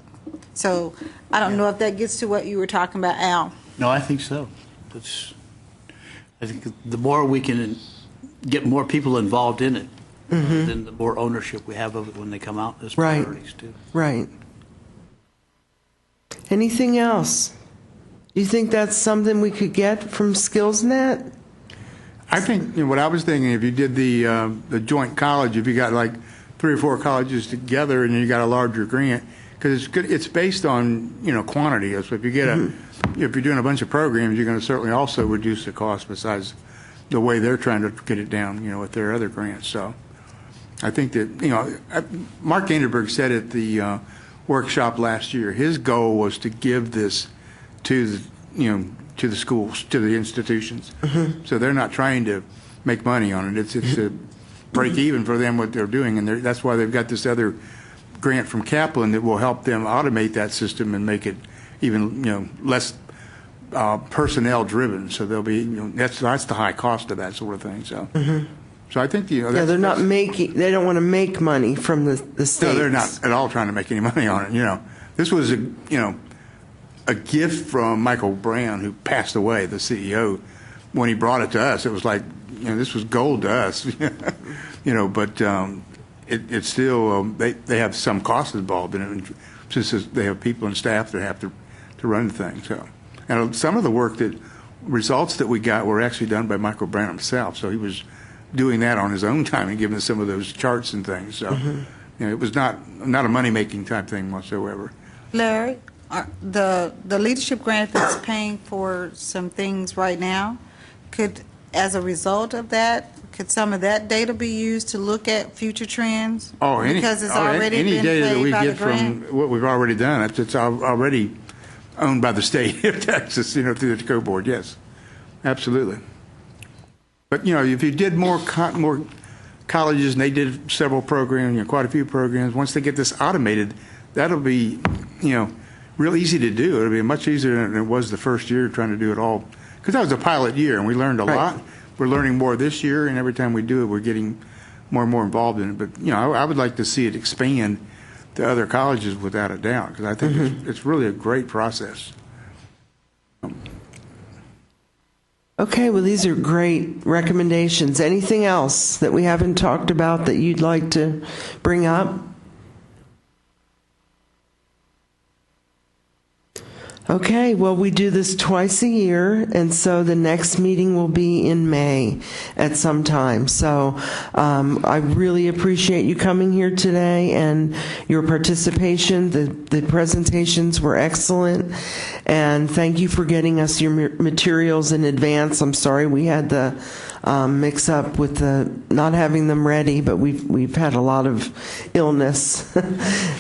So I don't know if that gets to what you were talking about, Al. No, I think so. I think the more we can get more people involved in it, then the more ownership we have of it when they come out as priorities too. Right. Anything else? Do you think that's something we could get from SkillsNet? I think what I was thinking, if you did the joint college, if you got like 3 or 4 colleges together and you got a larger grant, because it's based on quantity. So if you get if you're doing a bunch of programs, you're going to certainly also reduce the cost. Besides the way they're trying to get it down, with their other grants. So I think that Mark Anderberg said at the workshop last year, his goal was to give this to the schools, to the institutions. So they're not trying to make money on it. It's a break even for them what they're doing, and that's why they've got this other grant from Kaplan that will help them automate that system and make it even less personnel driven. So they'll be that's the high cost of that sort of thing. So. So I think they're not making. They don't want to make money from the states. No, they're not at all trying to make any money on it. This was a gift from Michael Brown, who passed away, the CEO. When he brought it to us, it was like this was gold to us. But it's still they have some cost involved in it. since they have people and staff that have to run the thing. So, and some of the results that we got were actually done by Michael Branham himself. So he was doing that on his own time and giving us some of those charts and things. So, it was not a money-making type thing whatsoever. Larry, the leadership grant that's paying for some things right now, as a result of that, could some of that data be used to look at future trends? Because it's already any been data that paid we by get the grant? from what we've already done, it's already owned by the state of Texas, through the TCO board. Yes, absolutely. But if you did more colleges and they did several programs, quite a few programs, once they get this automated, that'll be real easy to do. It'll be much easier than it was the first year trying to do it all, because that was a pilot year and we learned a lot. We're learning more this year, and every time we do it, we're getting more and more involved in it. But I would like to see it expand to other colleges without a doubt, because I think it's really a great process. Okay, well, these are great recommendations. Anything else that we haven't talked about that you'd like to bring up? Okay, well, we do this twice a year, and so the next meeting will be in May at some time. So I really appreciate you coming here today and your participation. The presentations were excellent, and thank you for getting us your materials in advance. I'm sorry we had the mix up with the not having them ready, but we've had a lot of illness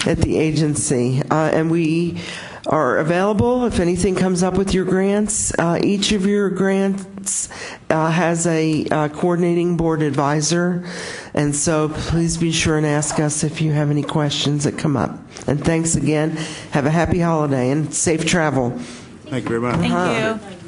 at the agency, and we are available if anything comes up with your grants. Each of your grants has a coordinating board advisor, and so please be sure and ask us if you have any questions that come up. And thanks again. Have a happy holiday and safe travel. Thank you very much. Thank you.